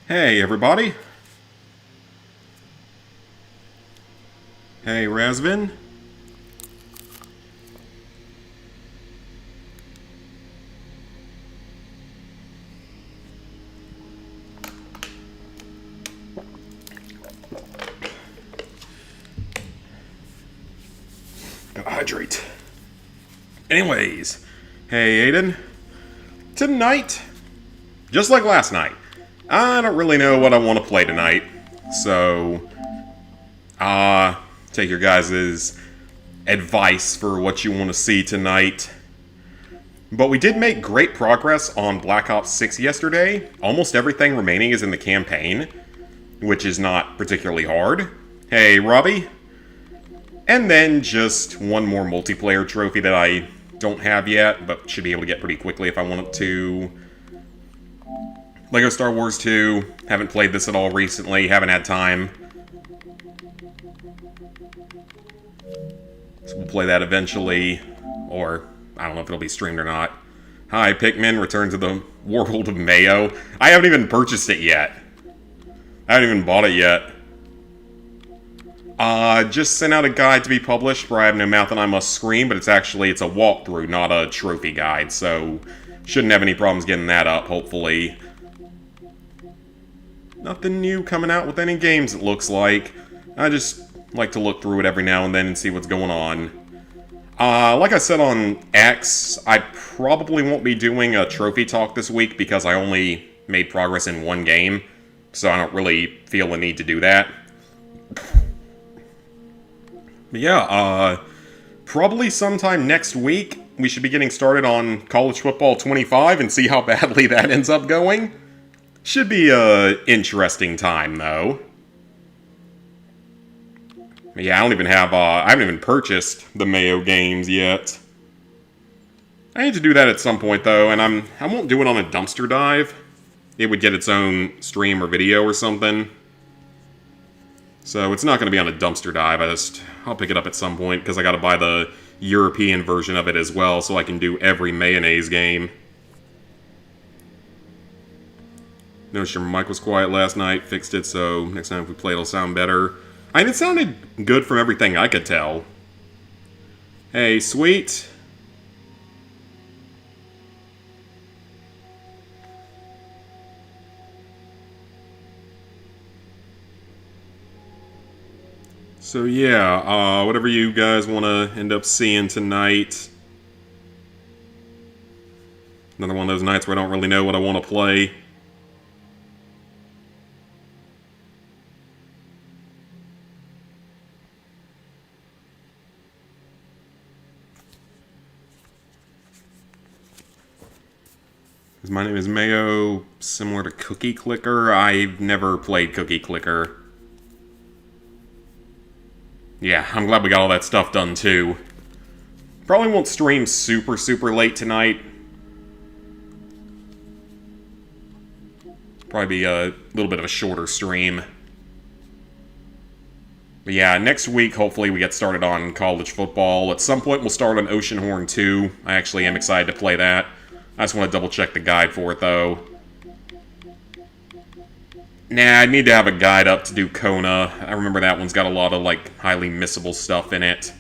Hey, everybody. Hey, Razvin. Gotta hydrate. Anyways, hey, Aiden. Tonight, just like last night, I don't really know what I want to play tonight. So, take your guys' advice for what you want to see tonight. But we did make great progress on Black Ops 6 yesterday. Almost everything remaining is in the campaign, which is not particularly hard. Hey, Robbie. And then just one more multiplayer trophy that I don't have yet, but should be able to get pretty quickly if I want to. Lego Star Wars 2. Haven't played this at all recently. Haven't had time. So we'll play that eventually. Or, I don't know if it'll be streamed or not. Hi, Pikmin. Return to the world of Mayo. I haven't even purchased it yet. I haven't even bought it yet. Just sent out a guide to be published where I have no mouth and I must scream, but it's a walkthrough, not a trophy guide, so shouldn't have any problems getting that up, hopefully. Nothing new coming out with any games, it looks like. I just like to look through it every now and then and see what's going on. Like I said on X, I probably won't be doing a trophy talk this week because I only made progress in one game, so I don't really feel the need to do that. But yeah, probably sometime next week, we should be getting started on College Football 25 and see how badly that ends up going. Should be a interesting time, though. But yeah, I haven't even purchased the Mayo games yet. I need to do that at some point, though, and I won't do it on a dumpster dive. It would get its own stream or video or something. So it's not going to be on a dumpster dive. I'll pick it up at some point because I got to buy the European version of it as well so I can do every mayonnaise game. Noticed your mic was quiet last night. Fixed it, so next time if we play it'll sound better. I mean, it sounded good from everything I could tell. Hey, sweet. So yeah, whatever you guys want to end up seeing tonight. Another one of those nights where I don't really know what I want to play. My name is Mayo, similar to Cookie Clicker. I've never played Cookie Clicker. Yeah, I'm glad we got all that stuff done, too. Probably won't stream super late tonight. Probably be a little bit of a shorter stream. But yeah, next week, hopefully, we get started on college football. At some point, we'll start on Oceanhorn 2. I actually am excited to play that. I just want to double-check the guide for it, though. Nah, I need to have a guide up to do Kona. I remember that one's got a lot of, like, highly missable stuff in it.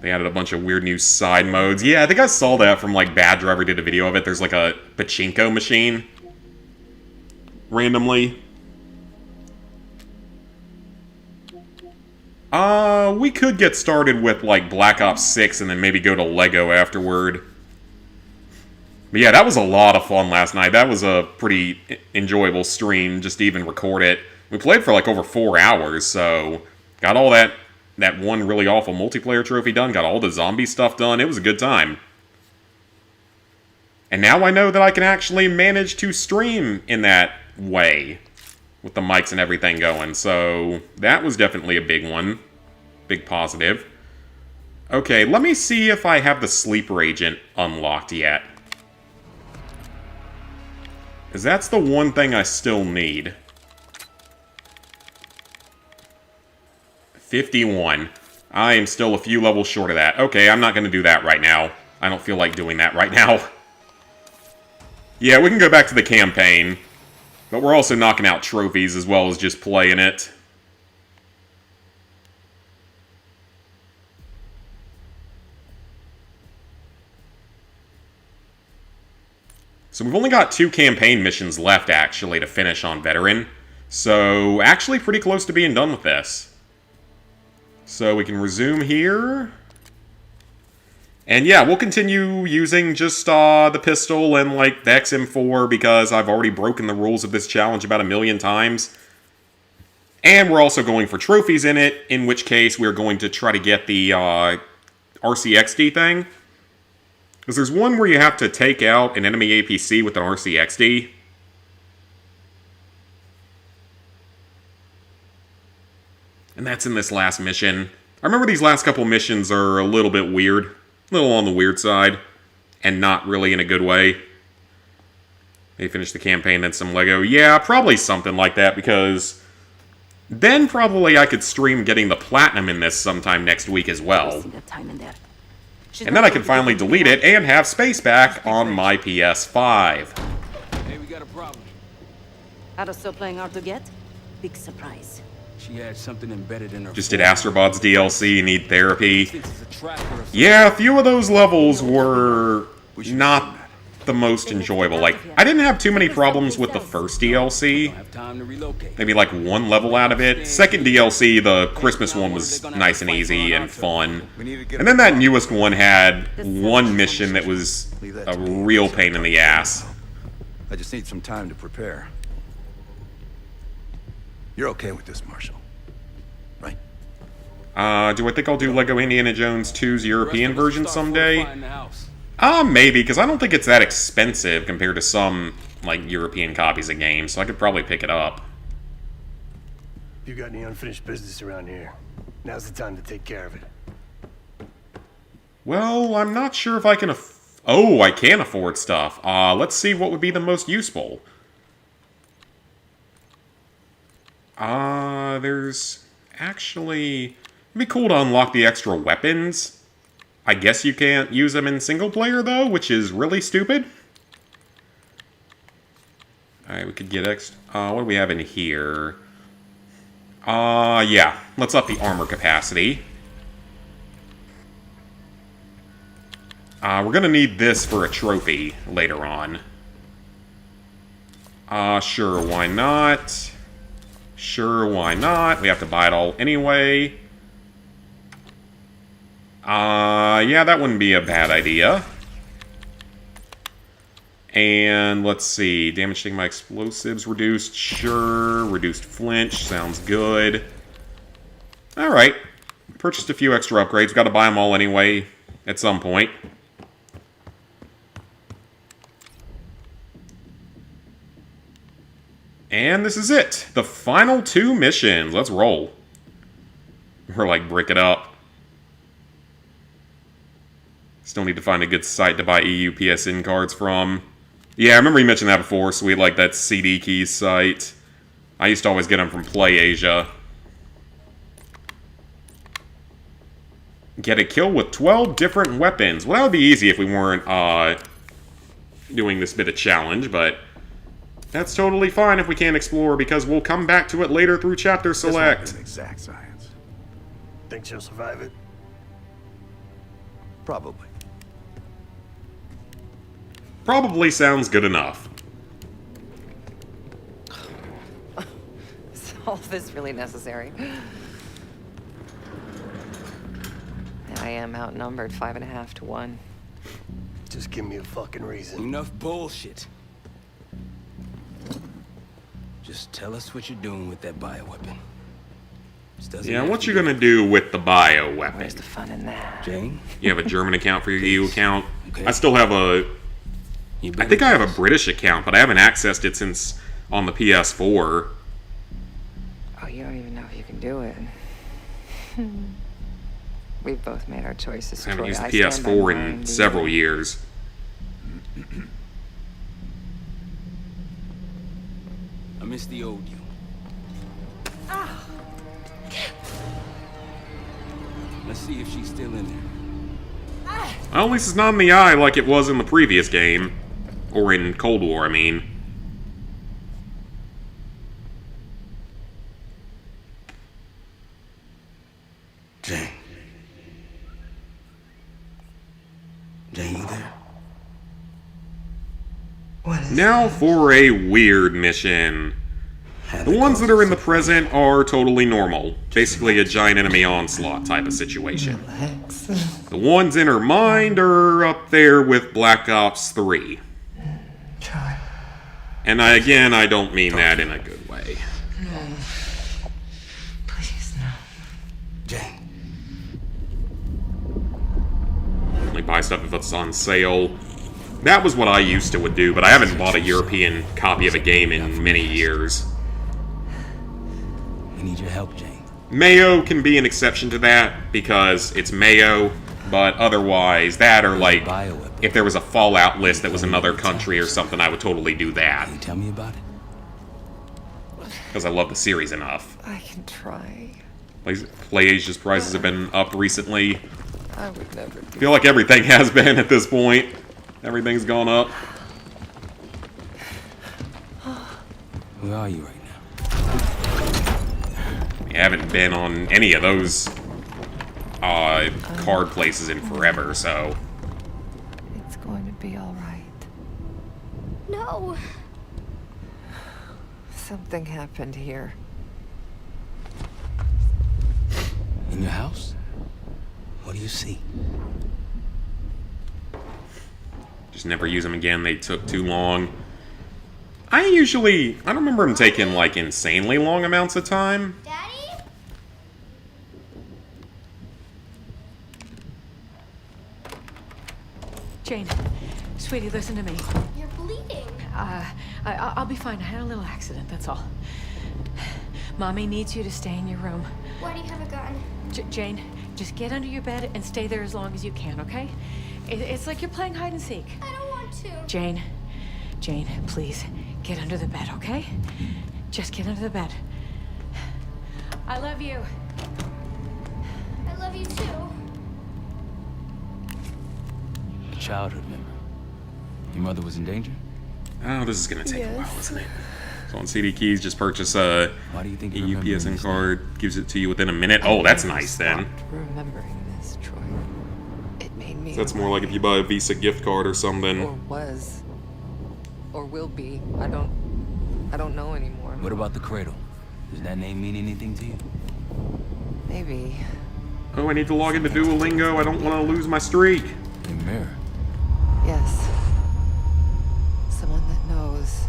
They added a bunch of weird new side modes. Yeah, I think I saw that from, like, Bad Driver did a video of it. There's, like, a pachinko machine. Randomly. We could get started with, like, Black Ops 6 and then maybe go to Lego afterward. But yeah, that was a lot of fun last night. That was a pretty enjoyable stream, just to even record it. We played for like over 4 hours, so got all that one really awful multiplayer trophy done, got all the zombie stuff done. It was a good time. And now I know that I can actually manage to stream in that way, with the mics and everything going, so that was definitely a big one. Big positive. Okay, let me see if I have the sleeper agent unlocked yet. Because that's the one thing I still need. 51. I am still a few levels short of that. Okay, I'm not going to do that right now. I don't feel like doing that right now. Yeah, we can go back to the campaign. But we're also knocking out trophies as well as just playing it. So we've only got 2 campaign missions left, actually, to finish on Veteran. So, actually pretty close to being done with this. So we can resume here. And yeah, we'll continue using just the pistol and like the XM4 because I've already broken the rules of this challenge about 1,000,000 times. And we're also going for trophies in it, in which case we're going to try to get the RCXD thing. Because there's one where you have to take out an enemy APC with an RCXD. And that's in this last mission. I remember these last couple missions are a little bit weird. A little on the weird side. And not really in a good way. They finish the campaign, then some Lego. Yeah, probably something like that, because then probably I could stream getting the platinum in this sometime next week as well. And then I can finally delete it and have space back on my PS5. Hey, we got a problem. Are still playing hard to get? Big surprise. She had something embedded in her. Just did Astrobots DLC, need therapy. Thinks it's a trap or a- Yeah, a few of those levels were not the most enjoyable. Like, I didn't have too many problems with the first DLC. Don't have time to relocate. Maybe like one level out of it. Second DLC, the Christmas one, was nice and easy and fun. And then that newest one had one mission that was a real pain in the ass. I just need some time to prepare. You're okay with this, Marshall, right? Do I think I'll do Lego Indiana Jones 2's European version someday? Find the house. Maybe, because I don't think it's that expensive compared to some, like, European copies of games, so I could probably pick it up. You got any unfinished business around here? Now's the time to take care of it. Well, I'm not sure if I can oh, I can afford stuff. Let's see what would be the most useful. There's actually... It'd be cool to unlock the extra weapons. I guess you can't use them in single player, though, which is really stupid. Alright, we could get what do we have in here? Yeah. Let's up the armor capacity. We're gonna need this for a trophy later on. Sure, why not? Sure, why not? We have to buy it all anyway. Yeah, that wouldn't be a bad idea. And let's see. Damage taken by explosives reduced. Sure. Reduced flinch. Sounds good. Alright. Purchased a few extra upgrades. Got to buy them all anyway at some point. And this is it. The final 2 missions. Let's roll. Or, like, break it up. Still need to find a good site to buy EU PSN cards from. Yeah, I remember you mentioned that before, so we like that CD Keys site. I used to always get them from PlayAsia. Get a kill with 12 different weapons. Well, that would be easy if we weren't doing this bit of challenge, but that's totally fine if we can't explore, because we'll come back to it later through Chapter Select. This won't be an exact science. Think she'll survive it? Probably. Probably sounds good enough. Is all this really necessary? I am outnumbered 5.5 to 1. Just give me a fucking reason. Enough bullshit. Just tell us what you're doing with that bioweapon. This doesn't Yeah, have what to you be- gonna do with the bio weapon? Where's the fun in that? Jane? You have a German account for your EU account. Okay. I still have a... You I think I have a British account, but I haven't accessed it since on the PS4. Oh, you don't even know if you can do it. We've both made our choices. I haven't Troy. used the I stand by PS4 mine, in do several you? years. I miss the old you. Let's see if she's still in there. Well, at least it's not in the eye like it was in the previous game. Or in Cold War, I mean. Jane, you there? Now for a weird mission. The ones that are in the present are totally normal. Basically a giant enemy onslaught type of situation. The ones in her mind are up there with Black Ops 3. And again, I don't mean that in a good way. Please, no. Jane. Only buy stuff if it's on sale. That was what I used to would do, but I haven't bought a European copy of a game in many years. We need your help, Jane. Mayo can be an exception to that, because it's Mayo, but otherwise, that or like, if there was a Fallout list that was another country or something, I would totally do that. Can you tell me about it? Because I love the series enough. I can try. PlayAsia's prices have been up recently. I would never do I feel like everything has been at this point. Everything's gone up. Where are you right now? I haven't been on any of those card places in forever, so... It's going to be all right. No. Something happened here. In your house? What do you see? Just never use them again, they took too long. I don't remember them taking, like, insanely long amounts of time. Daddy? Jane, sweetie, listen to me. You're bleeding. I'll be fine. I had a little accident, that's all. Mommy needs you to stay in your room. Why do you have a gun? Jane, just get under your bed and stay there as long as you can, okay? It's like you're playing hide and seek. I don't want to. Jane, please, get under the bed, okay? Just get under the bed. I love you. I love you too. A childhood memory. Your mother was in danger? Oh, this is gonna take a while, isn't it? So on CD Keys, just purchase a Why do you think you remember UPSN this card, gives it to you within a minute. Oh, that's nice then. Stopped remembering this, Troy. It made me. So that's more like if you buy a Visa gift card or something. Or was. Or will be. I don't know anymore. What about the cradle? Does that name mean anything to you? Maybe. Oh, I need to log into Duolingo. I don't want to lose my streak. Your mirror. Yes. Someone that knows.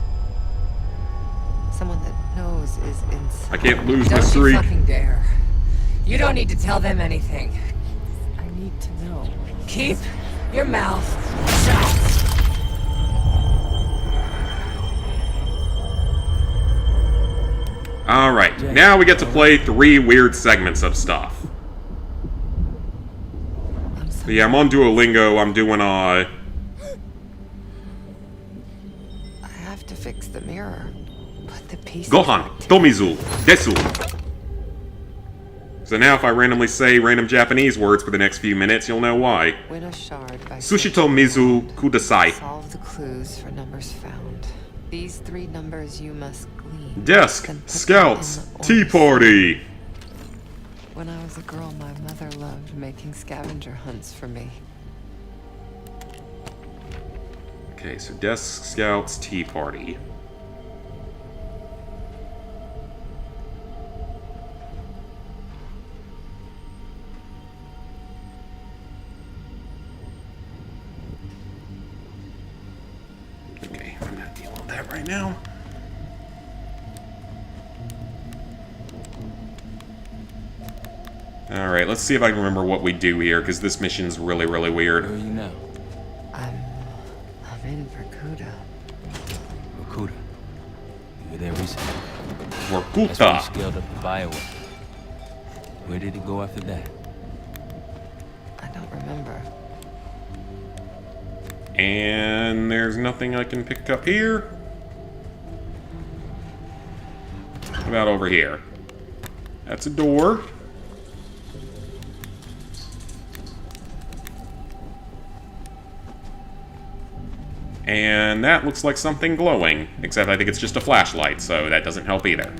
Someone that knows is inside. I can't lose my Don't you streak. fucking dare. You don't need to tell them anything. I need to know. Keep your mouth shut. Alright, now we get to play 3 weird segments of stuff. But yeah, I'm on Duolingo. I'm doing, I have to fix the mirror. Put the pieces Gohan, back together. Tomizu, Desu. So now if I randomly say random Japanese words for the next few minutes, you'll know why. Win a shard by Sushito Mizu Kudasai. solve the clues for numbers found. These 3 numbers you must glean. Desk, then put them Scouts, in the Tea order. Party. When I was a girl, my mother loved making scavenger hunts for me. Okay, so Desk, Scouts, Tea Party. Okay, I'm not dealing with that right now. Alright, let's see if I can remember what we do here, because this mission's really, really Where weird. are you now? I'm in Vorkuta. Vorkuta. You were there recently. That's when you Vorkuta. scaled up the bioweapon. Where did it go after that? I don't remember. And there's nothing I can pick up here. What about over here? That's a door. And that looks like something glowing, except I think it's just a flashlight, so that doesn't help either.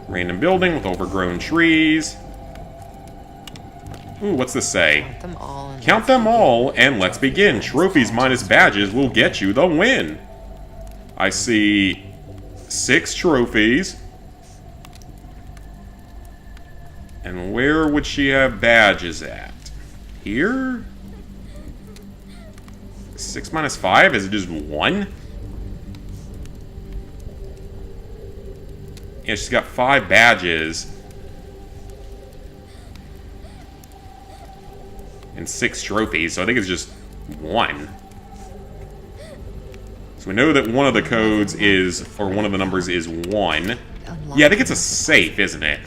Random building with overgrown trees. Ooh, what's this say? Count them all. And Count them all, and let's begin. Trophies minus badges will get you the win. I see 6 trophies. And where would she have badges at? Here? 6 minus 5? Is it just 1? Yeah, she's got 5 badges. And 6 trophies, so I think it's just 1. So we know that one of the codes is, or one of the numbers is 1. Yeah, I think it's a safe, isn't it?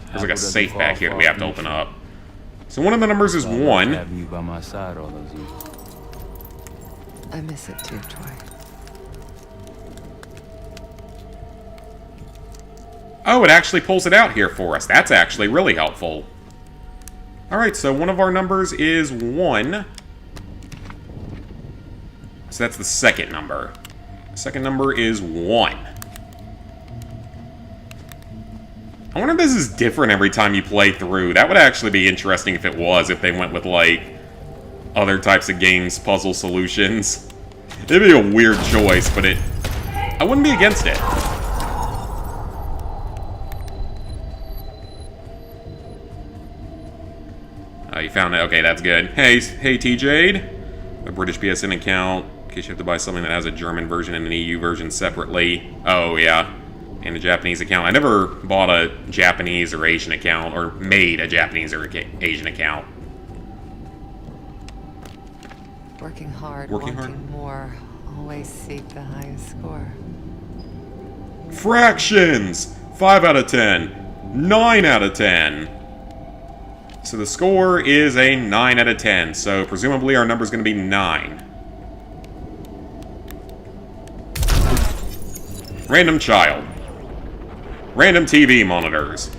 There's like a safe back here that we have to open up. So one of the numbers is 1. Having you by my side all those years. I miss it too, Troy. Oh, it actually pulls it out here for us. That's actually really helpful. Alright, so one of our numbers is 1. So that's the second number. The second number is 1. I wonder if this is different every time you play through. That would actually be interesting if it was, if they went with, like, other types of games, puzzle solutions. It'd be a weird choice, but I wouldn't be against it. Oh, you found it. Okay, that's good. Hey TJade. A British PSN account, in case you have to buy something that has a German version and an EU version separately. Oh, yeah. And a Japanese account. I never bought a Japanese or Asian account, or made a Japanese or Asian account. Working hard, Working wanting hard? more. Always seek the highest score. Fractions! 5 out of 10. 9 out of 10. So the score is a 9 out of 10. So presumably our number is going to be 9. Random child. Random TV monitors.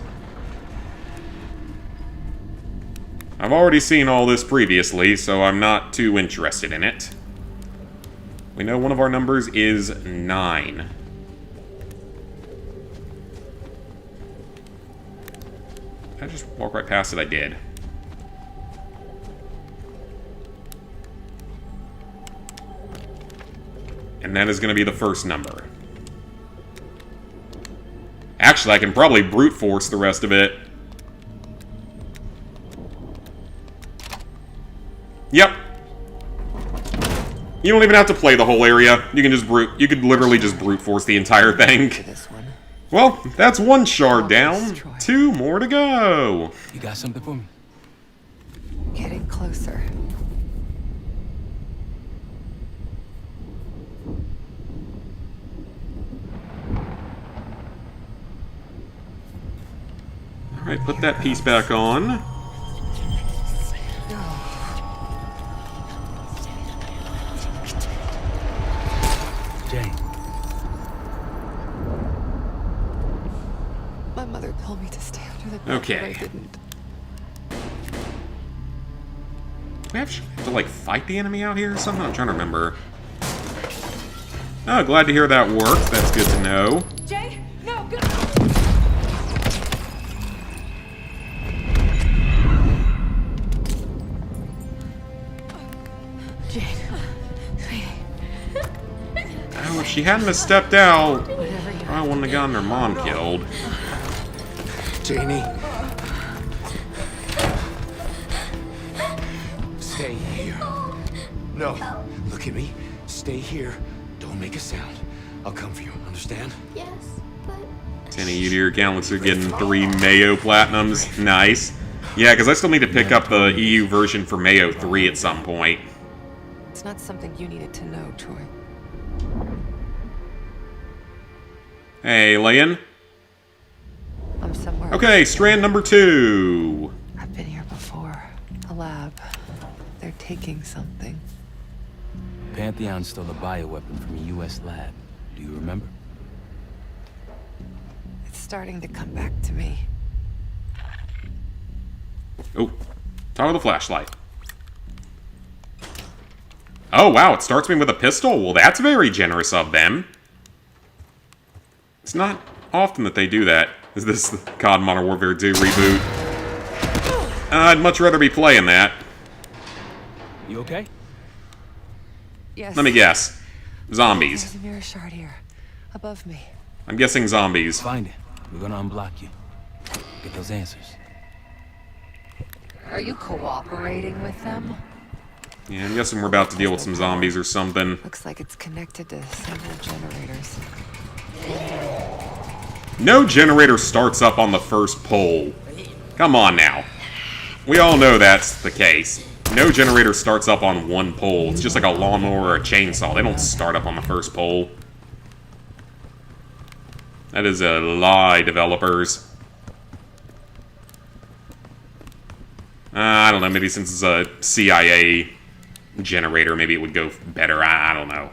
I've already seen all this previously, so I'm not too interested in it. We know one of our numbers is 9. Did I just walk right past it? I did. And that is going to be the first number. Actually, I can probably brute force the rest of it. Yep. You don't even have to play the whole area. You can just you could literally just brute force the entire thing. This one. Well, that's 1 shard down. Almost, Troy. 2 more to go. You got something for me? Getting closer. Alright, put that piece back on. Jane. My mother told me to stay under the bed, Okay. but I didn't. Do we have to, like, fight the enemy out here or something? I'm trying to remember. Oh, glad to hear that worked. That's good to know. Jay, no, good. Jane, Oh, if she hadn't have stepped out, whatever you. I wouldn't have gotten her mom killed. Janie. Stay here. No. Look at me. Stay here. Don't make a sound. I'll come for you. Understand? Yes, but 10 you to your account. Looks like we're getting 3 Mayo Platinums. Nice. Yeah, because I still need to pick up the EU version for Mayo 3 at some point. It's not something you needed to know, Troy. Hey, Layan. I'm somewhere. Okay, strand number 2. I've been here before. A lab. They're taking something. Pantheon stole a bioweapon from a U.S. lab. Do you remember? It's starting to come back to me. Oh, toggle the flashlight. Oh, wow, it starts me with a pistol? Well, that's very generous of them. It's not often that they do that. Is this the COD Modern Warfare 2 reboot? I'd much rather be playing that. You okay? Yes. Let me guess. Zombies. There's a mirror shard here, above me. I'm guessing zombies. Find it. We're gonna unblock you. Get those answers. Are you cooperating with them? Yeah, I'm guessing we're about to deal with some zombies or something. Looks like it's connected to several generators. No generator starts up on the first pull. Come on now. We all know that's the case. No generator starts up on one pull. It's just like a lawnmower or a chainsaw. They don't start up on the first pull. That is a lie, developers. I don't know, maybe since it's a CIA generator, maybe it would go better. I don't know.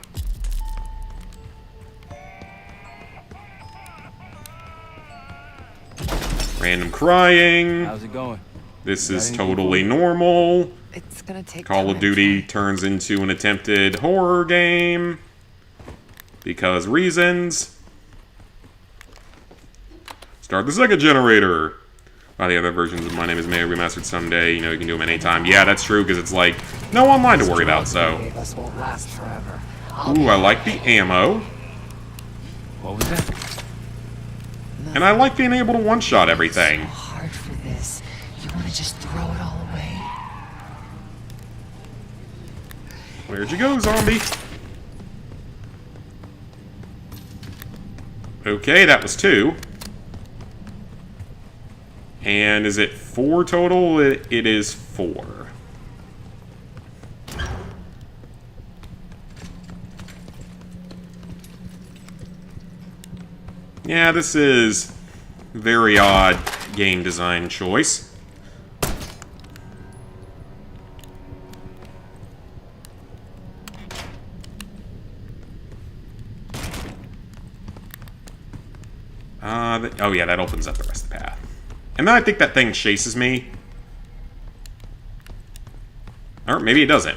Random crying. How's it going? This is totally normal. It's gonna take Call of time, Duty Troy. turns into an attempted horror game. Because reasons. Start the second generator. By the other versions of My Name is Mayo remastered someday. You know, you can do them anytime. Yeah, that's true, because it's like, no online to worry about, so. This won't last forever. Ooh, I like the ammo. What was that? And I like being able to one-shot everything. Hard for this. You wanna just throw it all away? Where'd you go, zombie? Okay, that was 2. And is it 4 total? It is 4. Yeah, this is very odd game design choice. Oh yeah, that opens up the rest of the path. And then I think that thing chases me. Or maybe it doesn't.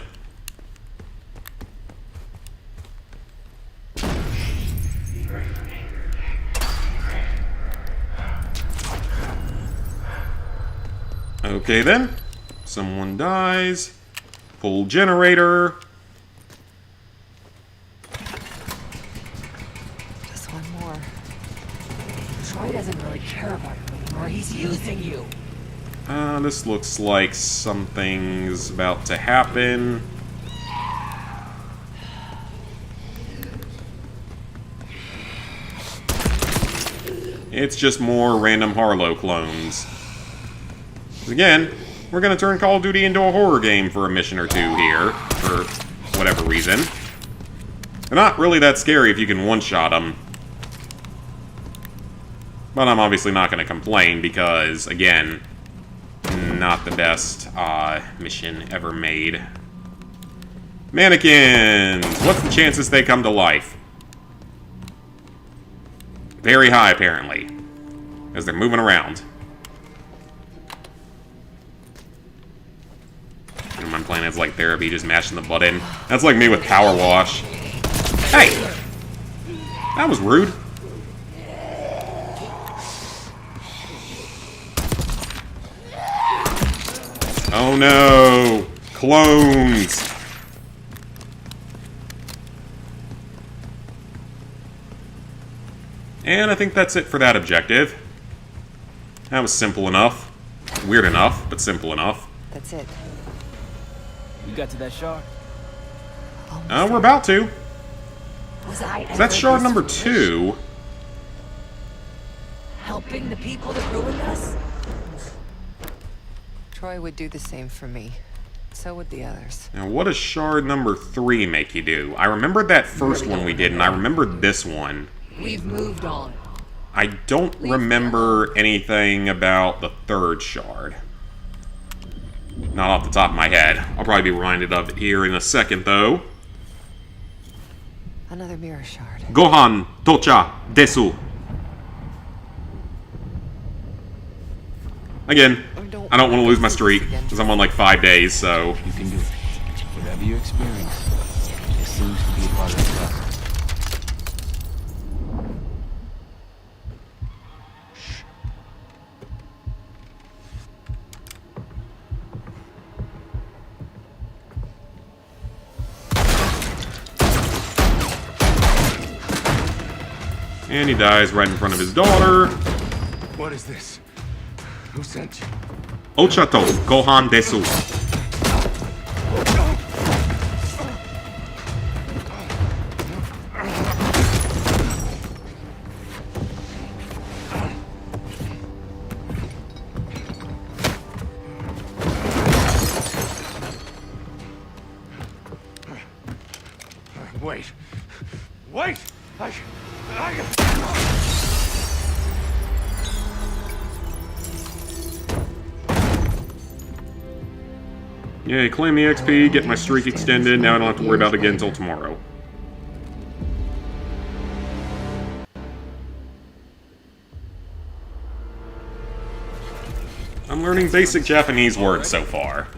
Okay then. Someone dies. Full generator. Just one more. Troy doesn't really care about you anymore. He's using you. This looks like something's about to happen. It's just more random Harlow clones. Again, we're gonna turn Call of Duty into a horror game for a mission or two here, for whatever reason. They're not really that scary if you can one-shot them. But I'm obviously not gonna complain because, again, not the best mission ever made. Mannequins! What's the chances they come to life? Very high, apparently. As they're moving around. And I'm playing as like therapy, just mashing the button. That's like me with Power Wash. Hey! That was rude. Oh no! Clones! And I think that's it for that objective. That was simple enough. Weird enough, but simple enough. That's it. You got to that shard? We're about to. Was I So that's ever shard this number foolish? 2. Helping the people that ruined us? Troy would do the same for me. So would the others. Now, what does shard number 3 make you do? I remembered that first one we did, and I remembered this one. We've moved on. I don't remember anything about the third shard. Not off the top of my head. I'll probably be reminded of it here in a second, though. Another mirror shard. Gohan Tocha Desu. Again, I don't want to lose my streak, because I'm on like 5 days, so... You can do it. Whatever you experience, it seems to be a part of the process. And he dies right in front of his daughter. What is this? Who sent you? Ochato Gohan Desu. Wait. Wait! I... Yay, claim the XP, get my streak extended, now I don't have to worry about it again until tomorrow. I'm learning basic Japanese words so far.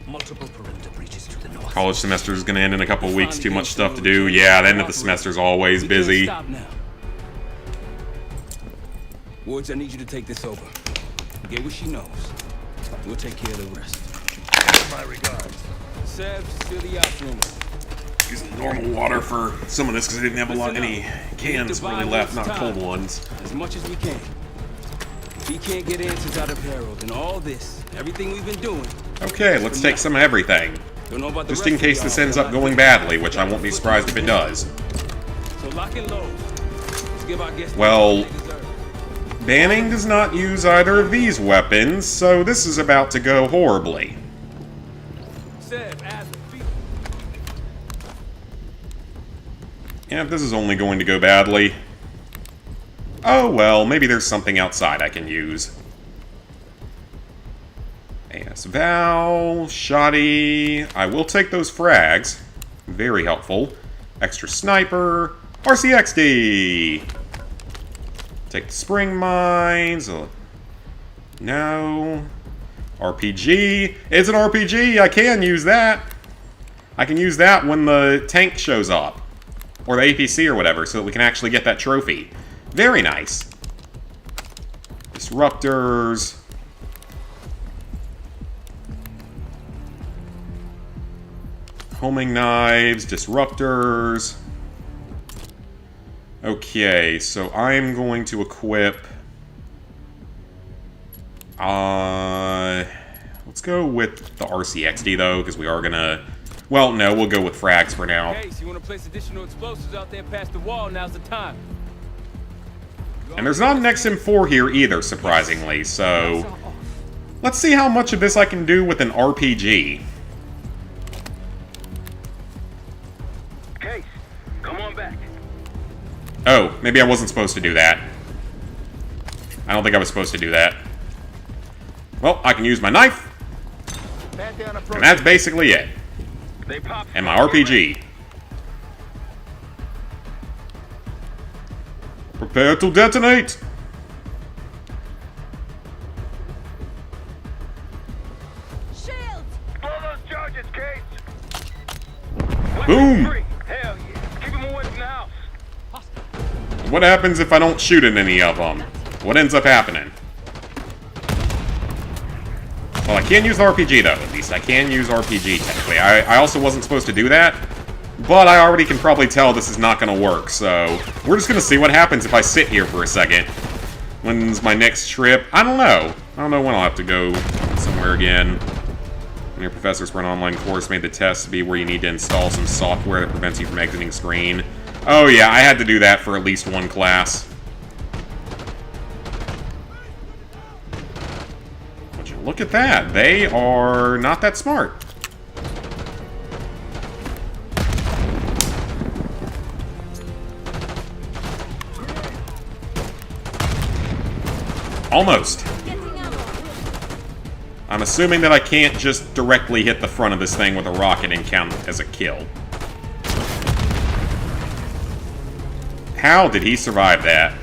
Multiple perimeter breaches to the north. College semester is going to end in a couple of weeks, too much stuff to do. Yeah, the end of the semester is always busy. Stop now. Woods, I need you to take this over. Get what she knows. We'll take care of the rest. My regards. Sev, seal the out room. Using normal water for some of this because I didn't have any cans really left, not cold ones. As much as we can. If he can't get answers out of Harold and all this, everything we've been doing. Okay, let's take some of everything. Don't know about the Just in rest of case this y'all, ends but up going badly, which I won't be surprised if it does. So lock and load. Let's give our guests Well, what they deserve. Banning does not use either of these weapons, so this is about to go horribly. Sev, as the feet. Yeah, this is only going to go badly. Oh well, maybe there's something outside I can use. AS Val, Shoddy. I will take those frags. Very helpful. Extra sniper. RCXD! Take the spring mines. No. RPG. It's an RPG! I can use that! I can use that when the tank shows up. Or the APC or whatever, so that we can actually get that trophy. Very nice. Disruptors. Homing knives, disruptors. Okay, so I'm going to equip... let's go with the RCXD, though, because we are gonna... Well, no, we'll go with frags for now. Hey, so you want to place additional explosives out there past the wall? Now's the time. And there's not an XM4 here either, surprisingly, so... Let's see how much of this I can do with an RPG. Case, come on back. Oh, maybe I wasn't supposed to do that. I don't think I was supposed to do that. Well, I can use my knife, and that's basically it. And my RPG. Prepare to detonate! Shield! Blow those charges, Case! Boom! Hell yeah. Keep them away from the house. What happens if I don't shoot at any of them? What ends up happening? Well, I can use the RPG, though, at least. I can use RPG, technically. I also wasn't supposed to do that, but I already can probably tell this is not going to work, so... We're just going to see what happens if I sit here for a second. When's my next trip? I don't know. I don't know when I'll have to go somewhere again. When your professors for an online course made the test to be where you need to install some software that prevents you from exiting screen. Oh yeah, I had to do that for at least one class. Would you look at that? They are not that smart. Almost. I'm assuming that I can't just directly hit the front of this thing with a rocket and count it as a kill. How did he survive that?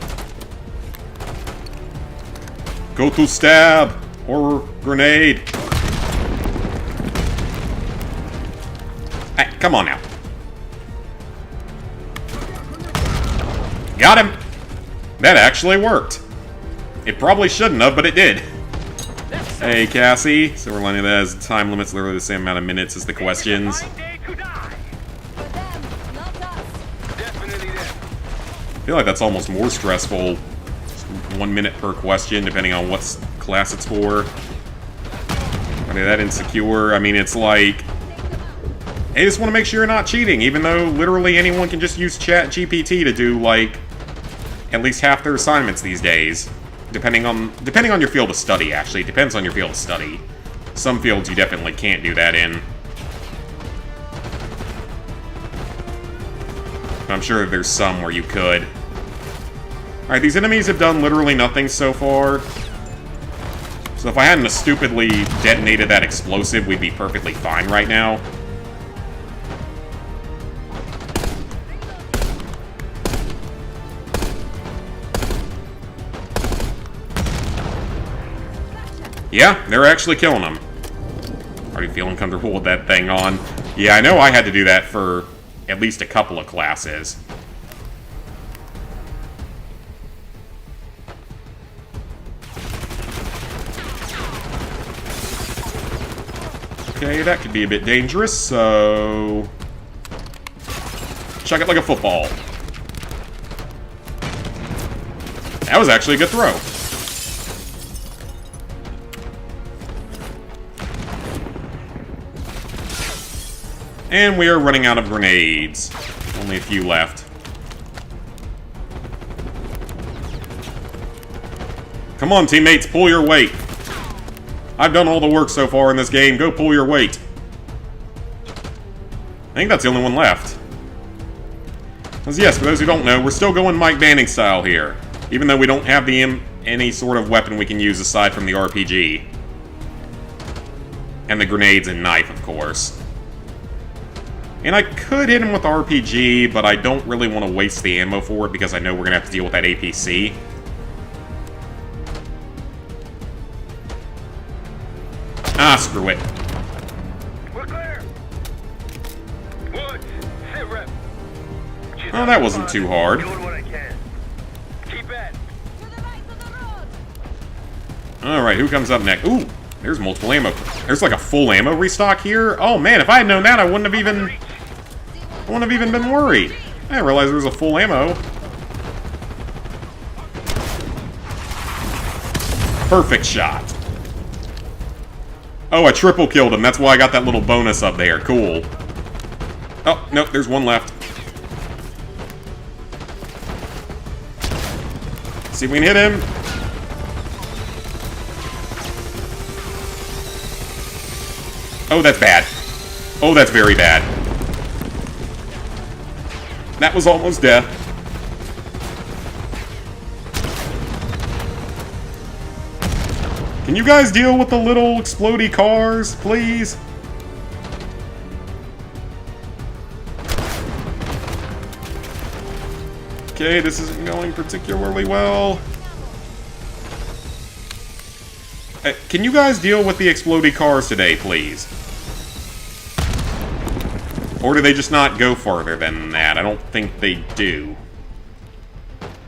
Go to stab! Or grenade! Hey, come on now. Got him! That actually worked. It probably shouldn't have, but it did. Hey, Cassie. So we're learning that as time limit's literally the same amount of minutes as the questions. For them, not us. Definitely them. feel like that's almost more stressful. Just 1 minute per question, depending on what class it's for. Are they that insecure? I mean, it's like... They just want to make sure you're not cheating, even though literally anyone can just use ChatGPT to do, like, at least half their assignments these days. Depending on your field of study, actually. It depends on your field of study. Some fields you definitely can't do that in. I'm sure there's some where you could. Alright, these enemies have done literally nothing so far. So if I hadn't stupidly detonated that explosive, we'd be perfectly fine right now. Yeah, they're actually killing them. Already feeling comfortable with that thing on. Yeah, I know I had to do that for at least a couple of classes. Okay, that could be a bit dangerous, so... chuck it like a football. That was actually a good throw. And we are running out of grenades. Only a few left. Come on, teammates, pull your weight. I've done all the work so far in this game. Go pull your weight. I think that's the only one left. Because yes, for those who don't know, we're still going Mike Banning style here. Even though we don't have any sort of weapon we can use aside from the RPG. And the grenades and knife, of course. And I could hit him with RPG, but I don't really want to waste the ammo for it because I know we're going to have to deal with that APC. Ah, screw it. We're clear. Woods, sit rep. Oh, that wasn't too hard. Doing what I can. Keep at. Alright, who comes up next? Ooh, there's multiple ammo. There's like a full ammo restock here. Oh man, if I had known that, I wouldn't have even been worried. I didn't realize there was a full ammo. Perfect shot. Oh, I triple killed him. That's why I got that little bonus up there. Cool. Oh, nope, there's one left. See if we can hit him. Oh, that's bad. Oh, that's very bad. That was almost death. Can you guys deal with the little explodey cars, please? Okay, this isn't going particularly well. Can you guys deal with the explodey cars today, please? Or do they just not go farther than that? I don't think they do.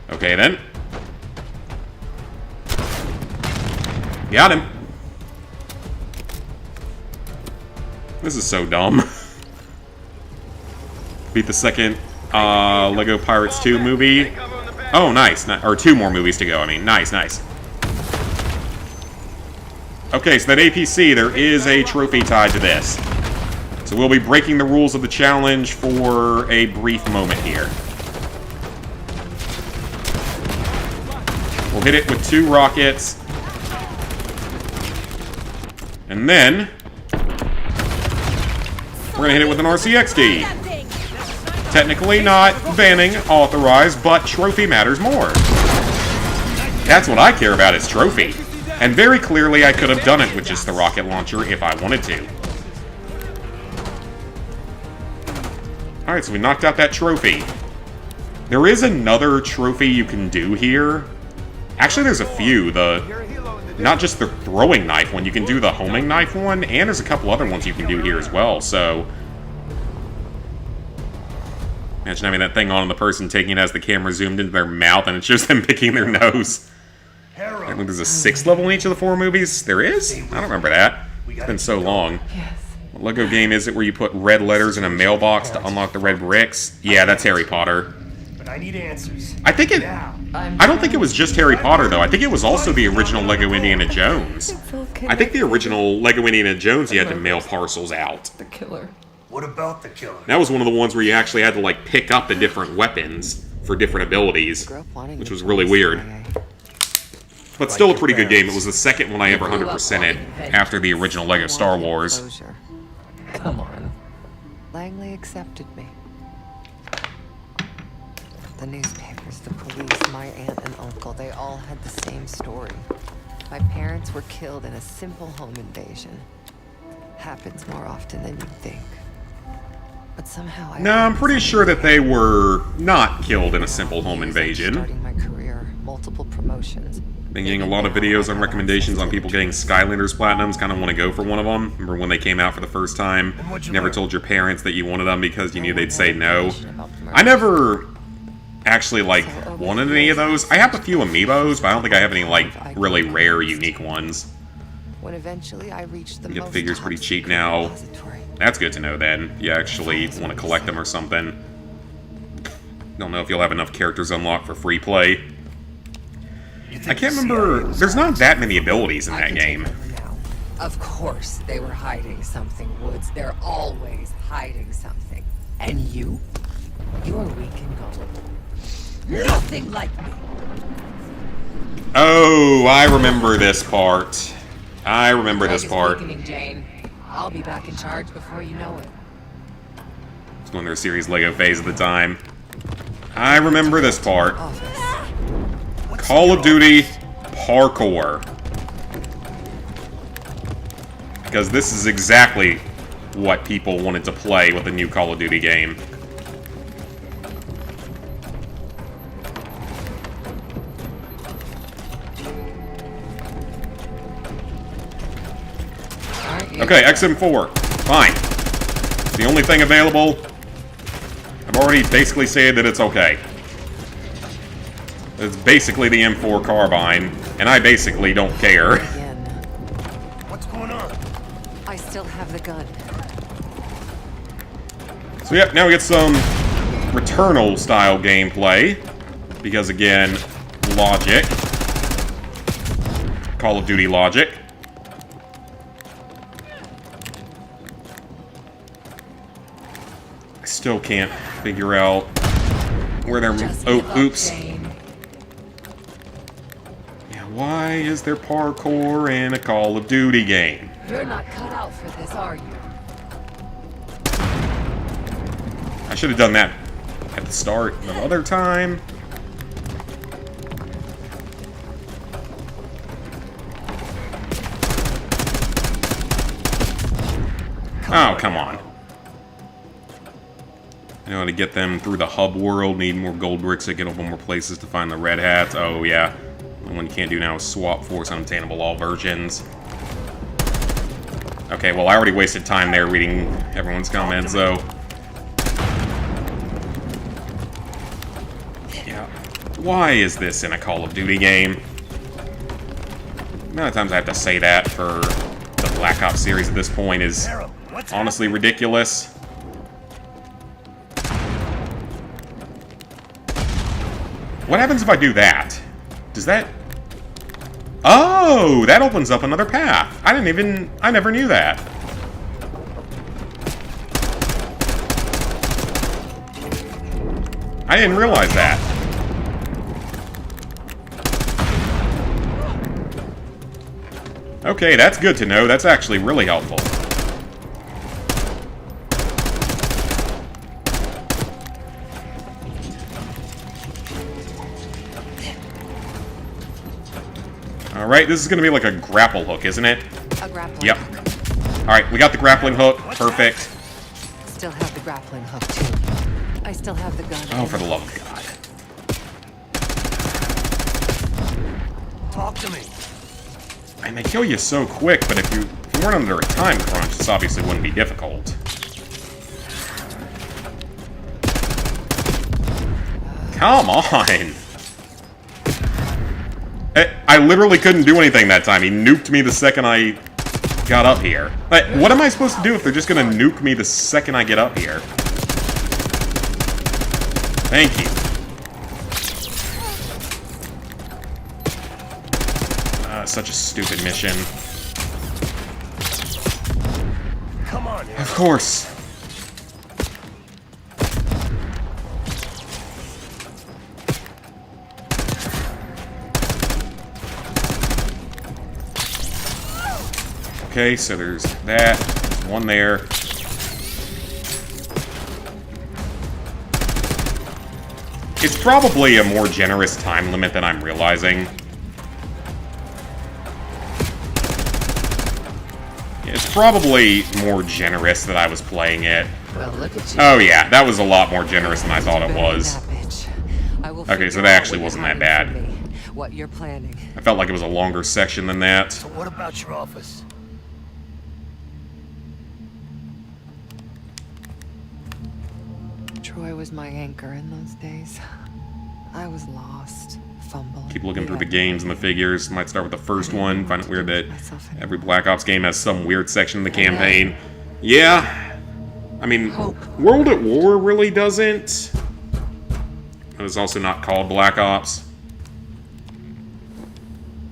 Okay, then. Got him. This is so dumb. Beat the second Lego Pirates 2 movie. Oh, nice. Or 2 more movies to go, I mean. Nice, nice. Okay, so that APC, there is a trophy tied to this. So we'll be breaking the rules of the challenge for a brief moment here. We'll hit it with 2 rockets. And then... we're gonna hit it with an RCXD. Technically not banning authorized, but trophy matters more. That's what I care about, is trophy. And very clearly I could have done it with just the rocket launcher if I wanted to. Alright, so we knocked out that trophy. There is another trophy you can do here. Actually, there's a few. Not just the throwing knife one, you can do the homing knife one, and there's a couple other ones you can do here as well, so... imagine having that thing on the person taking it as the camera zoomed into their mouth and it's just them picking their nose. I think there's a 6th level in each of the 4 movies. There is? I don't remember that. It's been so long. Yes. What Lego game is it where you put red letters in a mailbox to unlock the red bricks? Yeah, that's Harry Potter. but I need answers. I think it. Now. I don't think it was just Harry Potter though. I think it was also the original Lego Indiana Jones. I think the original Lego Indiana Jones, you had to mail parcels out. The killer. What about the killer? That was one of the ones where you actually had to like pick up the different weapons for different abilities, which was really weird. But still a pretty good game. It was the second one I ever 100%ed after the original Lego Star Wars. Closure. Come on. Langley accepted me. The newspapers, the police, my aunt and uncle, they all had the same story. My parents were killed in a simple home invasion. Happens more often than you'd think. But somehow No, I'm pretty sure that they were not killed in a simple home invasion. Starting my career, multiple promotions. Been getting a lot of videos on recommendations on people getting Skylanders Platinums. Kind of want to go for one of them. Remember when they came out for the first time? You never told your parents that you wanted them because you knew they'd say no. I never actually, like, wanted any of those. I have a few amiibos, but I don't think I have any, like, really rare, unique ones. When eventually I reached the You get the most figures pretty top cheap secret now. repository. That's good to know then. You actually want to collect them or something. Don't know if you'll have enough characters unlocked for free play. I can't remember. There's not that many abilities in I that can take game. over now. Of course, they were hiding something, Woods. They're always hiding something. And you? You're weak and gullible. Nothing like me. Oh, I remember this part. I remember this part. Weakening, Jane. I'll be back in charge before you know it. It's going through a series Lego phase at the time. I remember this part. Office. Call of Duty Parkour. Because this is exactly what people wanted to play with the new Call of Duty game. Okay, XM4. Fine. It's the only thing available. I've already basically said that it's okay. It's basically the M4 carbine, and I basically don't care. Again. What's going on? I still have the gun. So yep, now we get some Returnal-style gameplay. Because again, logic. Call of Duty logic. I still can't figure out where they're... Just Oh, give up, oops. Jane. Yeah, why is there parkour in a Call of Duty game? You're not cut out for this, are you? I should have done that at the start another time. Oh, come on. I know how to get them through the hub world. Need more gold bricks to get up more places to find the red hats. Oh, yeah. The one you can't do now is swap Force Unobtainable all versions. Okay, well, I already wasted time there reading everyone's comments, though. Yeah. Why is this in a Call of Duty game? The amount of times I have to say that for the Black Ops series at this point is honestly ridiculous. What happens if I do that? Does that... Oh, that opens up another path. I never knew that. I didn't realize that. Okay, that's good to know. That's actually really helpful. Alright, this is going to be like a grapple hook, isn't it? A grappling Yep. hook. Alright, we got the grappling hook. Perfect. Still have the grappling hook, too. I still have the gun. Oh, for the love of God. Talk to me. And they kill you so quick, but if you weren't under a time crunch, this obviously wouldn't be difficult. Come on! I literally couldn't do anything that time. He nuked me the second I got up here. Like, what am I supposed to do if they're just gonna nuke me the second I get up here? Thank you. such a stupid mission. Come on, Harrow. Of course. Okay, so there's that. There's one there. It's probably a more generous time limit than I'm realizing. It's probably more generous that I was playing it. Well, look at you. Oh yeah, that was a lot more generous than I thought it was. Okay, so that actually wasn't that bad. What you're planning. I felt like it was a longer section than that. So what about your office? Troy was my anchor in those days. I was lost, fumbling. Keep looking through the games and the figures. Might start with the first one. Find it weird that every Black Ops game has some weird section in the campaign. Yeah. I mean, World at War really doesn't. It was also not called Black Ops.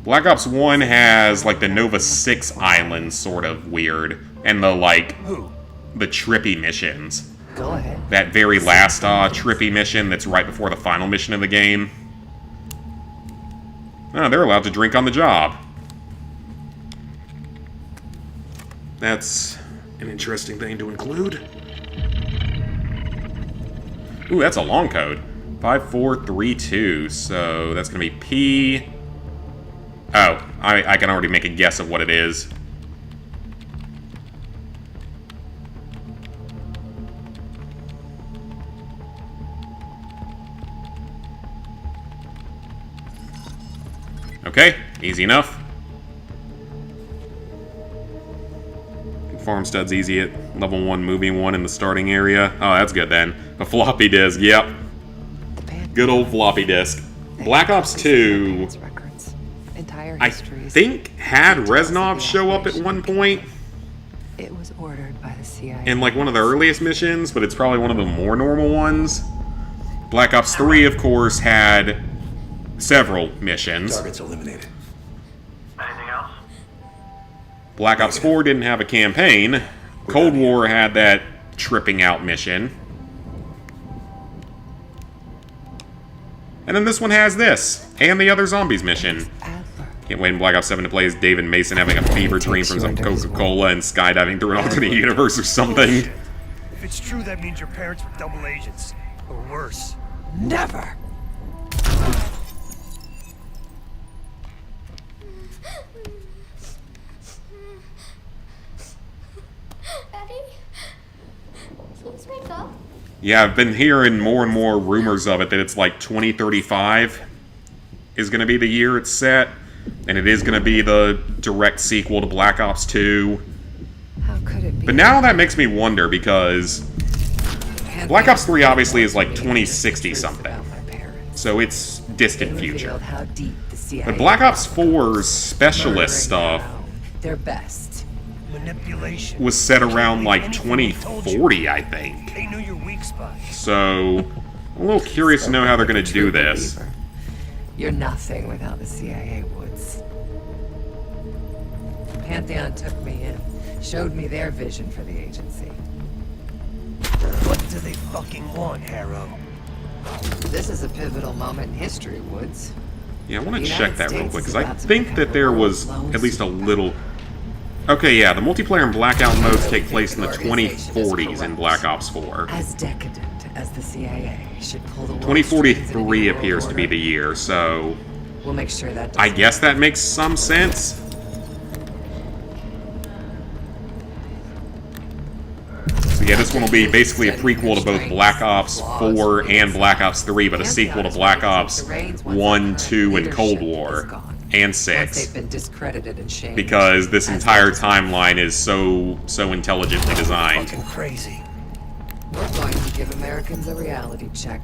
Black Ops 1 has, like, the Nova 6 islands sort of weird. And the, like, the trippy missions. Go ahead. That very last trippy mission that's right before the final mission of the game. Oh, they're allowed to drink on the job. That's an interesting thing to include. Ooh, that's a long code. 5432, so that's going to be P... Oh, I can already make a guess of what it is. Okay, easy enough. Farmstead's easy at level 1, movie 1 in the starting area. Oh, that's good then. A floppy disk, yep. Good old floppy disk. Black Ops 2, I think, had Reznov show up at one point. It was ordered by the CIA. In like one of the earliest missions, but it's probably one of the more normal ones. Black Ops 3, of course, had several missions. Targets eliminated. Anything else? Black Ops 4 didn't have a campaign. Cold War had that tripping out mission. And then this one has this, and the other zombies mission. Can't wait in Black Ops 7 to play as David Mason having a fever dream from some Coca-Cola and skydiving through an alternate universe or something. If it's true, that means your parents were double agents. Or worse. Never! Daddy? Please wake up. Yeah, I've been hearing more and more rumors of it, that it's like 2035 is going to be the year it's set. And it is going to be the direct sequel to Black Ops 2. How could it be? But now that makes me wonder, because Black Ops 3 obviously is like 2060 something. So it's distant future. But Black Ops 4's specialist stuff Their best. Manipulation. was set around like 2040, I think. They knew your weak spot. So I'm a little curious to know how they're going to do this. You're nothing without the CIA, Woods. Pantheon took me in, showed me their vision for the agency. What do they fucking want, Harrow? This is a pivotal moment in history, Woods. Yeah, I want to check that real quick, because I think that there was at least a little... Okay, yeah, the multiplayer and blackout modes take place in the 2040s in Black Ops 4. As decadent as the CIA should pull the 2043 appears to be the year, so... We'll make sure that I guess that makes some sense. So yeah, this one will be basically a prequel to both Black Ops 4 and Black Ops 3, but a sequel to Black Ops 1, 2, and Cold War. And 6. They've been discredited and shamed. Because this entire timeline is so intelligently designed. Fucking crazy. We're going to give Americans a reality check.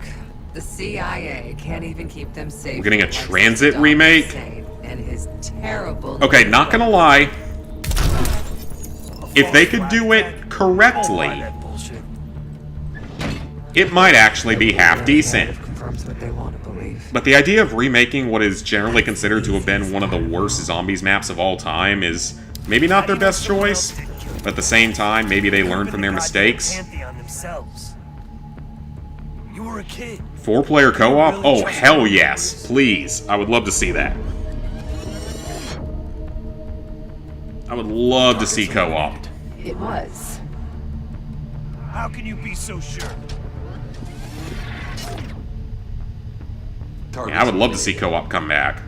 The CIA can't even keep them safe. We're getting a from Transit Saddam remake? Hussein and his terrible... Okay, not gonna lie. If they could do it correctly, That bullshit. it might actually be half decent. Confirms what they want to believe. believe. But the idea of remaking what is generally considered to have been one of the worst zombies maps of all time is maybe not their best choice, but at the same time, maybe they learned from their mistakes. Pantheon themselves. You were a kid. 4-player co-op? Oh, hell yes. Please. I would love to see that. I would love to see co-op. It was. How can you be so sure? Yeah, I would love to see co-op come back.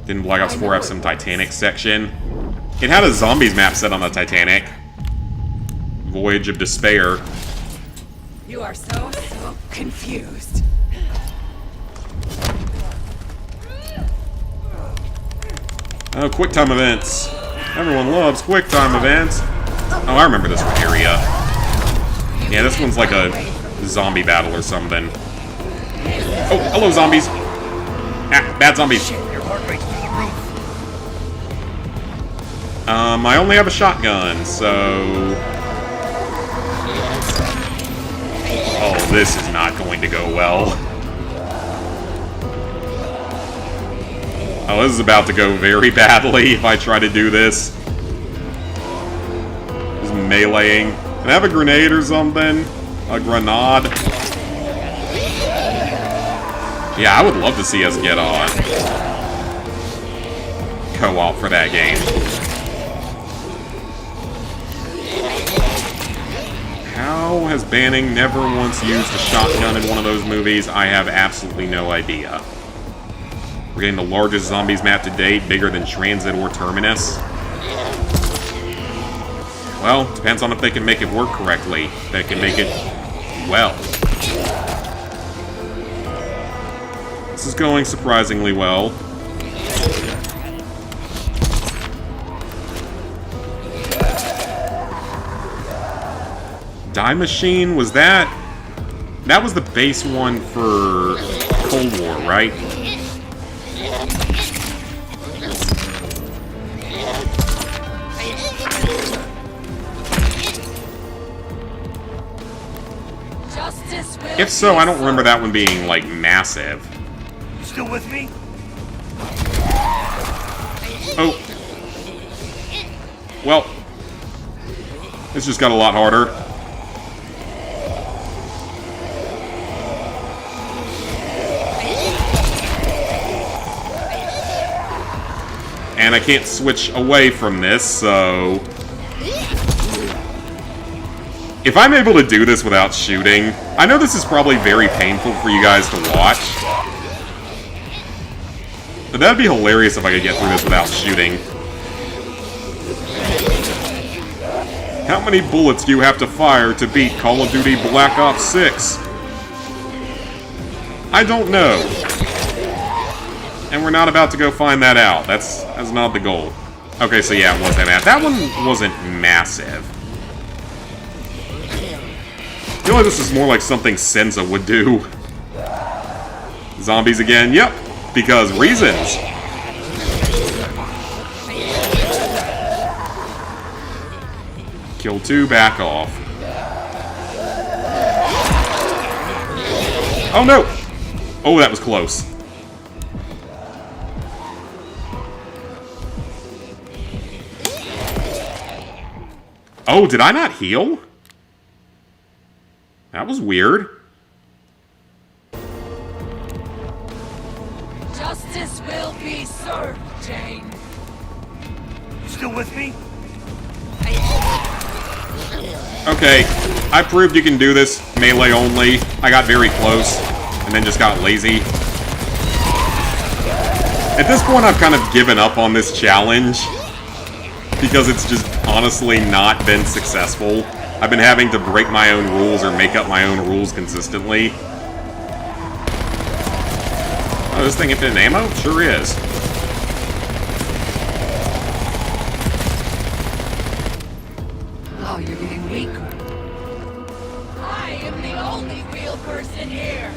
Didn't Black Ops 4 have some Titanic section? It had a zombies map set on the Titanic. Voyage of Despair. You are so confused. Oh, QuickTime events. Everyone loves QuickTime events. Oh, I remember this area. Yeah, this one's like a zombie battle or something. Oh, hello, zombies. Ah, bad zombies. I only have a shotgun, so... Oh, this is not going to go well. Oh, this is about to go very badly if I try to do this. Just meleeing. Can I have a grenade or something? A grenade? Yeah, I would love to see us get on co-op for that game. How has Banning never once used a shotgun in one of those movies? I have absolutely no idea. We're getting the largest zombies map to date, bigger than Transit or Terminus. Well, depends on if they can make it work correctly. If they can make it well. This is going surprisingly well. Die Machine, was that... That was the base one for Cold War, right? If so, I don't remember that one being, like, massive. You still with me? Oh. Well. This just got a lot harder. And I can't switch away from this, so... If I'm able to do this without shooting... I know this is probably very painful for you guys to watch. But that'd be hilarious if I could get through this without shooting. How many bullets do you have to fire to beat Call of Duty Black Ops 6? I don't know. And we're not about to go find that out. That's not the goal. Okay, so yeah, it wasn't that. That one wasn't massive. I feel like this is more like something Senza would do. Zombies again? Yep. Because reasons. Kill 2, back off. Oh no! Oh, that was close. Oh, did I not heal? That was weird. Justice will be served, Jane. You still with me? Okay, I proved you can do this melee only. I got very close, and then just got lazy. At this point, I've kind of given up on this challenge, because it's just honestly not been successful. I've been having to break my own rules or make up my own rules consistently. Oh, this thing infinite ammo? Sure is. Oh, you're getting weaker. I am the only real person here.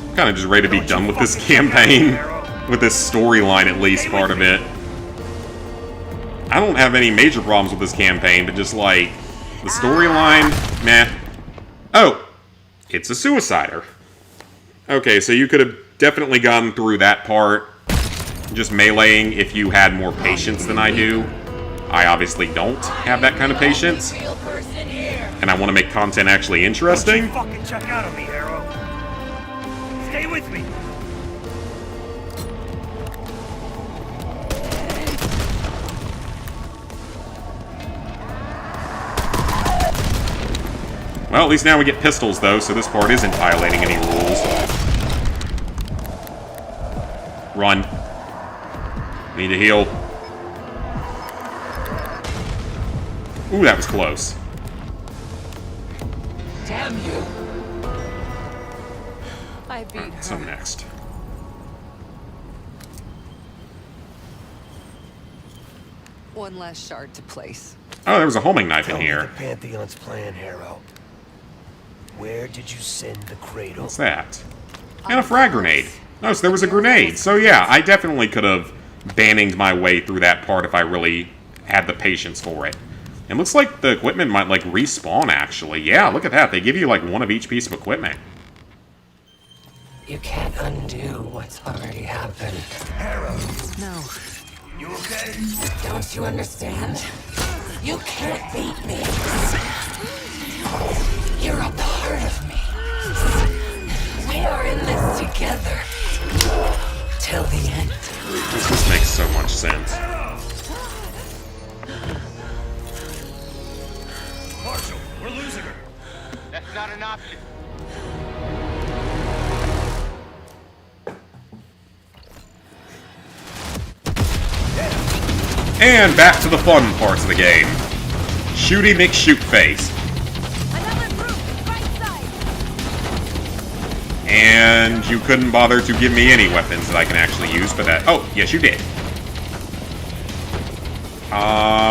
I'm kind of just ready to be done with this campaign. With this storyline, at least, part of it. I don't have any major problems with this campaign, but just like... The storyline, meh. Oh, it's a suicider. Okay, so you could have definitely gone through that part just meleeing if you had more patience than I do. I obviously don't have that kind of patience. And I want to make content actually interesting. Don't you fucking check out on me, Arrow. Stay with me. Well, at least now we get pistols, though, so this part isn't violating any rules. Run. Need to heal. Ooh, that was close. Damn you! I beat her. So next. One last shard to place. Oh, there was a homing knife in Tell me here. the Pantheon's plan, Harrow. Where did you send the cradle? What's that? And a frag grenade. Oh, so there was a grenade. So yeah, I definitely could have banninged my way through that part if I really had the patience for it. It looks like the equipment might, like, respawn, actually. Yeah, look at that. They give you, like, one of each piece of equipment. You can't undo what's already happened. Harrow, No. you okay? Don't you understand? You can't beat me. You're a part of me. We are in this together. Till the end. This makes so much sense. Marshall, we're losing her. That's not an option. And back to the fun parts of the game. Shooty McShootface. Another group, right side. And you couldn't bother to give me any weapons that I can actually use, but that... Oh, yes, you did.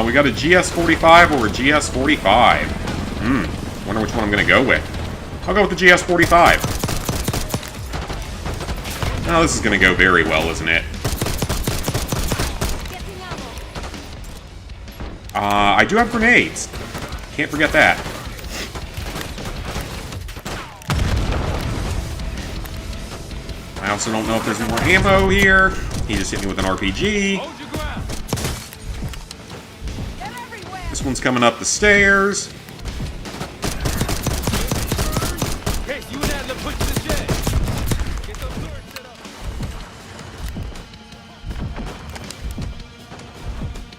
We got a GS-45 or a GS-45. Wonder which one I'm going to go with. I'll go with the GS-45. Oh, this is going to go very well, isn't it? I do have grenades. Can't forget that. I also don't know if there's more ammo here. He just hit me with an RPG. Hold your ground. This one's coming up the stairs. Case, you and Adler push the jet. Get those doors set up.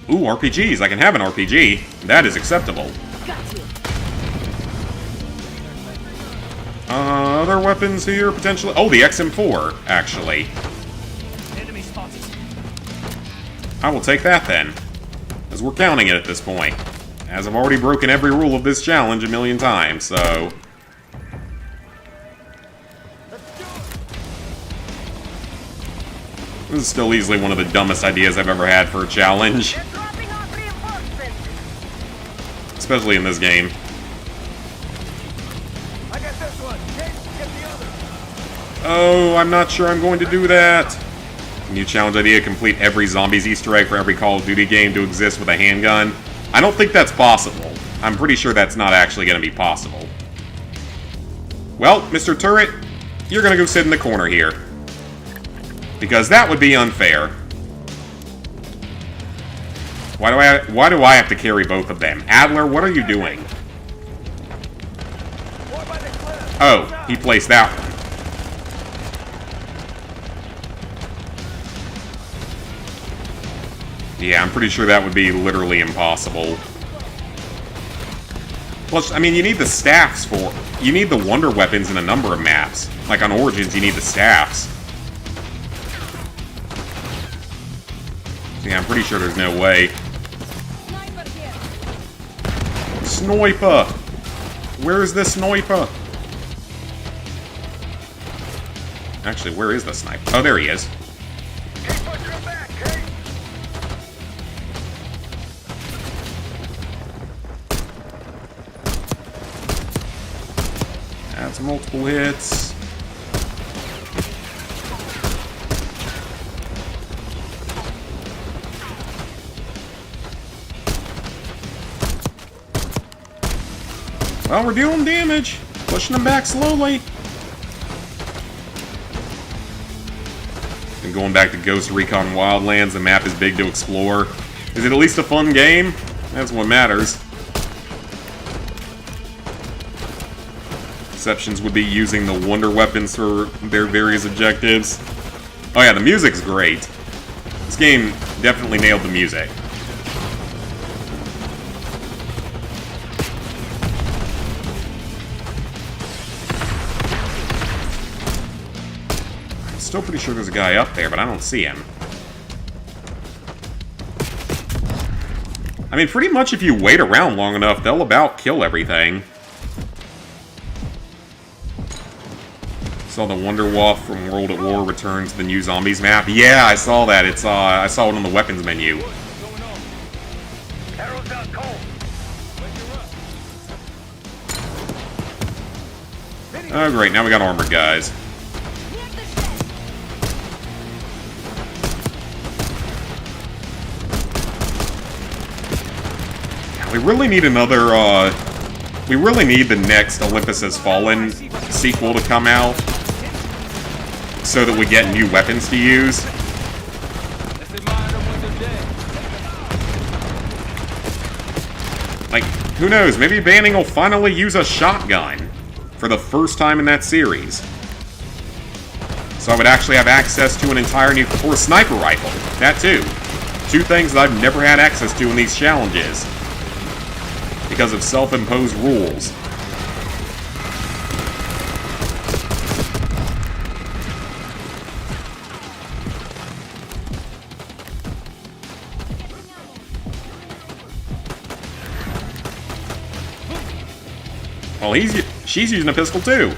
Ooh, RPGs. I can have an RPG. That is acceptable. Got you. Other weapons here, potentially. Oh, the XM4, actually. Enemy spotted. I will take that then. As we're counting it at this point. As I've already broken every rule of this challenge a million times, so... This is still easily one of the dumbest ideas I've ever had for a challenge. They're dropping off reinforcements. Especially in this game. I got this one. Case, get the other. Oh, I'm not sure I'm going to do that. New challenge idea, complete every Zombies Easter egg for every Call of Duty game to exist with a handgun. I don't think that's possible. I'm pretty sure that's not actually going to be possible. Well, Mr. Turret, you're going to go sit in the corner here. Because that would be unfair. Why do I have to carry both of them? Adler, what are you doing? Oh, he placed that one. Yeah, I'm pretty sure that would be literally impossible. Plus, I mean, you need the staffs for... You need the wonder weapons in a number of maps. Like on Origins, you need the staffs. Yeah, I'm pretty sure there's no way. Sniper! Where is the sniper? Actually, where is the sniper? Oh, there he is. That's multiple hits. Well, we're dealing damage. Pushing them back slowly. And going back to Ghost Recon Wildlands, the map is big to explore. Is it at least a fun game? That's what matters. Exceptions would be using the wonder weapons for their various objectives. Oh yeah, the music's great. This game definitely nailed the music. I'm still pretty sure there's a guy up there, but I don't see him. I mean, pretty much if you wait around long enough, they'll about kill everything. Saw the Wonder Wolf from World at War return to the new Zombies map. Yeah, I saw that. It's I saw it on the weapons menu. Arrows out cold. Oh great, now we got armored guys. We really need another, we really need the next Olympus Has Fallen sequel to come out so that we get new weapons to use. Like, who knows, maybe Banning will finally use a shotgun for the first time in that series. So I would actually have access to an entire new, or a sniper rifle, that too. Two things that I've never had access to in these challenges because of self-imposed rules. Well, she's using a pistol too.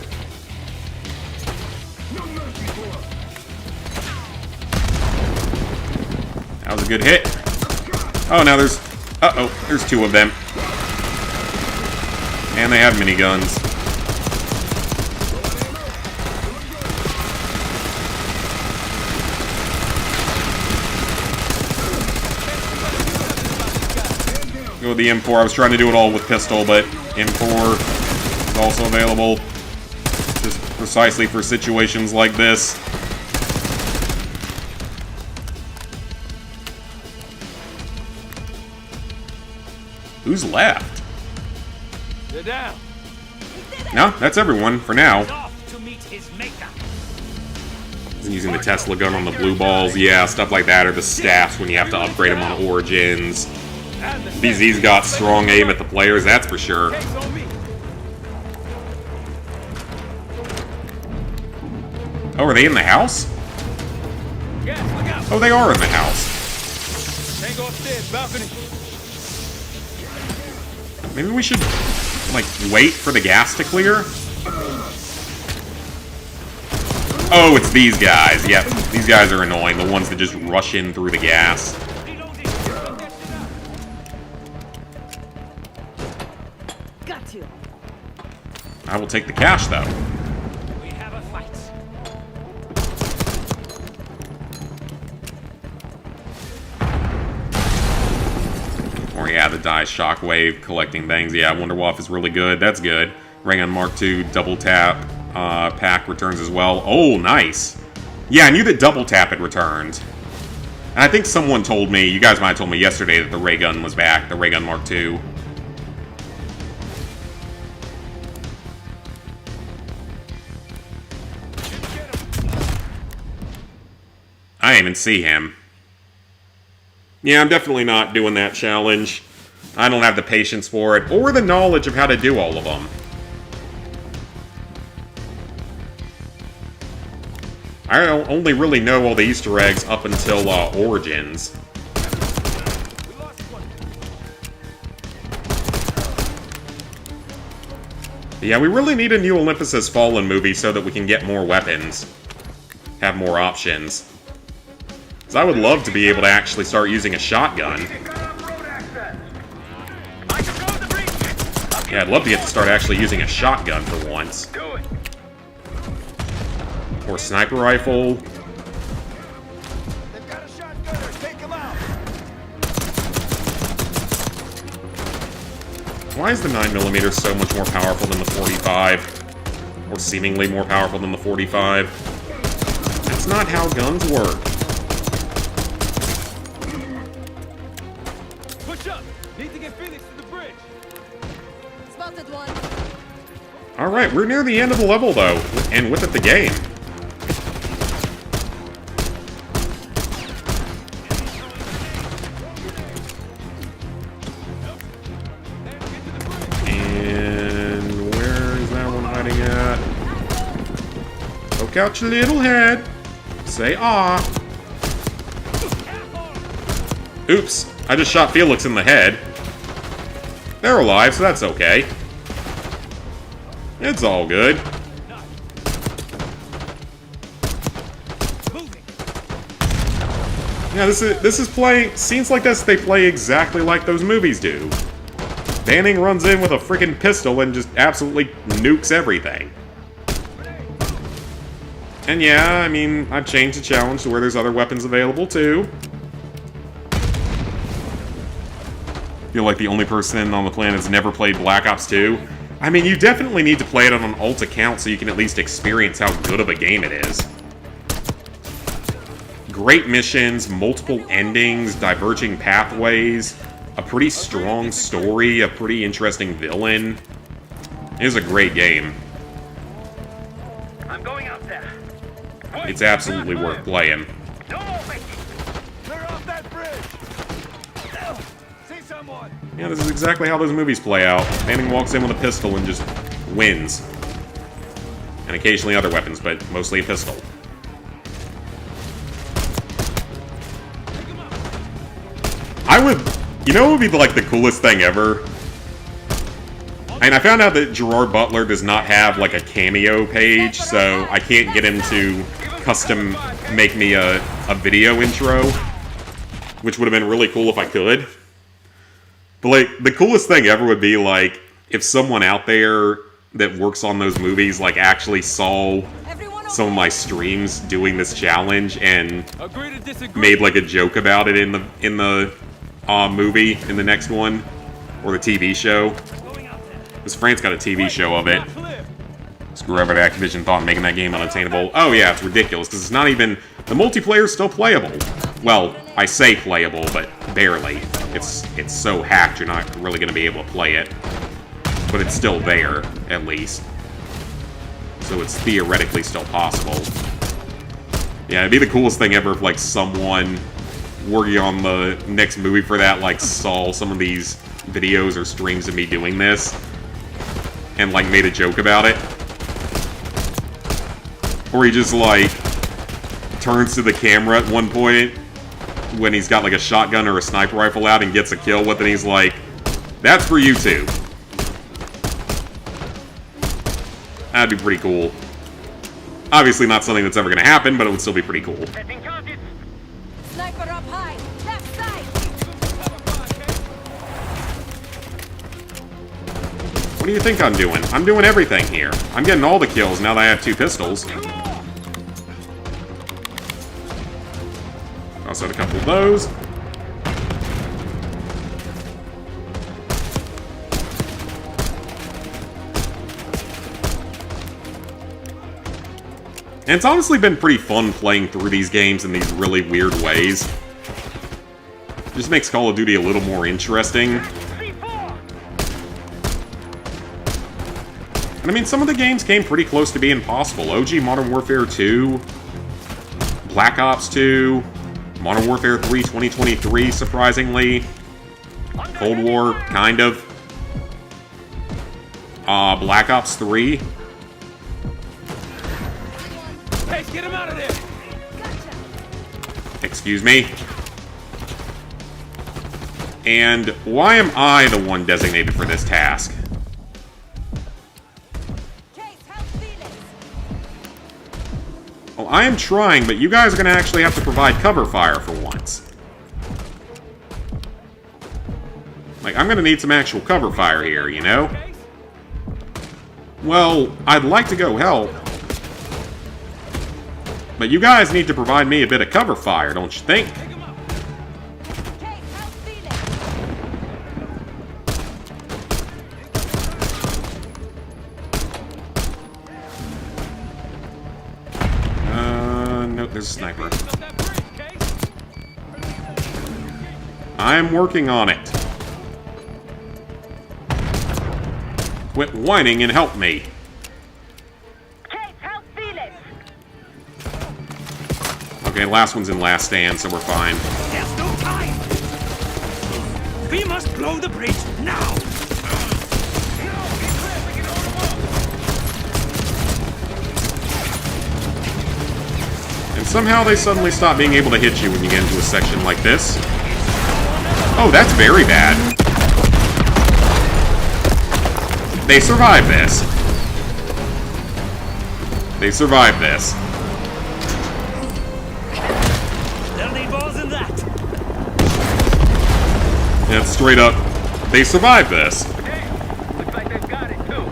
That was a good hit. Oh, now there's... Uh-oh, there's two of them. And they have miniguns. Go with the M4. I was trying to do it all with pistol, but M4 is also available just precisely for situations like this. Who's left? They're down. No, that's everyone for now. Off to meet his maker. Using the Tesla gun on the blue balls, yeah, stuff like that, or the staffs when you have to upgrade them on Origins. BZ's got strong aim at the players, that's for sure. Oh, are they in the house? Oh, they are in the house. Tango upstairs, balcony. Maybe we should, like, wait for the gas to clear? Oh, it's these guys. Yep, these guys are annoying. The ones that just rush in through the gas. Got you. I will take the cash, though. We have a fight. Or yeah, the die shockwave, collecting things. Yeah, Wonder Wolf is really good. That's good. Ray Gun Mark II double tap pack returns as well. Oh, nice. Yeah, I knew that double tap had returned. And I think someone told me, you guys might have told me yesterday, that the Ray Gun was back, the Ray Gun Mark II. I didn't even see him. Yeah, I'm definitely not doing that challenge. I don't have the patience for it, or the knowledge of how to do all of them. I only really know all the Easter eggs up until Origins. But yeah, we really need a new Olympus Has Fallen movie so that we can get more weapons. Have more options. Because I would love to be able to actually start using a shotgun. Yeah, I'd love to get to start actually using a shotgun for once. Or sniper rifle. They've got a shotgunner. Take him out. Why is the 9mm so much more powerful than the 45? Or seemingly more powerful than the 45? That's That's not how guns work. Push up! Need to get Felix to the bridge! Spotted one. Alright, we're near the end of the level, though, and with it, the game. And where is that one hiding at? Poke out your little head. Say ah. Oops, I just shot Felix in the head. They're alive, so that's okay. It's all good. Yeah, this is playing. Scenes like this, they play exactly like those movies do. Banning runs in with a freaking pistol and just absolutely nukes everything. And yeah, I mean, I've changed the challenge to where there's other weapons available too. Feel like the only person on the planet that's never played Black Ops 2. I mean, you definitely need to play it on an alt account so you can at least experience how good of a game it is. Great missions, multiple endings, diverging pathways, a pretty strong story, a pretty interesting villain. It is a great game. I'm going out there. It's absolutely worth playing. Clear off that bridge! See someone! Yeah, this is exactly how those movies play out. Manning walks in with a pistol and just wins. And occasionally other weapons, but mostly a pistol. I would... You know what would be like the coolest thing ever? And I found out that Gerard Butler does not have like a cameo page, so I can't get him to custom make me a video intro. Which would have been really cool if I could. But like, the coolest thing ever would be like, if someone out there that works on those movies like actually saw some of my streams doing this challenge and made like a joke about it in the movie, in the next one, or the TV show. Because France got a TV show of it. Screw whatever Activision thought making that game unattainable. Oh yeah, it's ridiculous, because it's not even... The multiplayer's still playable. Well, I say playable, but barely. It's so hacked you're not really going to be able to play it. But it's still there, at least. So it's theoretically still possible. Yeah, it'd be the coolest thing ever if, like, someone working on the next movie for that, like, saw some of these videos or streams of me doing this and, like, made a joke about it. Or he just, like, turns to the camera at one point when he's got, like, a shotgun or a sniper rifle out and gets a kill with it, and he's like, "That's for YouTube." That'd be pretty cool. Obviously not something that's ever going to happen, but it would still be pretty cool. Sniper up high. Left side. What do you think I'm doing? I'm doing everything here. I'm getting all the kills now that I have 2 pistols. Also had a couple of those. And it's honestly been pretty fun playing through these games in these really weird ways. It just makes Call of Duty a little more interesting. And I mean, some of the games came pretty close to being possible. OG Modern Warfare 2, Black Ops 2, Modern Warfare 3 2023, surprisingly. Cold War, kind of. Black Ops 3. Get him out of there! Excuse me. And why am I the one designated for this task? Well, I am trying, but you guys are going to actually have to provide cover fire for once. Like, I'm going to need some actual cover fire here, you know? Well, I'd like to go help. But you guys need to provide me a bit of cover fire, don't you think? Where's the sniper? I'm working on it. Quit whining and help me. Okay, last one's in last stand, so we're fine. There's no time! We must blow the bridge now! And somehow they suddenly stop being able to hit you when you get into a section like this. Oh, that's very bad. They survived this. They survived this. There'll be balls in that! That's straight up. They survived this. Looks like they've got it, too.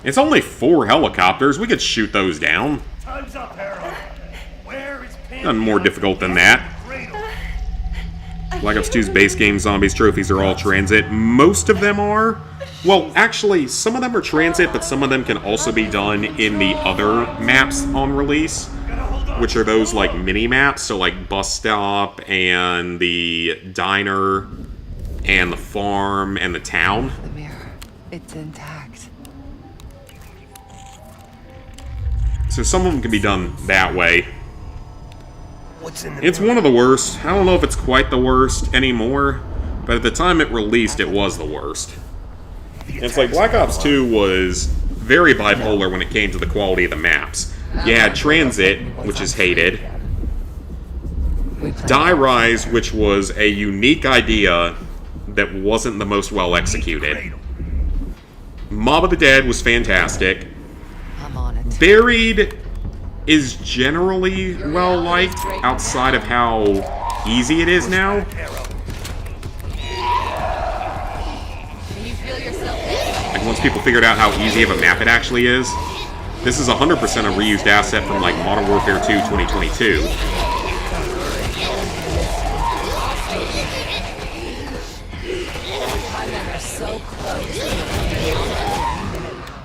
It's only 4 helicopters. We could shoot those down. Time's up, Harold. Where is Nothing more difficult than that. Black Ops 2's base game zombies trophies are all transit. Most of them are. Well, actually, some of them are transit, but some of them can also be done in the other maps on release, which are those, like, mini-maps, so, like, Bus Stop, and the Diner, and the Farm, and the Town. The mirror. It's intact. So some of them can be done that way. What's in the It's one of the worst. I don't know if it's quite the worst anymore, but at the time it released, it was the worst. It's like Black Ops 2 was very bipolar when it came to the quality of the maps. You had Transit, which is hated. Die Rise, which was a unique idea that wasn't the most well executed. Mob of the Dead was fantastic. I'm on it. Buried is generally well liked outside of how easy it is now. Like once people figured out how easy of a map it actually is. This is 100% a reused asset from like Modern Warfare 2 2022.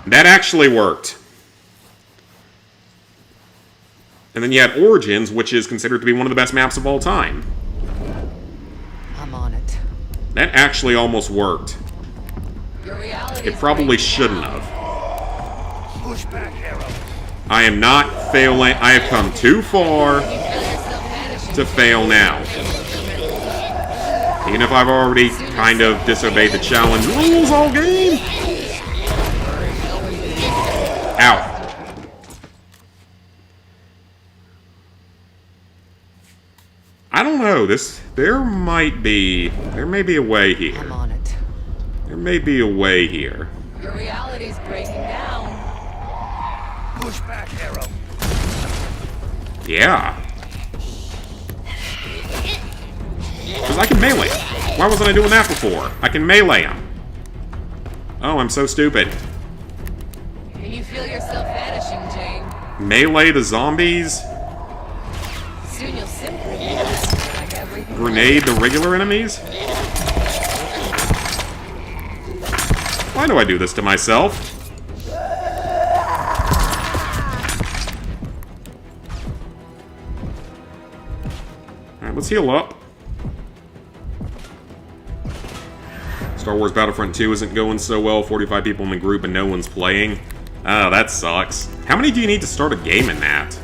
That actually worked. And then you had Origins, which is considered to be one of the best maps of all time. I'm on it. That actually almost worked. It probably shouldn't have. Push back, Harold. I am not failing. I have come too far to fail now. Even if I've already kind of disobeyed the challenge rules all game. Ow. I don't know. There may be a way I'm here. on it. There may be a way here. Your reality's breaking down. Push back, Harold. Yeah. Because I can melee. Why wasn't I doing that before? I can melee him. Oh, I'm so stupid. Can you feel yourself vanishing, Jane? Melee the zombies. Soon you'll simply like everything. Grenade the regular enemies. Why do I do this to myself? Alright, let's heal up. Star Wars Battlefront 2 isn't going so well. 45 people in the group and no one's playing. Oh, that sucks. How many do you need to start a game in that?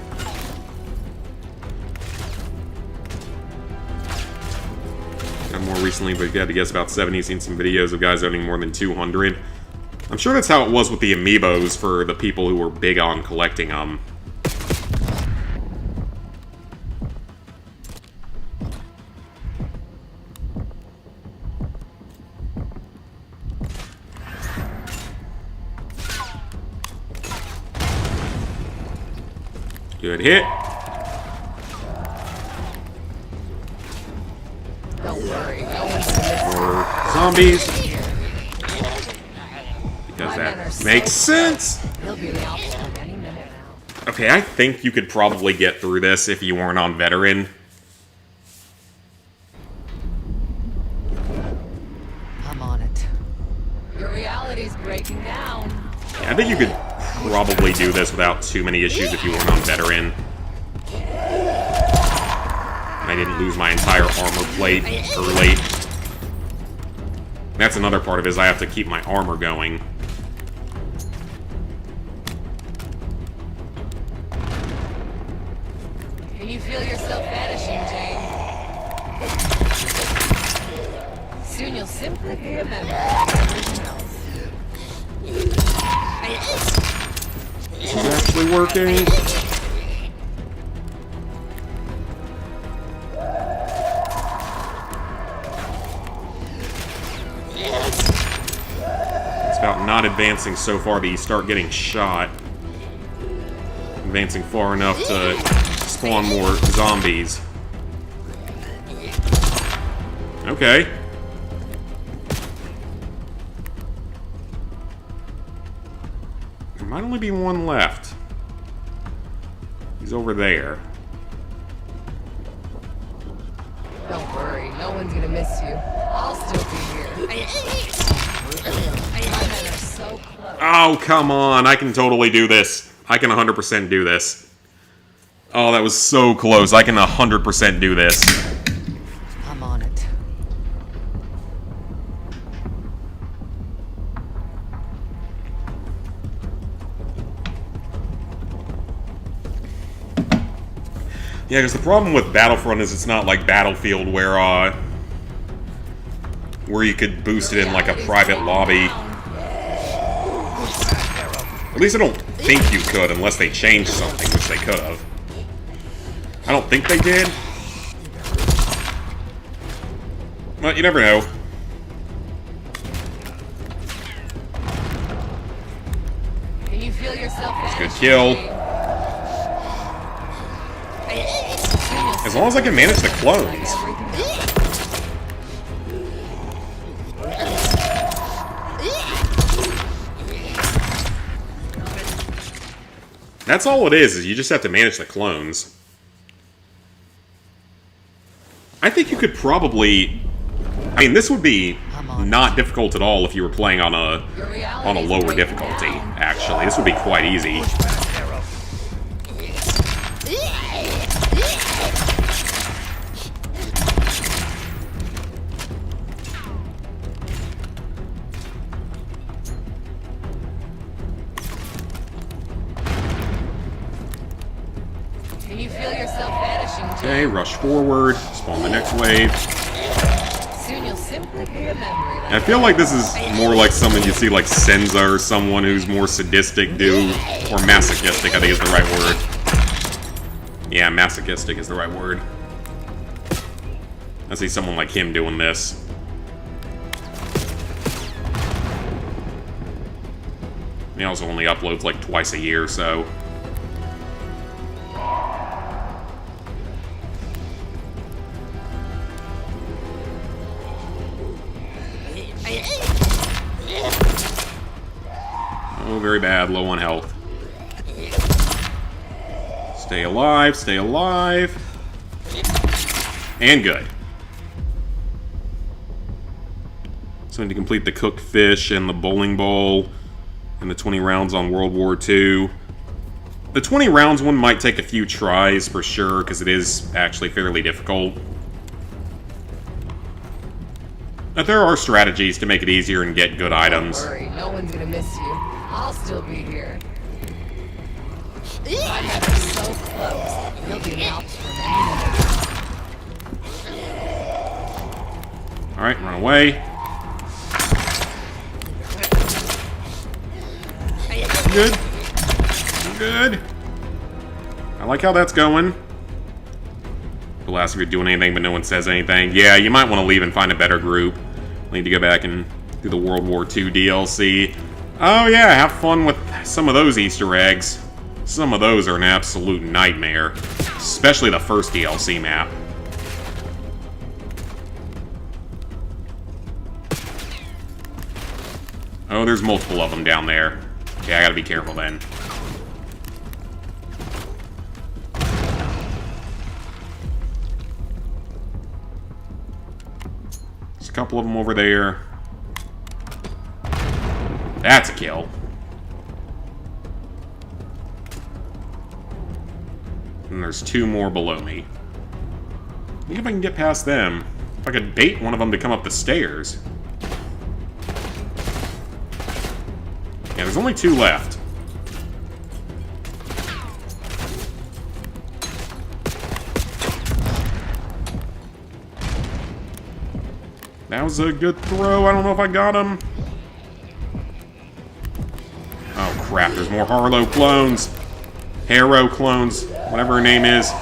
More recently, but you had to guess about 70. Seen some videos of guys owning more than 200. I'm sure that's how it was with the amiibos for the people who were big on collecting them. Good hit. More zombies. Because that makes sense. Okay, I think you could probably get through this if you weren't on veteran. I'm on it. Your reality's breaking down. Yeah, I think you could probably do this without too many issues if you weren't on veteran. I didn't lose my entire armor plate early. That's another part of it, is I have to keep my armor going. Can you feel yourself vanishing, Jane? Soon you'll simply remember everything else. This is actually working. It's about not advancing so far that you start getting shot. Advancing far enough to spawn more zombies. Okay. There might only be one left. He's over there. Don't worry, no one's gonna miss you. I'll still be here. My men are so close. Oh, come on. I can totally do this. I can 100% do this. Oh, that was so close. I can 100% do this. I'm on it. Yeah, because the problem with Battlefront is it's not like Battlefield where you could boost it in like a private lobby. At least I don't think you could unless they changed something, which they could have. I don't think they did. But you never know. Can you feel yourself It's a good kill. As long as I can manage the clones. That's all it is you just have to manage the clones. I think you could probably... I mean, this would be not difficult at all if you were playing on a lower difficulty, actually. This would be quite easy. Can you feel yourself vanishing, Jane? Okay, rush forward, spawn the next wave. Soon you'll simply be remembering. I feel like this is more like something you see like Senza or someone who's more sadistic do, or masochistic, I think is the right word. Yeah, masochistic is the right word. I see someone like him doing this. He also only uploads like twice a year, so... Oh, very bad. Low on health. Stay alive, stay alive. And good. So I need to complete the cooked fish and the bowling ball and the 20 rounds on World War II. The 20 rounds one might take a few tries for sure, because it is actually fairly difficult. But there are strategies to make it easier and get good items. Don't worry, no one's gonna miss you. I'll still be here. My men are so close. You'll be out for many minutes. Alright, run away. Good. Good. I like how that's going. People ask if you're doing anything, but no one says anything. Yeah, you might want to leave and find a better group. Need to go back and do the World War II DLC. Oh yeah, have fun with some of those Easter eggs. Some of those are an absolute nightmare. Especially the first DLC map. Oh, there's multiple of them down there. Okay, I gotta be careful then. There's a couple of them over there. That's a kill. And there's 2 more below me. Think if I can get past them. If I could bait one of them to come up the stairs. Yeah, there's only 2 left. That was a good throw. I don't know if I got him. Oh crap, there's more Harlow clones. Harrow clones, whatever her name is.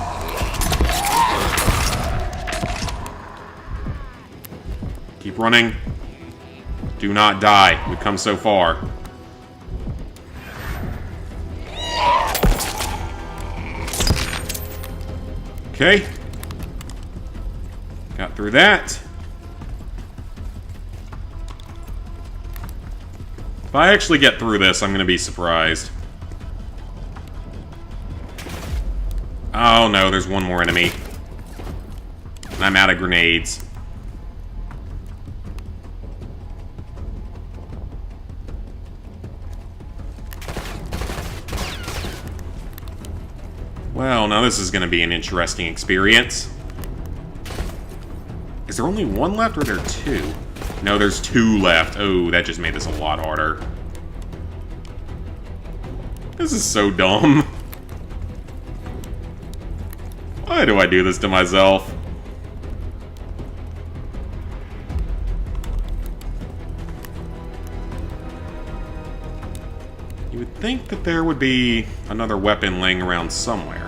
Keep running. Do not die. We've come so far. Okay. Got through that. If I actually get through this, I'm gonna be surprised. Oh no, there's one more enemy. And I'm out of grenades. Well, now this is going to be an interesting experience. Is there only 1 left, or are there 2? No, there's 2 left. Oh, that just made this a lot harder. This is so dumb. Why do I do this to myself? You would think that there would be another weapon laying around somewhere.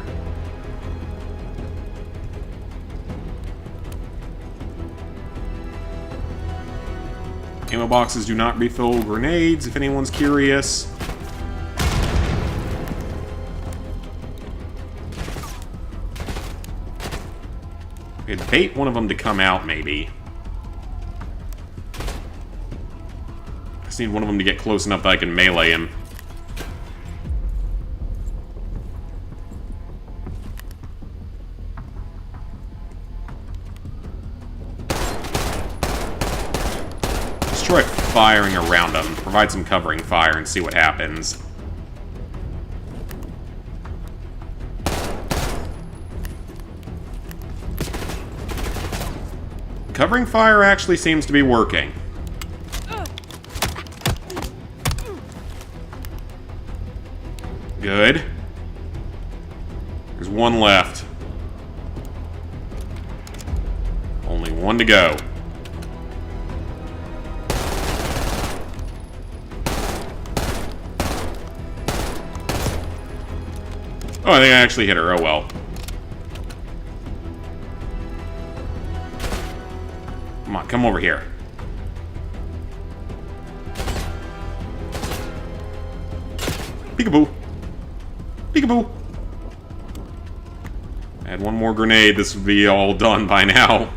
Ammo boxes do not refill grenades, if anyone's curious. We could bait one of them to come out, maybe. I just need one of them to get close enough that I can melee him. Try firing around them. Provide some covering fire and see what happens. Covering fire actually seems to be working. Good. There's 1 left. Only 1 to go. Oh, I think I actually hit her. Oh, well. Come on, come over here. Peekaboo. Peekaboo. Add 1 more grenade, this would be all done by now.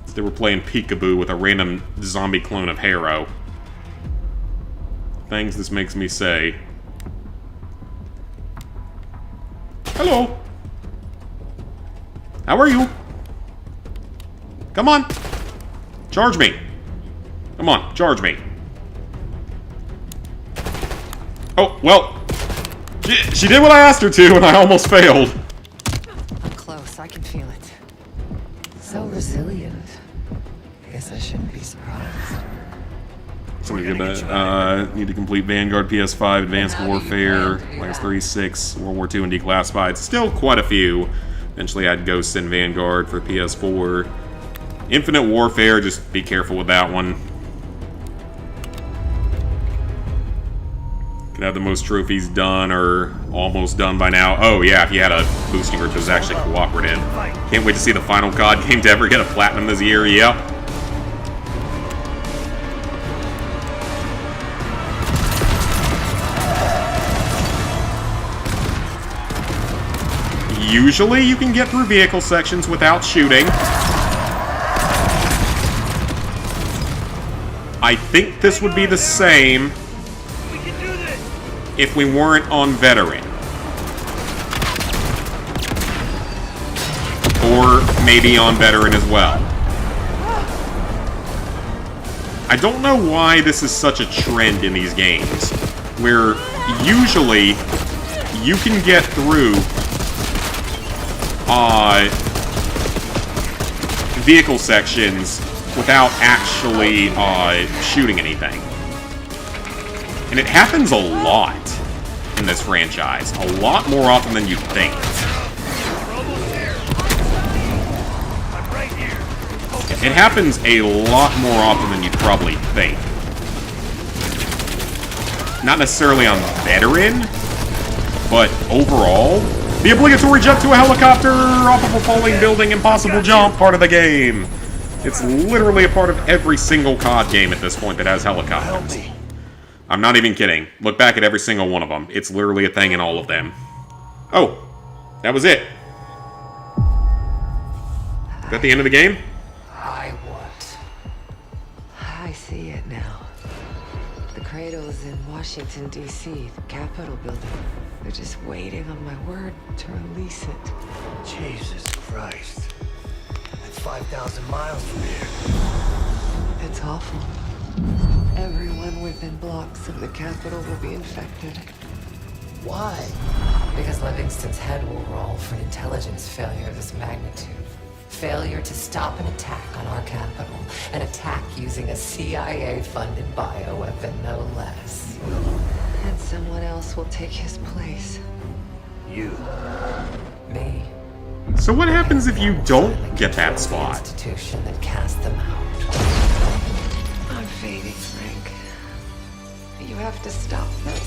Instead we're playing peekaboo with a random zombie clone of Harrow. Things this makes me say. Hello. How are you? Come on. Charge me. Come on, charge me. Oh, well. She did what I asked her to, and I almost failed. I'm close. I can feel it. So resilient. Guess I shouldn't be surprised. Somebody get that. Need to complete Vanguard, PS5, Advanced Warfare, Lance 36, World War II, and Declassified. Still quite a few. Eventually I'd Ghosts and Vanguard for PS4. Infinite Warfare, just be careful with that one. Can have the most trophies done or almost done by now. Oh yeah, if you had a boosting group that was actually cooperative. Can't wait to see the final COD game to ever get a platinum this year, yep. Usually you can get through vehicle sections without shooting. I think this would be the same if we weren't on Veteran. Or maybe on Veteran as well. I don't know why this is such a trend in these games, where usually you can get through vehicle sections without actually shooting anything. And it happens a lot in this franchise. A lot more often than you'd think. It happens a lot more often than you'd probably think. Not necessarily on Veteran, but overall, the obligatory jump to a helicopter off of a falling building, impossible jump, part of the game. It's literally a part of every single COD game at this point that has helicopters. I'm not even kidding. Look back at every single one of them. It's literally a thing in all of them. Oh, that was it. Is that the end of the game? I see it now. The Cradle's in Washington, D.C., the Capitol building. They're just waiting on my word to release it. Jesus Christ. That's 5,000 miles from here. It's awful. Everyone within blocks of the Capitol will be infected. Why? Because Livingston's head will roll for an intelligence failure of this magnitude. Failure to stop an attack on our capital. An attack using a CIA-funded bioweapon, no less. And someone else will take his place. You. Me. So what happens if you don't get that spot? Institution that cast them out. I'm fading, Frank. You have to stop them.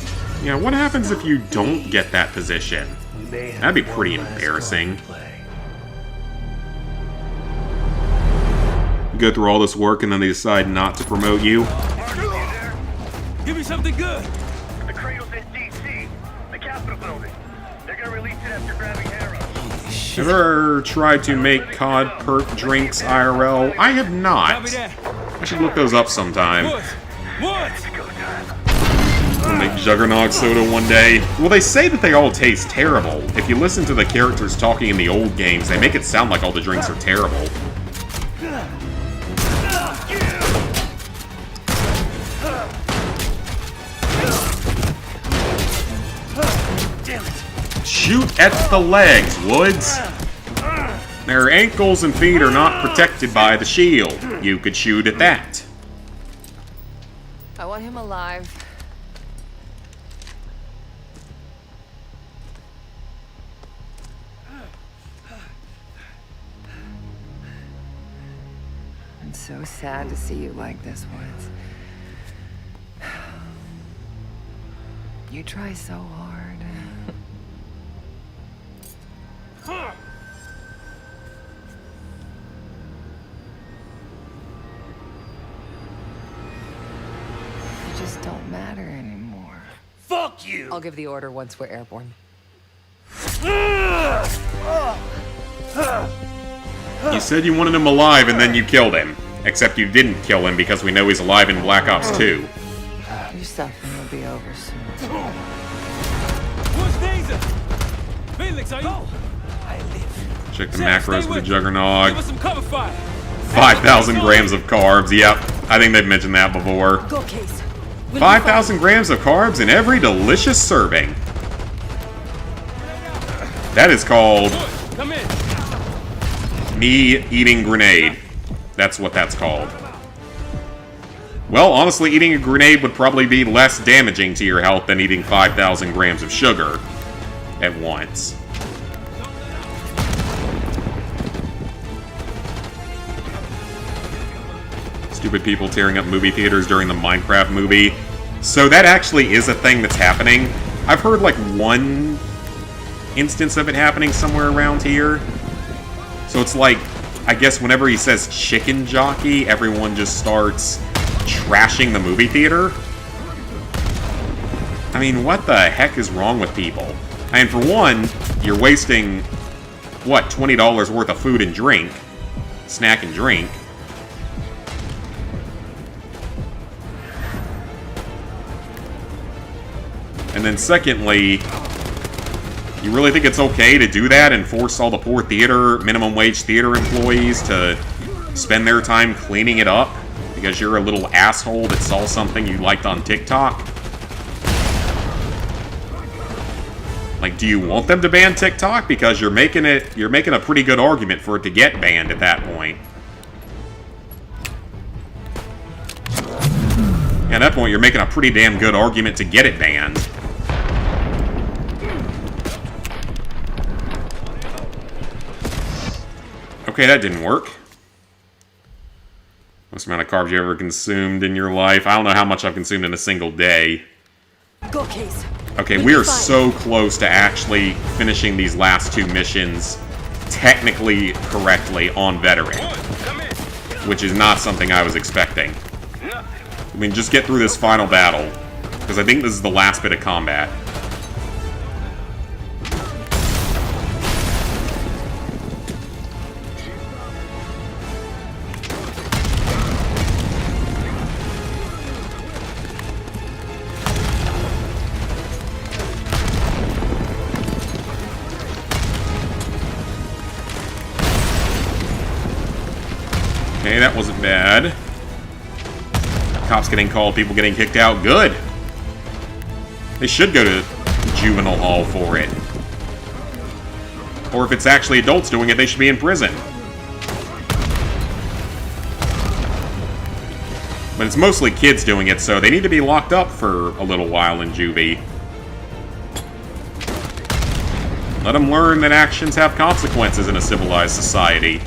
Yeah, what happens if you don't get that position? That'd be pretty embarrassing. Go through all this work and then they decide not to promote you. Give me something good. The Cradle's in D.C., the Capitol building. They're gonna release it after grabbing Harrow. Have you ever tried to make COD perk drinks IRL? I have not. I should look those up sometime. What? We'll make Juggernog soda one day. Well, they say that they all taste terrible. If you listen to the characters talking in the old games, they make it sound like all the drinks are terrible. Shoot at the legs, Woods. Their ankles and feet are not protected by the shield. You could shoot at that. I want him alive. I'm so sad to see you like this, Woods. You try so hard. You just don't matter anymore. Fuck you! I'll give the order once we're airborne. You said you wanted him alive and then you killed him. Except you didn't kill him because we know he's alive in Black Ops 2. Your suffering will be over soon. What's Dazer? Felix, are you? I live. Check the Sam, macros stay with the with me. Juggernog. Give us some cover fire. 5,000 grams of carbs. Yep, I think they've mentioned that before. Go, Case. We'll 5,000 grams of carbs in every delicious serving. That is called Good. Come in. me eating grenade. That's what that's called. Well, honestly, eating a grenade would probably be less damaging to your health than eating 5,000 grams of sugar at once. Stupid people tearing up movie theaters during the Minecraft movie. So that actually is a thing that's happening. I've heard like one instance of it happening somewhere around here. So it's like, I guess whenever he says chicken jockey, everyone just starts trashing the movie theater. I mean, what the heck is wrong with people? I mean, for one, you're wasting, what, $20 worth of food and drink. Snack and drink. And then secondly, you really think it's okay to do that and force all the poor theater, minimum wage theater employees to spend their time cleaning it up because you're a little asshole that saw something you liked on TikTok? Like, do you want them to ban TikTok? Because you're making a pretty good argument for it to get banned at that point. At that point, you're making a pretty damn good argument to get it banned. Okay, that didn't work. Most amount of carbs you ever consumed in your life. I don't know how much I've consumed in a single day. Go, Case. Okay, We'll we be are fine. so close to actually finishing these last 2 missions technically correctly on Veteran, which is not something I was expecting. I mean, just get through this final battle, because I think this is the last bit of combat. Okay, that wasn't bad. Cops getting called, people getting kicked out. Good. They should go to juvenile hall for it. Or if it's actually adults doing it, they should be in prison. But it's mostly kids doing it, so they need to be locked up for a little while in juvie. Let them learn that actions have consequences in a civilized society.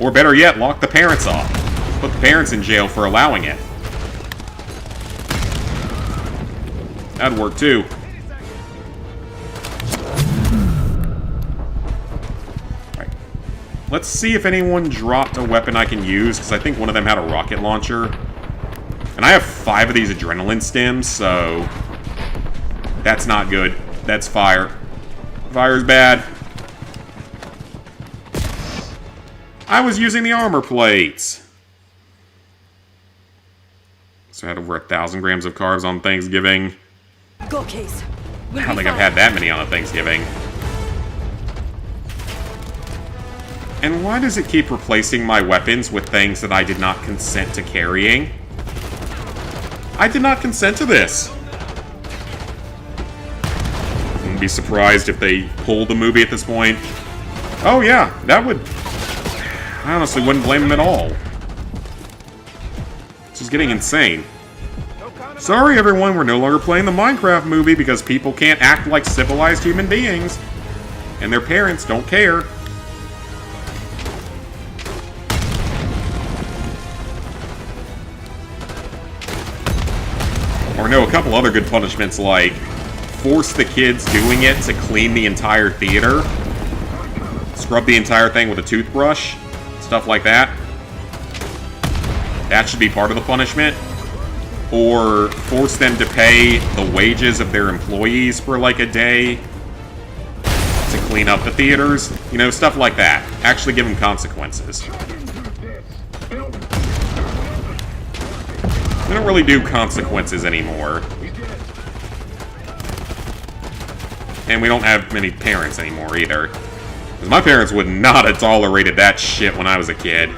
Or better yet, lock the parents up. Put the parents in jail for allowing it. That'd work too. Alright. Let's see if anyone dropped a weapon I can use, because I think one of them had a rocket launcher. And I have 5 of these adrenaline stims, so... that's not good. That's fire. Fire's bad. I was using the armor plates. So I had over 1,000 grams of carbs on Thanksgiving. Go, Case. I don't think I've had that many on a Thanksgiving. And why does it keep replacing my weapons with things that I did not consent to carrying? I did not consent to this. Wouldn't be surprised if they pulled the movie at this point. Oh yeah, that would... I honestly wouldn't blame him at all. This is getting insane. Sorry everyone, we're no longer playing the Minecraft movie because people can't act like civilized human beings. And their parents don't care. Or no, a couple other good punishments like force the kids doing it to clean the entire theater. Scrub the entire thing with a toothbrush. Stuff like that. That should be part of the punishment. Or force them to pay the wages of their employees for like a day to clean up the theaters. You know, stuff like that. Actually give them consequences. We don't really do consequences anymore. And we don't have many parents anymore either. Because my parents would not have tolerated that shit when I was a kid.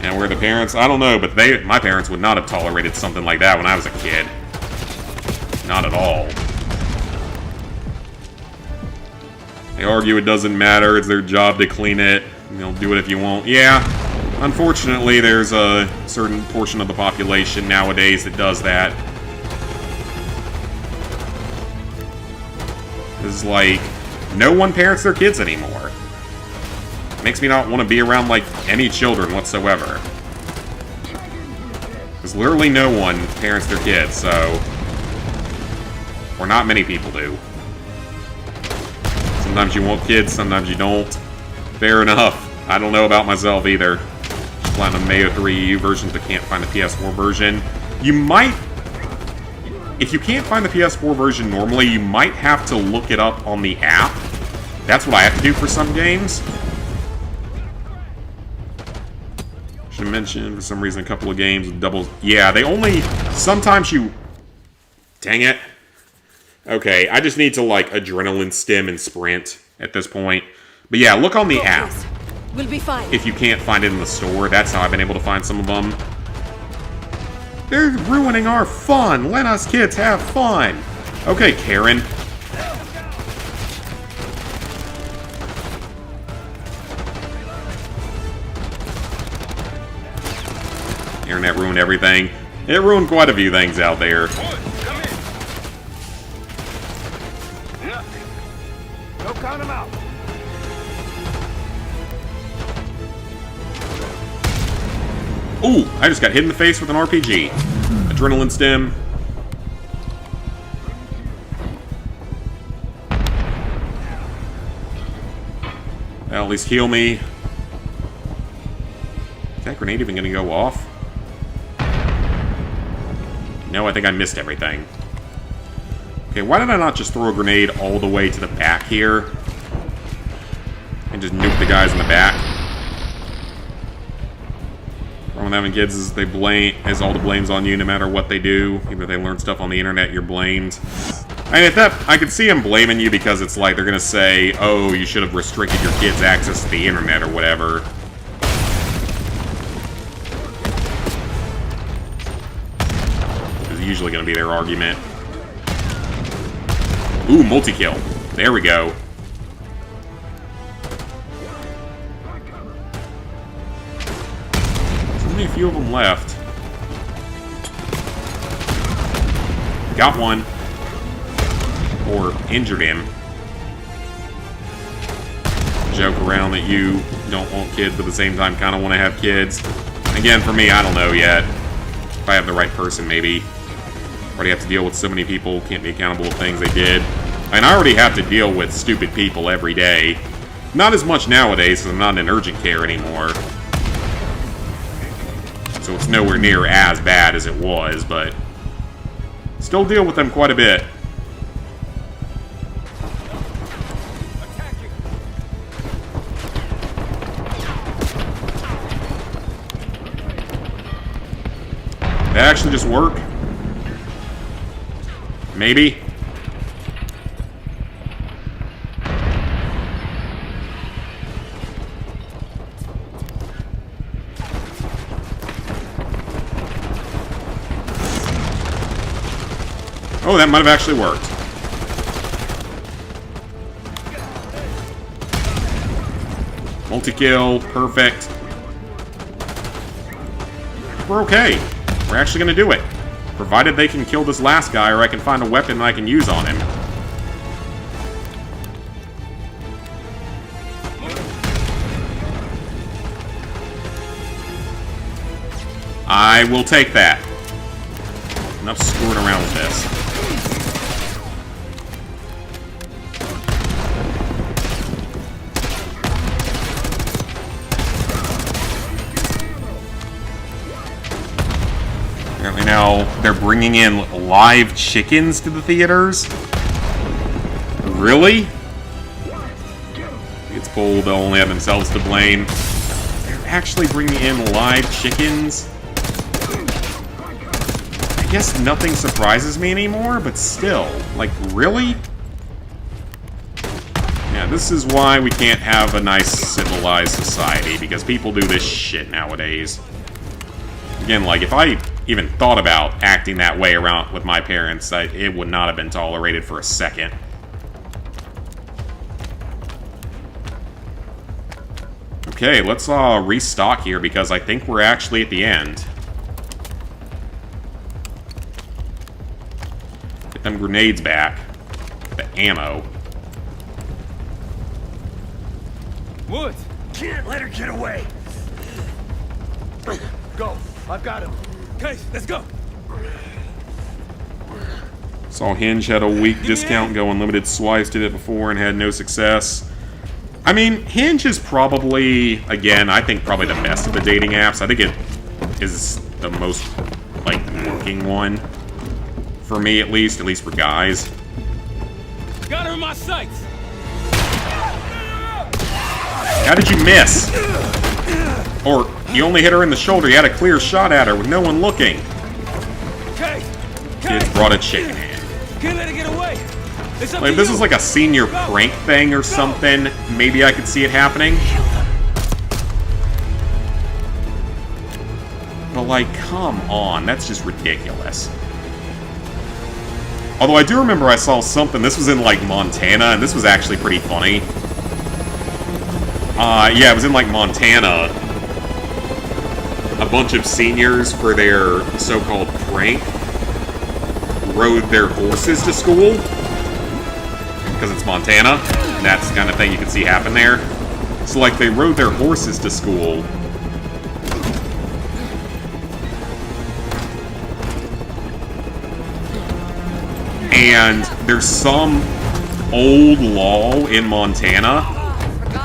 And where the parents, I don't know, but my parents would not have tolerated something like that when I was a kid. Not at all. They argue it doesn't matter, it's their job to clean it, and they'll do it if you won't. Yeah, unfortunately there's a certain portion of the population nowadays that does that. It's like, no one parents their kids anymore. Makes me not want to be around, like, any children whatsoever. Because literally no one parents their kids, so... or not many people do. Sometimes you want kids, sometimes you don't. Fair enough. I don't know about myself either. Platinum Mayo 3 EU version, but can't find the PS4 version. You might... if you can't find the PS4 version normally, you might have to look it up on the app. That's what I have to do for some games. Should mention, for some reason, a couple of games with doubles. Yeah, they only... sometimes you... dang it. Okay, I just need to, like, adrenaline stim and sprint at this point. But yeah, look on the app. We'll be fine. If you can't find it in the store, that's how I've been able to find some of them. They're ruining our fun. Let us kids have fun. Okay, Karen. Internet ruined everything. It ruined quite a few things out there. Wood, come in. Nothing. Go count them out. Ooh, I just got hit in the face with an RPG. Adrenaline stem. That'll at least heal me. Is that grenade even gonna go off? No, I think I missed everything. Okay, why did I not just throw a grenade all the way to the back here? And just nuke the guys in the back? Problem with having kids is all the blame's on you no matter what they do. Either they learn stuff on the internet, you're blamed. And at that, I could see them blaming you because it's like they're gonna say, oh, you should have restricted your kids' access to the internet or whatever. Is usually gonna be their argument. Ooh, multi-kill. There we go. There's only a few of them left. Got one. Or injured him. Joke around that you don't want kids, but at the same time kind of want to have kids. Again, for me, I don't know yet. If I have the right person, maybe. Already have to deal with so many people, can't be accountable for things they did. And I already have to deal with stupid people every day. Not as much nowadays, because I'm not in urgent care anymore. So it's nowhere near as bad as it was, but still deal with them quite a bit. That actually just work? Maybe? Oh, that might have actually worked. Multi-kill, perfect. We're okay. We're actually gonna do it. Provided they can kill this last guy, or I can find a weapon that I can use on him. I will take that. Enough screwing around with this. Apparently now they're bringing in live chickens to the theaters? Really? It's cool, they'll only have themselves to blame. They're actually bringing in live chickens? I guess nothing surprises me anymore, but still, like, really? Yeah, this is why we can't have a nice, civilized society, because people do this shit nowadays. Again, like, if I even thought about acting that way around with my parents, it would not have been tolerated for a second. Okay, let's restock here, because I think we're actually at the end. Get them grenades back. The ammo. Wood! Can't let her get away. Go. I've got him. Okay, let's go! Saw Hinge had a weak discount going. Limited Swipes did it before and had no success. I mean, Hinge is probably, again, I think probably the best of the dating apps. I think it is the most, like, working one. For me, at least for guys. Got her in my sights! How did you miss? Or, you only hit her in the shoulder. You had a clear shot at her with no one looking. Okay! Kids brought a chicken in. Can't let her get away! It's up Like, to if this you. was like a senior prank thing or something, maybe I could see it happening. But like, come on, that's just ridiculous. Although I do remember I saw something, this was in, like, Montana, and this was actually pretty funny. Yeah, it was in, like, Montana. A bunch of seniors, for their so-called prank, rode their horses to school. Because it's Montana, and that's the kind of thing you can see happen there. So, like, they rode their horses to school. And there's some old law in Montana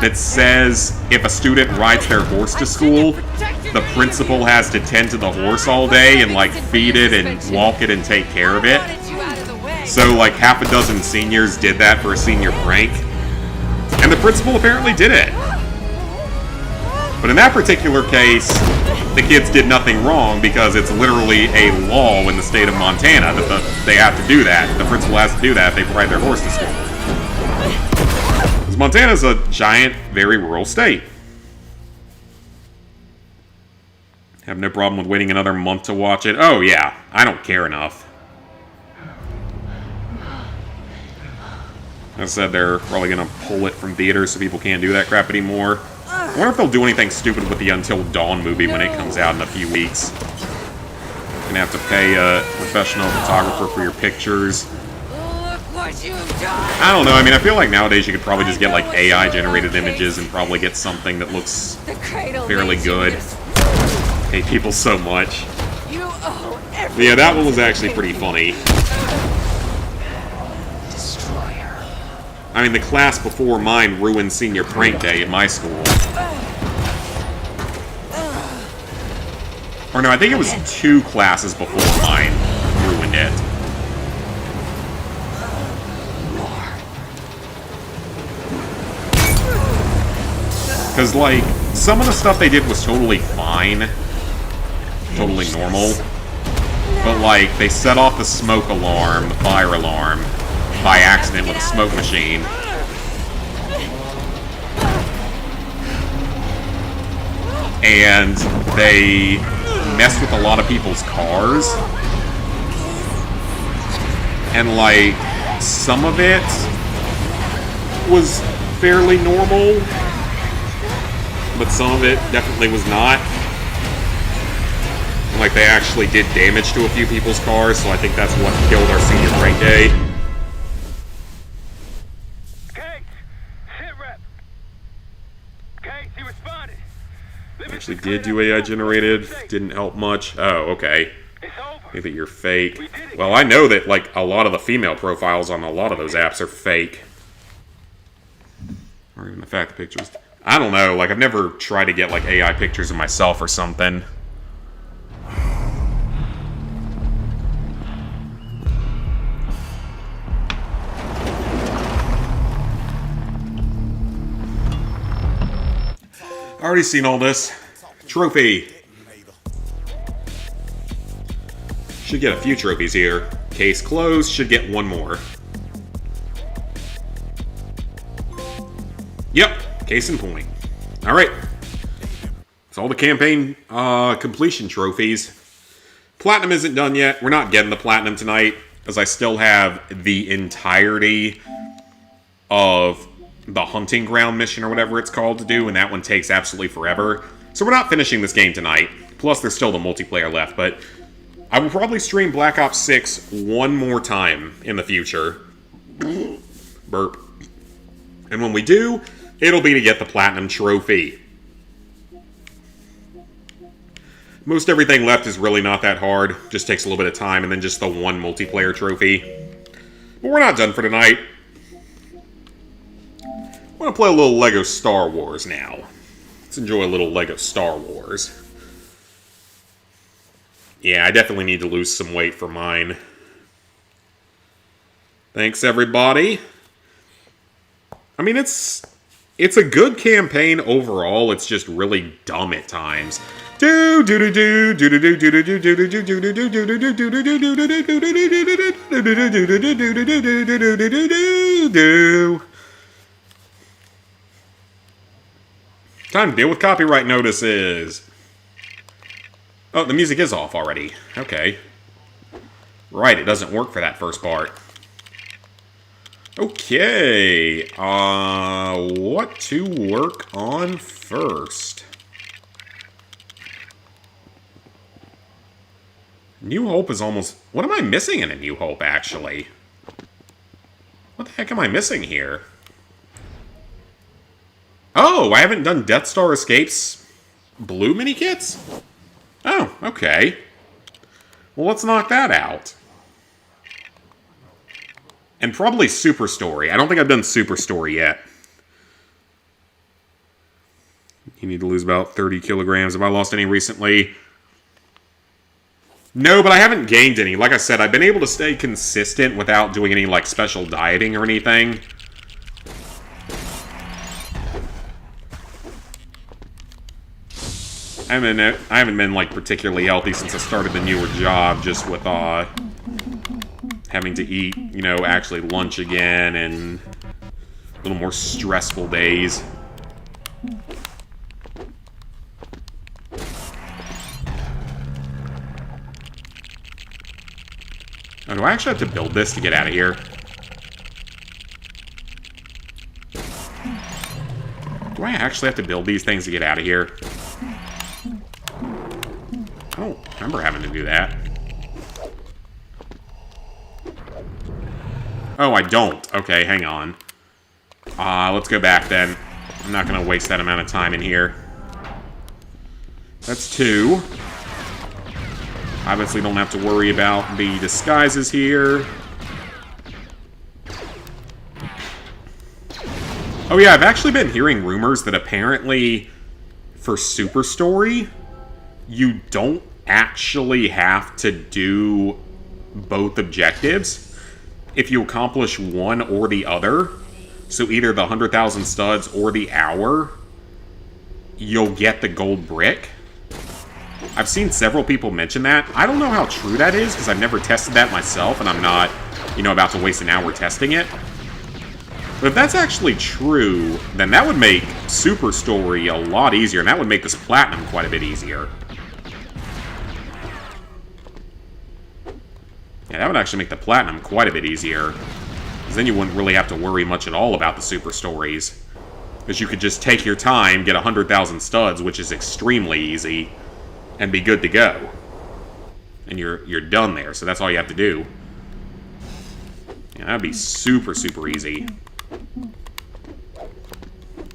that says if a student rides their horse to school, the principal has to tend to the horse all day and, like, feed it and walk it and take care of it. So, like, half a dozen seniors did that for a senior prank. And the principal apparently did it. But in that particular case, the kids did nothing wrong because it's literally a law in the state of Montana that they have to do that. The principal has to do that if they ride their horse to school. Because Montana's a giant, very rural state. Have no problem with waiting another month to watch it. Oh yeah, I don't care enough. As I said, they're probably going to pull it from theaters so people can't do that crap anymore. I wonder if they'll do anything stupid with the Until Dawn movie when it comes out in a few weeks. You're going to have to pay a professional photographer for your pictures. I don't know, I mean, I feel like nowadays you could probably just get, like, AI-generated images and probably get something that looks fairly good. Hate people so much. But yeah, that one was actually pretty funny. I mean, the class before mine ruined senior prank day at my school. Or no, I think it was 2 classes before mine ruined it. Because, like, some of the stuff they did was totally fine. Totally normal. But, like, they set off the smoke alarm, the fire alarm, by accident with a smoke machine. And they messed with a lot of people's cars. And, like, some of it was fairly normal, but some of it definitely was not. Like, they actually did damage to a few people's cars, so I think that's what killed our senior prank day. Actually did do AI generated, didn't help much. Oh, okay. Maybe you're fake. Well, I know that, like, a lot of the female profiles on a lot of those apps are fake. Or even the fact the pictures. I don't know, like, I've never tried to get, like, AI pictures of myself or something. Already seen all this. Trophy. Should get a few trophies here. Case closed, should get one more. Yep, case in point. Alright. It's all the campaign completion trophies. Platinum isn't done yet. We're not getting the platinum tonight, as I still have the entirety of the hunting ground mission or whatever it's called to do, and that one takes absolutely forever. So we're not finishing this game tonight. Plus, there's still the multiplayer left, but I will probably stream Black Ops 6 one more time in the future. Burp. And when we do, it'll be to get the platinum trophy. Most everything left is really not that hard. Just takes a little bit of time, and then just the one multiplayer trophy. But we're not done for tonight. I want to play a little LEGO Star Wars now. Let's enjoy a little LEGO Star Wars. Yeah, I definitely need to lose some weight for mine. Thanks, everybody. I mean, it's a good campaign overall. It's just really dumb at times. Time to deal with copyright notices. Oh, the music is off already. Okay. Right, it doesn't work for that first part. Okay. What to work on first? New Hope is almost... What am I missing in a New Hope, actually? What the heck am I missing here? Oh, I haven't done Death Star Escapes blue mini-kits? Oh, okay. Well, let's knock that out. And probably Super Story. I don't think I've done Super Story yet. You need to lose about 30 kilograms. Have I lost any recently? No, but I haven't gained any. Like I said, I've been able to stay consistent without doing any, like, special dieting or anything. I haven't been, like, particularly healthy since I started the newer job, just with, having to eat, you know, actually lunch again, and a little more stressful days. Oh, do I actually have to build this to get out of here? Do I actually have to build these things to get out of here? I don't remember having to do that. Oh, I don't. Okay, hang on. Let's go back then. I'm not going to waste that amount of time in here. That's 2. Obviously don't have to worry about the disguises here. Oh yeah, I've actually been hearing rumors that apparently for Super Story, you don't actually have to do both objectives if you accomplish one or the other. So either the 100,000 studs or the hour, you'll get the gold brick. I've seen several people mention that. I don't know how true that is, because I've never tested that myself, and I'm not, you know, about to waste an hour testing it. But if that's actually true, then that would make Super Story a lot easier, and that would make this Platinum quite a bit easier. Yeah, that would actually make the Platinum quite a bit easier, because then you wouldn't really have to worry much at all about the Super Stories. Because you could just take your time, get 100,000 studs, which is extremely easy, and be good to go. And you're done there, so that's all you have to do. Yeah, that'd be super, super easy.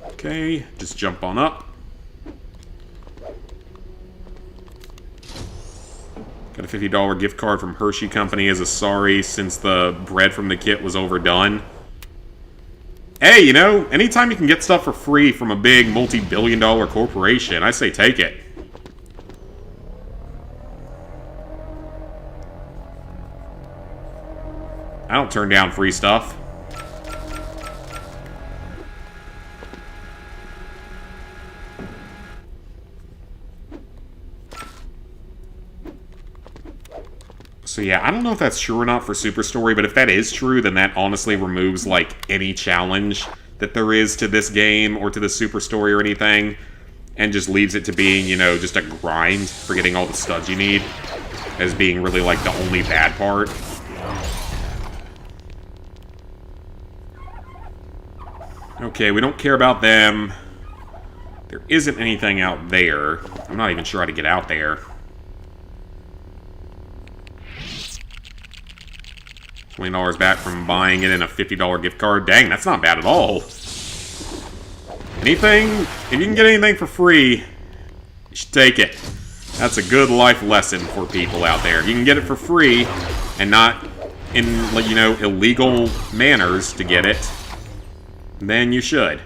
Okay, just jump on up. Got a $50 gift card from Hershey Company as a sorry since the bread from the kit was overdone. Hey, you know, anytime you can get stuff for free from a big multi-billion-dollar corporation, I say take it. I don't turn down free stuff. So yeah, I don't know if that's true or not for Super Story, but if that is true, then that honestly removes, like, any challenge that there is to this game or to the Super Story or anything, and just leaves it to being, you know, just a grind for getting all the studs you need, as being really, like, the only bad part. Okay, we don't care about them. There isn't anything out there. I'm not even sure how to get out there. $20 back from buying it in a $50 gift card. Dang, that's not bad at all. Anything, if you can get anything for free, you should take it. That's a good life lesson for people out there. If you can get it for free and not in, you know, illegal manners to get it, then you should.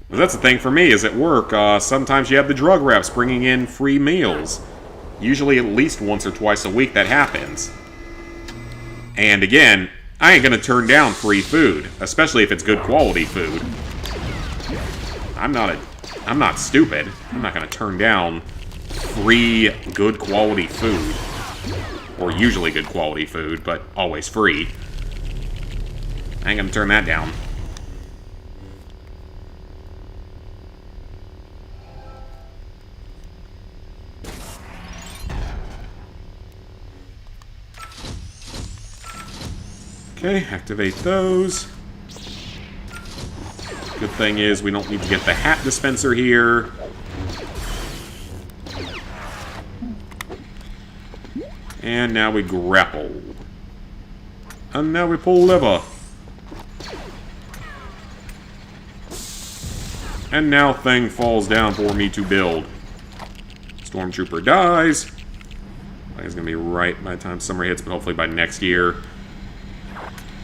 But that's the thing for me, is at work, sometimes you have the drug reps bringing in free meals. Usually at least once or twice a week that happens. And again, I ain't gonna turn down free food, especially if it's good quality food. I'm not stupid. I'm not gonna turn down free, good quality food. Or usually good quality food, but always free. I ain't gonna turn that down. Okay, activate those. Good thing is we don't need to get the hat dispenser here. And now we grapple. And now we pull lever. And now thing falls down for me to build. Stormtrooper dies. It's gonna be right by the time summer hits, but hopefully by next year.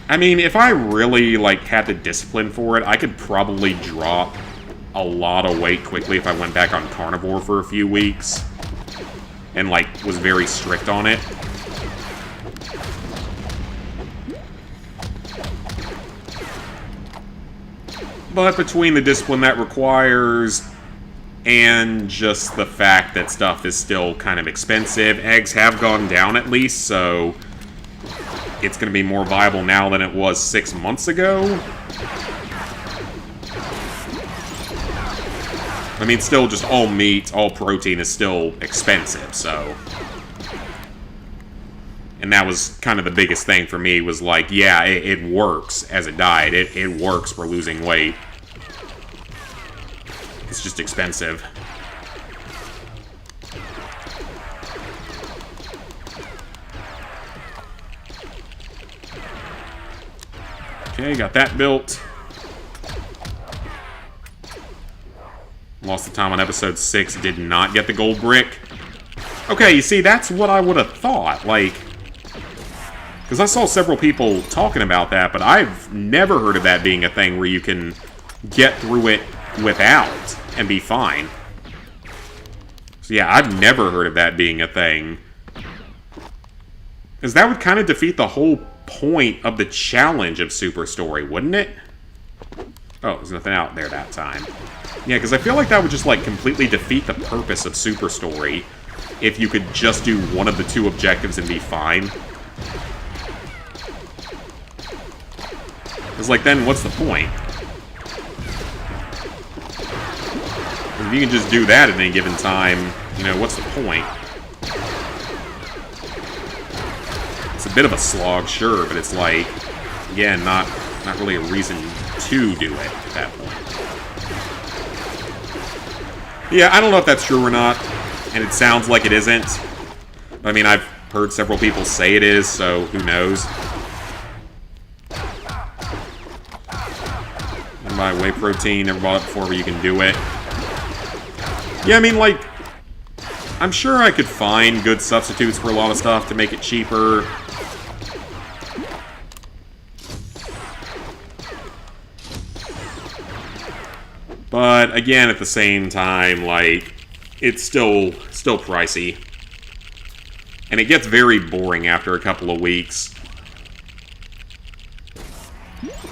I mean, if I really, like, had the discipline for it, I could probably drop a lot of weight quickly if I went back on carnivore for a few weeks. And, like, was very strict on it. But between the discipline that requires and just the fact that stuff is still kind of expensive, eggs have gone down at least, so it's going to be more viable now than it was 6 months ago. I mean, still just all meat, all protein is still expensive, so... And that was kind of the biggest thing for me, was like, yeah, it works as a diet. It works for losing weight. It's just expensive. Okay, got that built. Lost the time on episode 6, did not get the gold brick. Okay, you see, that's what I would have thought, like... Because I saw several people talking about that, but I've never heard of that being a thing where you can get through it without and be fine. So yeah, I've never heard of that being a thing. Because that would kind of defeat the whole point of the challenge of Super Story, wouldn't it? Oh, there's nothing out there that time. Yeah, because I feel like that would just, like, completely defeat the purpose of Super Story if you could just do one of the two objectives and be fine. Because, like, then what's the point? If you can just do that at any given time, you know, what's the point? It's a bit of a slog, sure, but it's like, again, not really a reason to do it at that point. Yeah, I don't know if that's true or not, and it sounds like it isn't. But, I mean, I've heard several people say it is, so who knows? And by whey protein, never bought it before, but you can do it. Yeah, I mean, like, I'm sure I could find good substitutes for a lot of stuff to make it cheaper. But, again, at the same time, like, it's still pricey. And it gets very boring after a couple of weeks.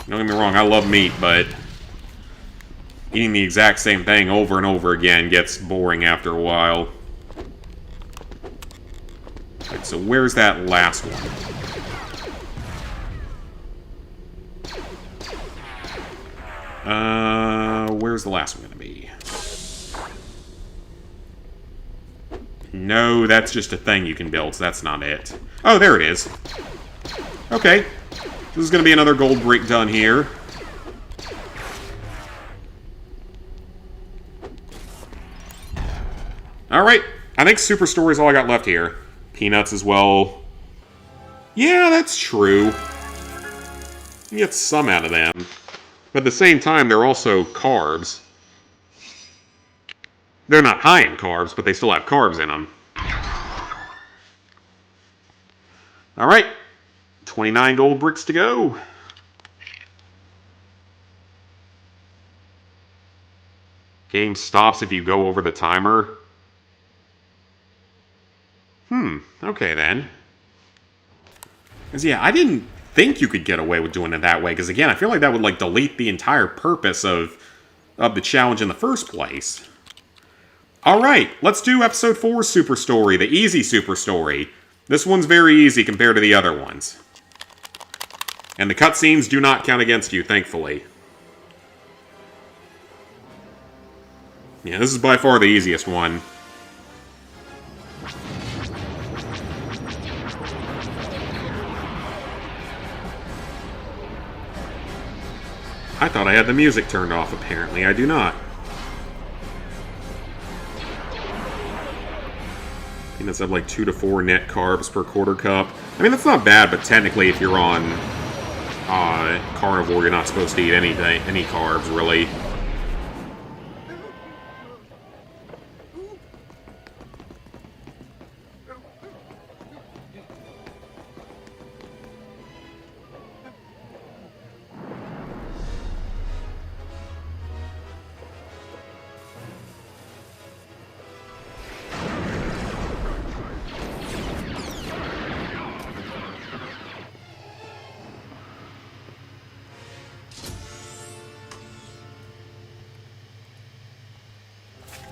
Don't get me wrong, I love meat, but eating the exact same thing over and over again gets boring after a while. Alright, so where's that last one? Where's the last one gonna be? No, that's just a thing you can build, so that's not it. Oh, there it is. Okay. This is gonna be another gold brick done here. Alright, I think Super Story is all I got left here. Peanuts as well. Yeah, that's true. You get some out of them. But at the same time, they're also carbs. They're not high in carbs, but they still have carbs in them. Alright, 29 gold bricks to go. Game stops if you go over the timer. Okay then. Because yeah, I didn't think you could get away with doing it that way, because again, I feel like that would like delete the entire purpose of the challenge in the first place. Alright, let's do episode 4 Super Story, the easy Super Story. This one's very easy compared to the other ones. And the cutscenes do not count against you, thankfully. Yeah, this is by far the easiest one. I thought I had the music turned off. Apparently, I do not. Peanuts have like 2 to 4 net carbs per quarter cup. I mean, that's not bad, but technically, if you're on carnivore, you're not supposed to eat any carbs, really.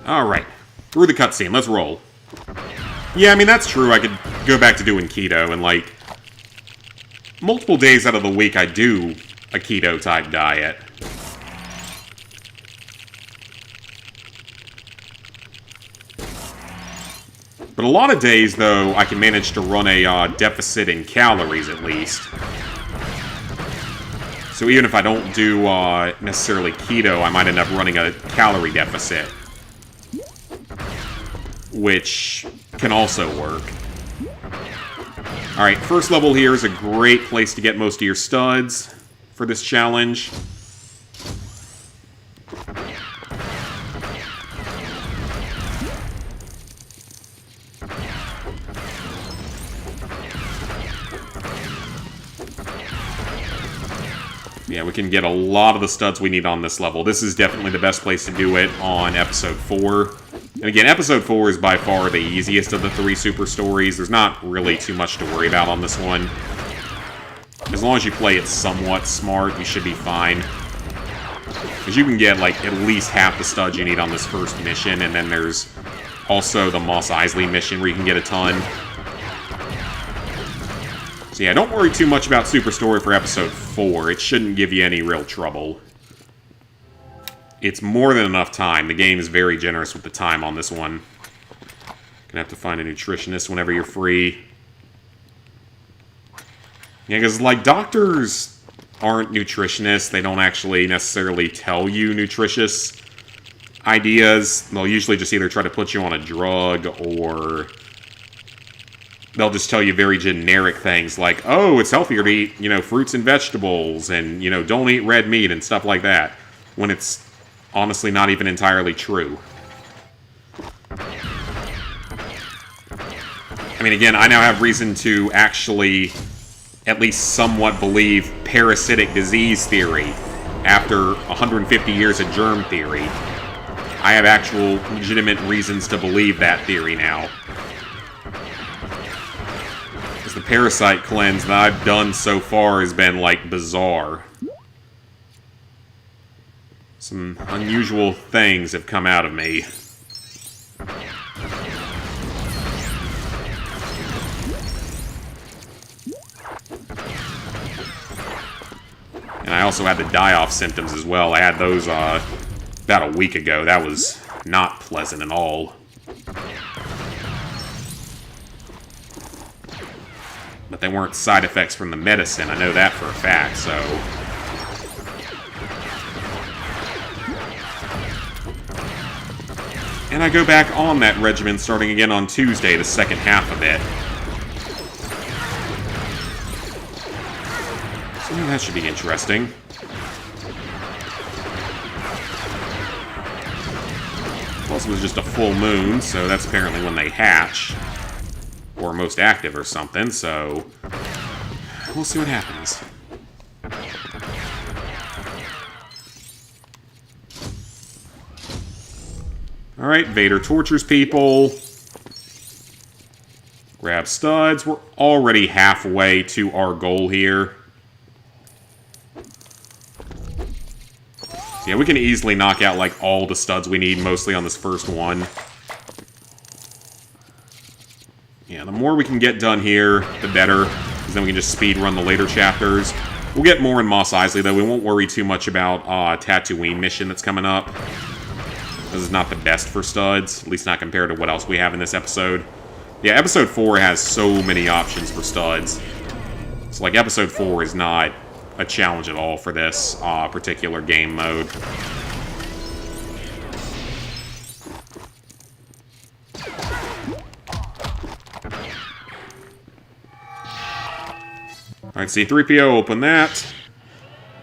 Alright, through the cutscene, let's roll. Yeah, I mean, that's true, I could go back to doing keto, and like, multiple days out of the week I do a keto-type diet. But a lot of days, though, I can manage to run a deficit in calories, at least. So even if I don't do necessarily keto, I might end up running a calorie deficit. Which can also work. Alright, first level here is a great place to get most of your studs for this challenge. Yeah, we can get a lot of the studs we need on this level. This is definitely the best place to do it on Episode 4. And again, Episode 4 is by far the easiest of the 3 super stories. There's not really too much to worry about on this one. As long as you play it somewhat smart, you should be fine. Because you can get, like, at least half the studs you need on this first mission, and then there's also the Mos Eisley mission where you can get a ton. So yeah, don't worry too much about Super Story for Episode 4. It shouldn't give you any real trouble. It's more than enough time. The game is very generous with the time on this one. Gonna have to find a nutritionist whenever you're free. Yeah, because, like, doctors aren't nutritionists. They don't actually necessarily tell you nutritious ideas. They'll usually just either try to put you on a drug, or they'll just tell you very generic things like, oh, it's healthier to eat, you know, fruits and vegetables, and, you know, don't eat red meat and stuff like that. When it's honestly not even entirely true. I mean, again, I now have reason to actually at least somewhat believe parasitic disease theory after 150 years of germ theory. I have actual legitimate reasons to believe that theory now. Because the parasite cleanse that I've done so far has been, like, bizarre. Some unusual things have come out of me. And I also had the die-off symptoms as well. I had those about a week ago. That was not pleasant at all. But they weren't side effects from the medicine. I know that for a fact, so... And I go back on that regimen starting again on Tuesday, the second half of it. So that should be interesting. Plus, it was just a full moon, so that's apparently when they hatch. Or most active or something, so... we'll see what happens. Alright, Vader tortures people. Grab studs. We're already halfway to our goal here. So yeah, we can easily knock out, like, all the studs we need, mostly on this first one. Yeah, the more we can get done here, the better. Because then we can just speed run the later chapters. We'll get more in Mos Eisley, though. We won't worry too much about Tatooine mission that's coming up. This is not the best for studs, at least not compared to what else we have in this episode. Yeah, Episode 4 has so many options for studs. So, like, Episode 4 is not a challenge at all for this particular game mode. Alright, C-3PO, open that.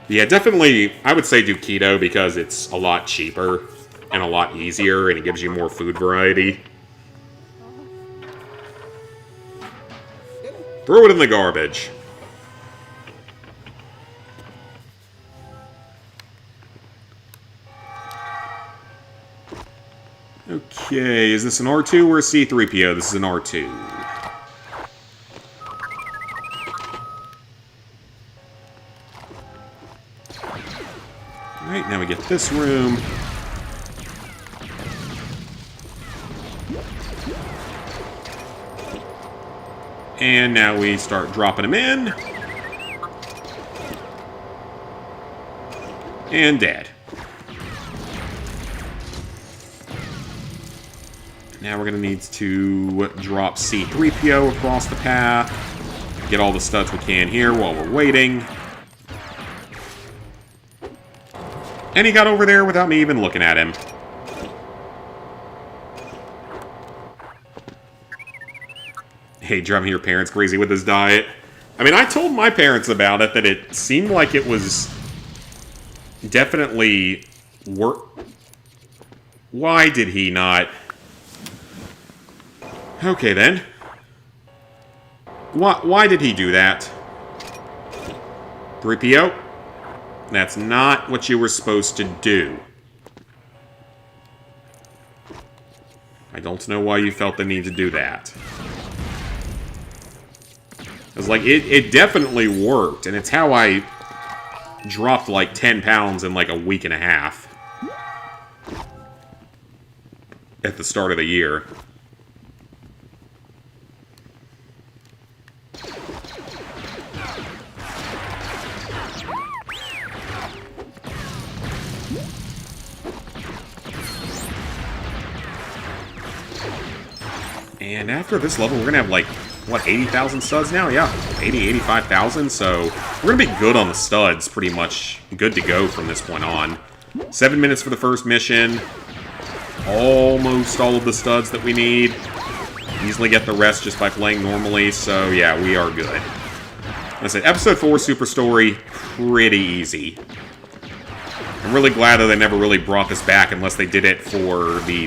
Yeah, definitely, I would say do keto because it's a lot cheaper and a lot easier, and it gives you more food variety. Throw it in the garbage. Okay, is this an R2 or a C-3PO? This is an R2. Alright, now we get this room. And now we start dropping them in. And dead. Now we're going to need to drop C-3PO across the path. Get all the studs we can here while we're waiting. And he got over there without me even looking at him. Hey, driving your parents crazy with his diet. I mean, I told my parents about it, that it seemed like it was definitely Why did he not? Okay, then. Why did he do that? 3PO? That's not what you were supposed to do. I don't know why you felt the need to do that. It's like, it definitely worked, and it's how I dropped like 10 pounds in like a week and a half. At the start of the year. And after this level, we're going to have, like, what, 80,000 studs now? Yeah, 80, 85,000, so we're going to be good on the studs, pretty much good to go from this point on. 7 minutes for the first mission. Almost all of the studs that we need. Easily get the rest just by playing normally, so yeah, we are good. Like I said, Episode 4 Super Story, pretty easy. I'm really glad that they never really brought this back unless they did it for the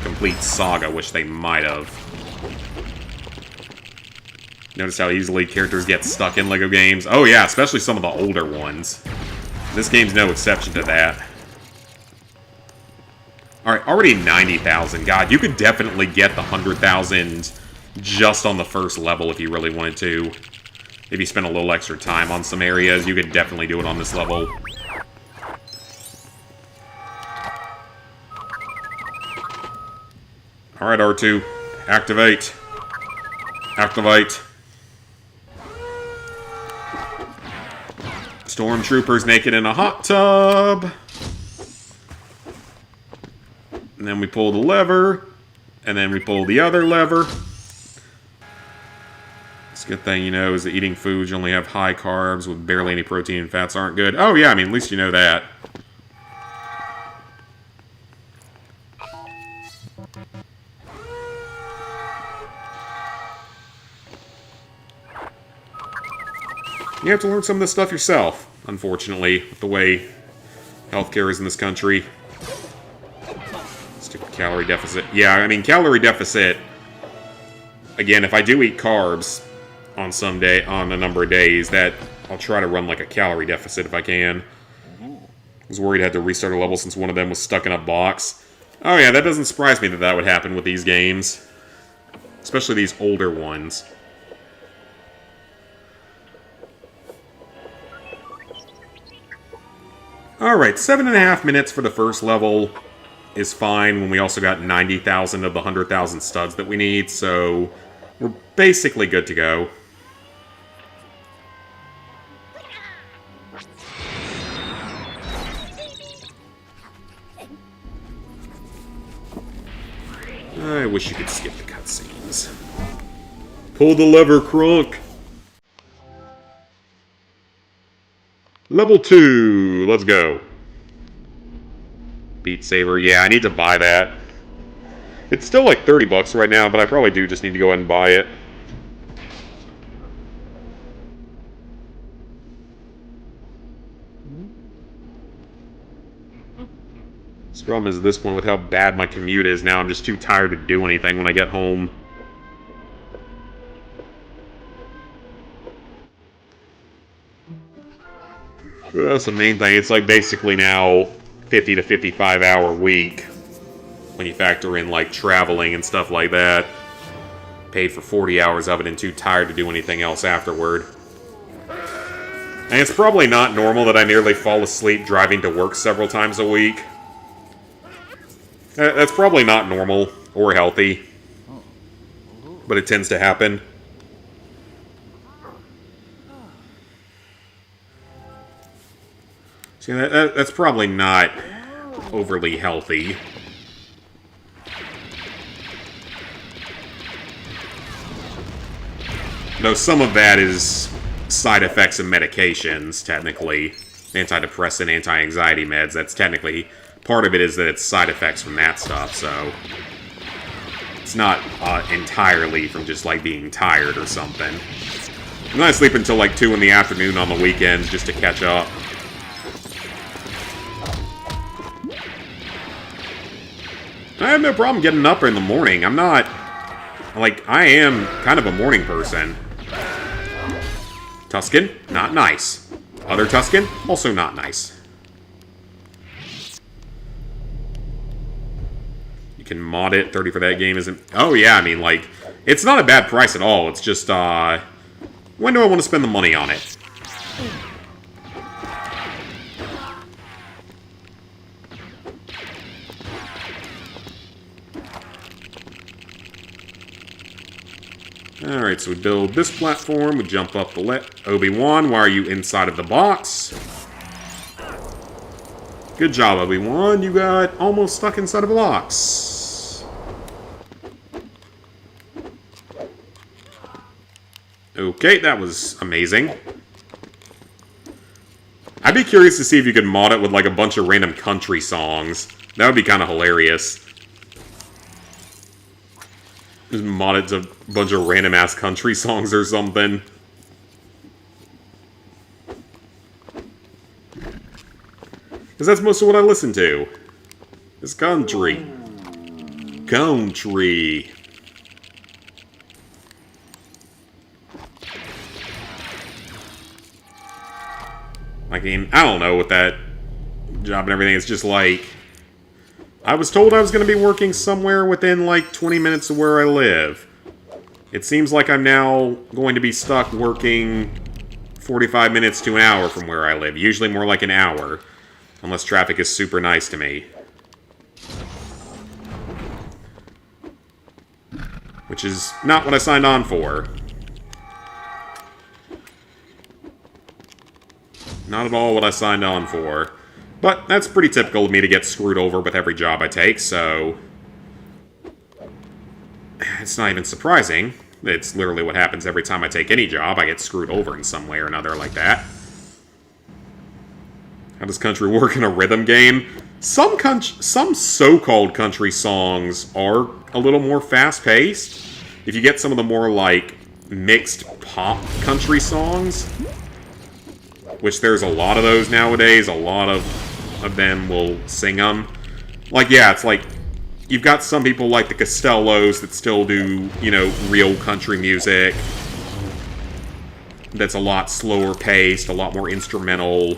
complete saga, which they might have. Notice how easily characters get stuck in LEGO games? Oh yeah, especially some of the older ones. This game's no exception to that. Alright, already 90,000. God, you could definitely get the 100,000 just on the first level if you really wanted to. If you spent a little extra time on some areas, you could definitely do it on this level. Alright, R2. Activate. Activate. Stormtroopers naked in a hot tub. And then we pull the lever. And then we pull the other lever. It's a good thing, you know, is that eating foods you only have high carbs with barely any protein and fats aren't good. Oh yeah, I mean, at least you know that. You have to learn some of this stuff yourself, unfortunately, with the way healthcare is in this country. Stupid calorie deficit. Yeah, I mean, calorie deficit, again, if I do eat carbs on on a number of days, that I'll try to run like a calorie deficit if I can. I was worried I had to restart a level since one of them was stuck in a box. Oh yeah, that doesn't surprise me that that would happen with these games. Especially these older ones. Alright, 7.5 minutes for the first level is fine when we also got 90,000 of the 100,000 studs that we need, so we're basically good to go. I wish you could skip the cutscenes. Pull the lever, Krunk! Level 2. Let's go. Beat Saber. Yeah, I need to buy that. It's still like 30 bucks right now, but I probably do just need to go ahead and buy it. The problem is at this point with how bad my commute is now, I'm just too tired to do anything when I get home. That's the main thing. It's like basically now 50 to 55 hour week when you factor in like traveling and stuff like that. Paid for 40 hours of it and too tired to do anything else afterward. And it's probably not normal that I nearly fall asleep driving to work several times a week. That's probably not normal or healthy, but it tends to happen. See, that's probably not overly healthy. Though some of that is side effects of medications, technically. Antidepressant, anti-anxiety meds, that's technically... Part of it is that it's side effects from that stuff, so... It's not entirely from just, like, being tired or something. And I sleep until, like, 2 in the afternoon on the weekends just to catch up. I have no problem getting up in the morning. I'm not... Like, I am kind of a morning person. Tuscan, not nice. Other Tuscan, also not nice. You can mod it. 30 for that game isn't... Oh, yeah, I mean, like... It's not a bad price at all. It's just, when do I want to spend the money on it? Alright, so we build this platform, we jump up the Obi-Wan, why are you inside of the box? Good job, Obi-Wan, you got almost stuck inside of a box. Okay, that was amazing. I'd be curious to see if you could mod it with like a bunch of random country songs. That would be kind of hilarious. Just mod it to a bunch of random-ass country songs or something. Because that's most of what I listen to. Is country. Country. I mean, I don't know with that job and everything. It's just like... I was told I was going to be working somewhere within, like, 20 minutes of where I live. It seems like I'm now going to be stuck working 45 minutes to an hour from where I live. Usually more like an hour. Unless traffic is super nice to me. Which is not what I signed on for. Not at all what I signed on for. But that's pretty typical of me to get screwed over with every job I take, so... It's not even surprising. It's literally what happens every time I take any job. I get screwed over in some way or another like that. How does country work in a rhythm game? Some so-called country songs are a little more fast-paced. If you get some of the more, like, mixed pop country songs, which there's a lot of those nowadays, a lot of them will sing them. Like, yeah, it's like, you've got some people like the Costellos that still do, you know, real country music. That's a lot slower paced, a lot more instrumental.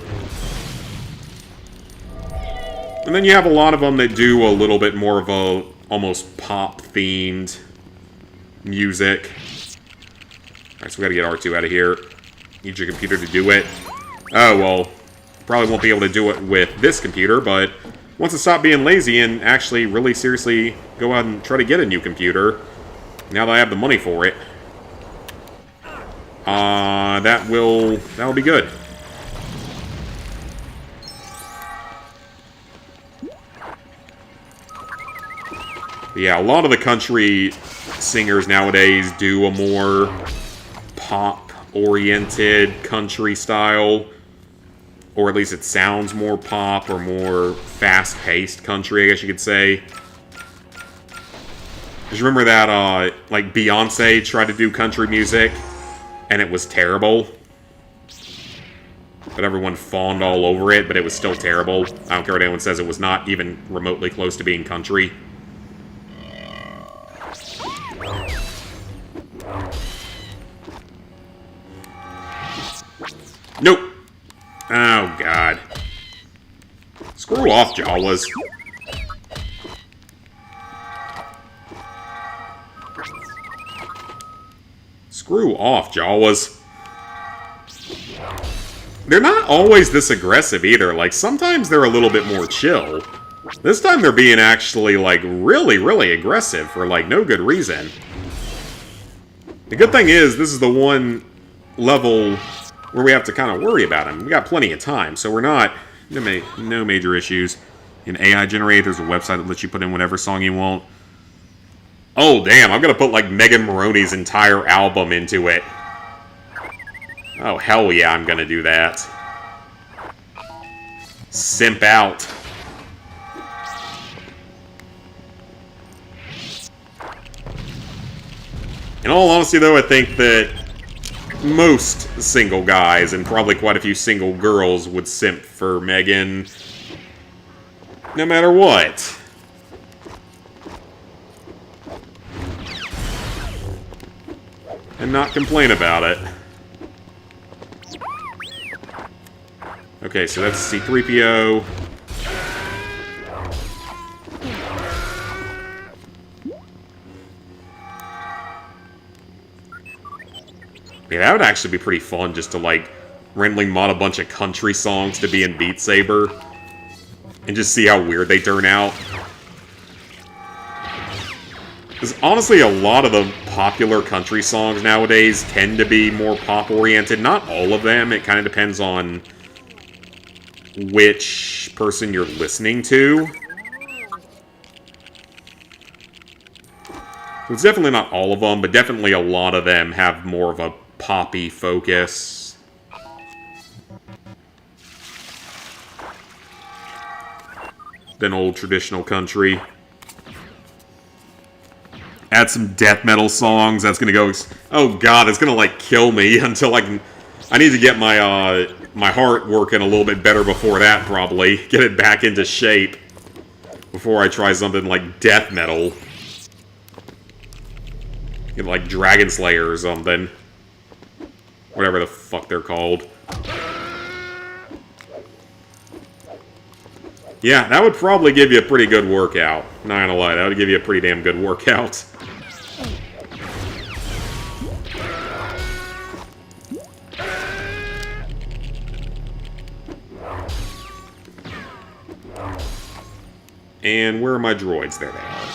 And then you have a lot of them that do a little bit more of a, almost pop-themed music. Alright, so we gotta get R2 out of here. Need your computer to do it. Oh, well, probably won't be able to do it with this computer, but once I stop being lazy and actually really seriously go out and try to get a new computer, now that I have the money for it, that'll be good. But yeah, a lot of the country singers nowadays do a more pop-oriented country style. Or at least it sounds more pop or more fast-paced country, I guess you could say. Just remember that, like, Beyonce tried to do country music, and it was terrible. But everyone fawned all over it, but it was still terrible. I don't care what anyone says, it was not even remotely close to being country. Nope. Oh, God. Screw off, Jawas. Screw off, Jawas. They're not always this aggressive either. Like, sometimes they're a little bit more chill. This time they're being actually, like, really, really aggressive for, like, no good reason. The good thing is, this is the one level where we have to kind of worry about them. We got plenty of time, so we're not... No major issues. An AI generator, there's a website that lets you put in whatever song you want. Oh, damn, I'm gonna put, like, Megan Moroney's entire album into it. Oh, hell yeah, I'm gonna do that. Simp out. In all honesty, though, I think that most single guys, and probably quite a few single girls, would simp for Megan no matter what. And not complain about it. Okay, so that's C-3PO. Yeah, that would actually be pretty fun, just to, like, randomly mod a bunch of country songs to be in Beat Saber. And just see how weird they turn out. Because honestly, a lot of the popular country songs nowadays tend to be more pop-oriented. Not all of them, it kind of depends on which person you're listening to. So it's definitely not all of them, but definitely a lot of them have more of a poppy focus. Than old traditional country. Add some death metal songs, that's gonna go... Oh god, it's gonna, like, kill me until I can... I need to get my, my heart working a little bit better before that, probably. Get it back into shape. Before I try something like death metal. Get, like, Dragon Slayer or something. Whatever the fuck they're called. Yeah, that would probably give you a pretty good workout. Not gonna lie, that would give you a pretty damn good workout. And where are my droids? There they are.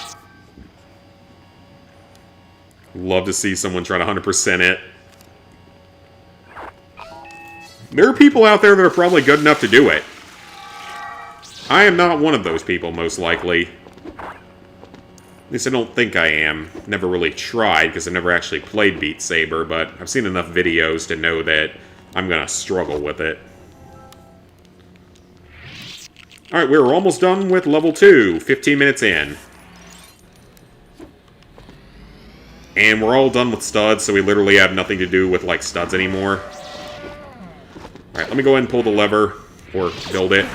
Love to see someone try to 100% it. There are people out there that are probably good enough to do it. I am not one of those people, most likely. At least I don't think I am. Never really tried, because I've never actually played Beat Saber, but I've seen enough videos to know that I'm gonna struggle with it. Alright, we're almost done with level 2. 15 minutes in. And we're all done with studs, so we literally have nothing to do with, like, studs anymore. Alright, let me go ahead and pull the lever, or build it.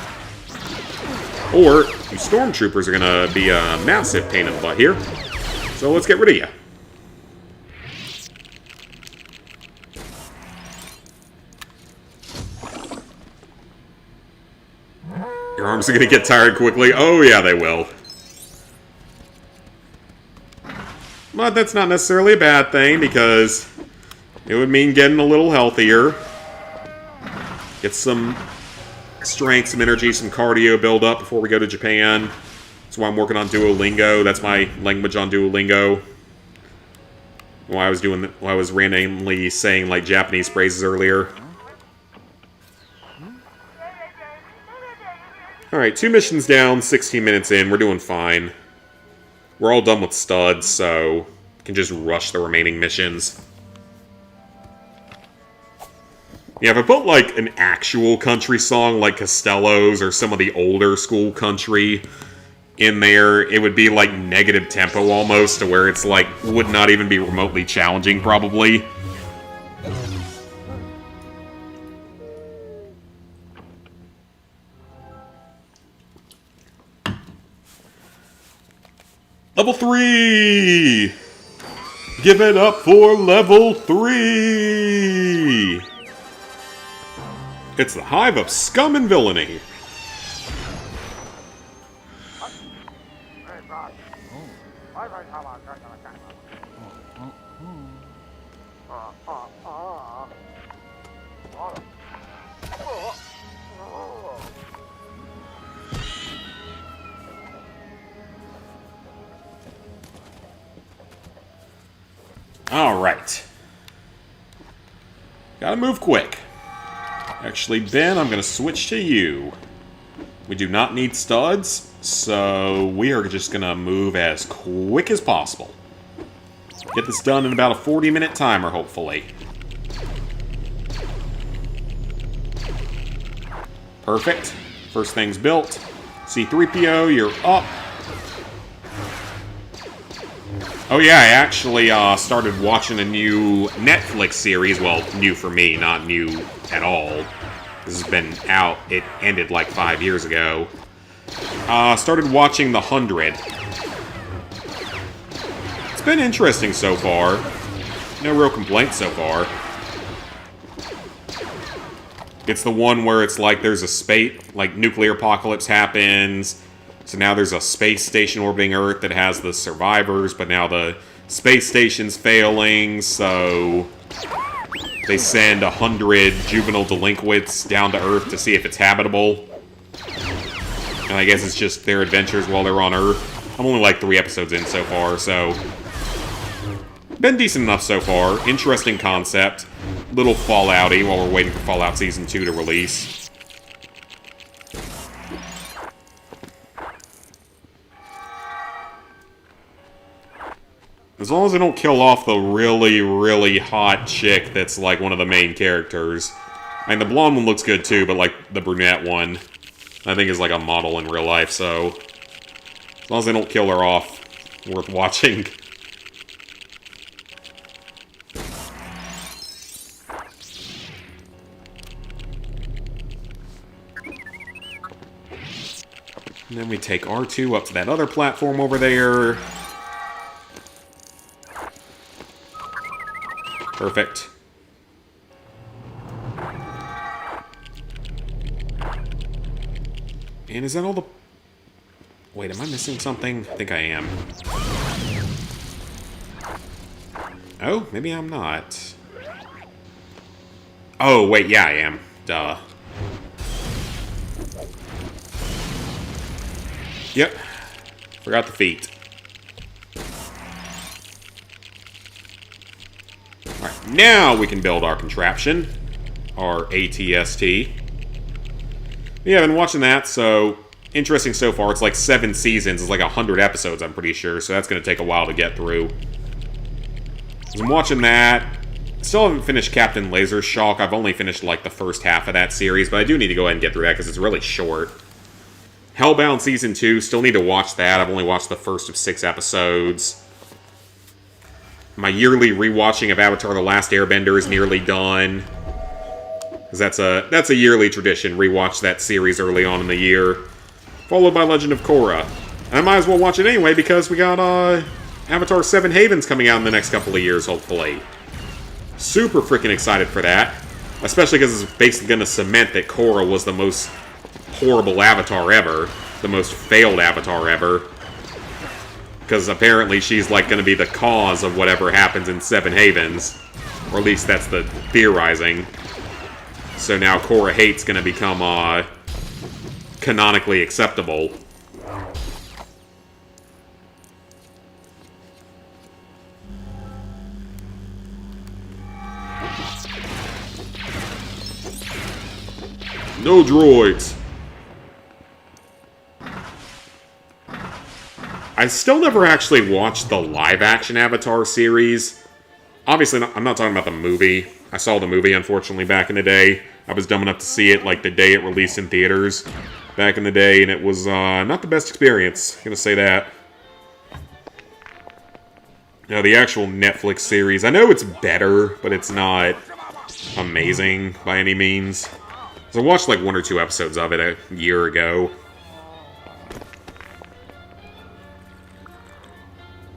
Or, you stormtroopers are gonna be a massive pain in the butt here. So let's get rid of you. Your arms are gonna get tired quickly. Oh yeah, they will. But that's not necessarily a bad thing, because it would mean getting a little healthier. Get some strength, some energy, some cardio build up before we go to Japan. That's why I'm working on Duolingo. That's my language on Duolingo. While I was randomly saying, like, Japanese phrases earlier. Alright, 2 missions down, 16 minutes in. We're doing fine. We're all done with studs, so we can just rush the remaining missions. Yeah, if I put, like, an actual country song like Costello's or some of the older school country in there, it would be, like, negative tempo almost, to where it's, like, would not even be remotely challenging, probably. Level 3! Give it up for level 3! It's the Hive of Scum and Villainy. Alright. Gotta move quick. Actually, Ben, I'm gonna switch to you. We do not need studs, so we are just gonna move as quick as possible. Get this done in about a 40-minute timer, hopefully. Perfect. First thing's built. C-3PO, you're up. Oh yeah, I actually started watching a new Netflix series. Well, new for me, not new at all. This has been out. It ended like 5 years ago. Started watching The 100. It's been interesting so far. No real complaints so far. It's the one where it's like there's a space, like nuclear apocalypse happens. So now there's a space station orbiting Earth that has the survivors, but now the space station's failing, so they send 100 juvenile delinquents down to Earth to see if it's habitable. And I guess it's just their adventures while they're on Earth. I'm only like 3 episodes in so far, so been decent enough so far. Interesting concept. Little Fallout-y while we're waiting for Fallout Season 2 to release. As long as they don't kill off the really, really hot chick that's, like, one of the main characters. I mean, the blonde one looks good, too, but, like, the brunette one, I think is, like, a model in real life, so as long as they don't kill her off, worth watching. And then we take R2 up to that other platform over there. Perfect. And is that all the... Wait, am I missing something? I think I am. Oh, maybe I'm not. Oh, wait, yeah, I am. Duh. Yep. Forgot the feet. Alright, now we can build our contraption. Our ATST. Yeah, I've been watching that, so interesting so far. It's like 7 seasons. It's like 100 episodes, I'm pretty sure, so that's going to take a while to get through. So I'm watching that. Still haven't finished Captain Laser Shock. I've only finished like the first half of that series, but I do need to go ahead and get through that because it's really short. Hellbound Season 2, still need to watch that. I've only watched the first of 6 episodes. My yearly rewatching of Avatar The Last Airbender is nearly done. Because that's a yearly tradition, rewatch that series early on in the year. Followed by Legend of Korra. And I might as well watch it anyway because we got Avatar 7 Havens coming out in the next couple of years, hopefully. Super freaking excited for that. Especially because it's basically going to cement that Korra was the most horrible Avatar ever. The most failed Avatar ever. Because apparently she's like going to be the cause of whatever happens in Seven Havens. Or at least that's the theorizing. So now Korra Hate's going to become canonically acceptable. No droids. I still never actually watched the live-action Avatar series. Obviously, I'm not talking about the movie. I saw the movie, unfortunately, back in the day. I was dumb enough to see it, like, the day it released in theaters back in the day, and it was not the best experience. I'm gonna say that. Now, the actual Netflix series, I know it's better, but it's not amazing by any means. So I watched, like, 1 or 2 episodes of it a year ago.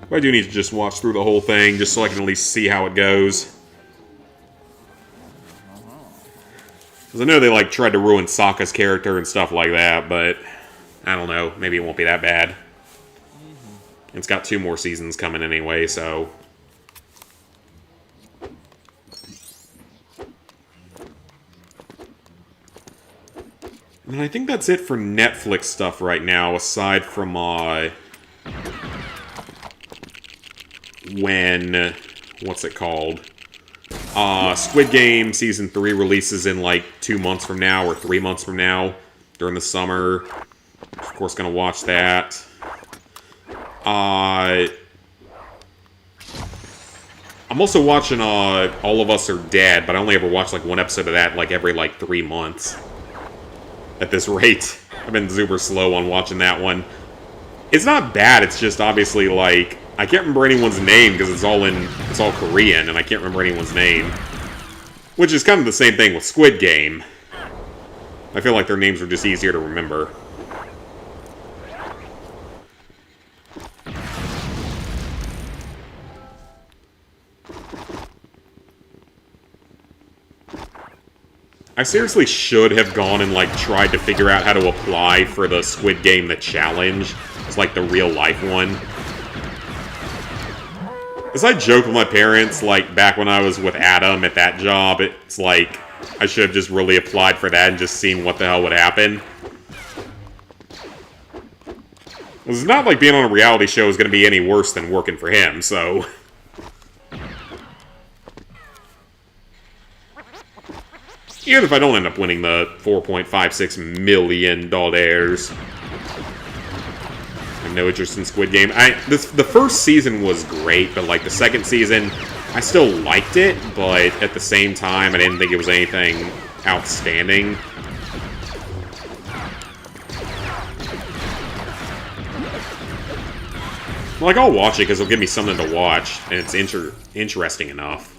But I do need to just watch through the whole thing, just so I can at least see how it goes. Because I know they, like, tried to ruin Sokka's character and stuff like that, but I don't know. Maybe it won't be that bad. It's got 2 more seasons coming anyway, so... And I think that's it for Netflix stuff right now, aside from, what's it called? Squid Game Season 3 releases in, like, 2 months from now, or 3 months from now, during the summer. Of course, gonna watch that. I'm also watching, All of Us Are Dead, but I only ever watch, like, 1 episode of that, like, every, like, 3 months. At this rate. I've been super slow on watching that one. It's not bad, it's just obviously, like... I can't remember anyone's name because it's all Korean, and I can't remember anyone's name. Which is kind of the same thing with Squid Game. I feel like their names are just easier to remember. I seriously should have gone and, like, tried to figure out how to apply for the Squid Game The Challenge. It's like the real-life one. As I joked with my parents, like, back when I was with Adam at that job, it's like, I should have just really applied for that and just seen what the hell would happen. It's not like being on a reality show is going to be any worse than working for him, so... Even if I don't end up winning the $4.56 million. I have no interest in Squid Game. The first season was great, but like the second season, I still liked it, but at the same time, I didn't think it was anything outstanding. Like, I'll watch it because it'll give me something to watch, and it's interesting enough.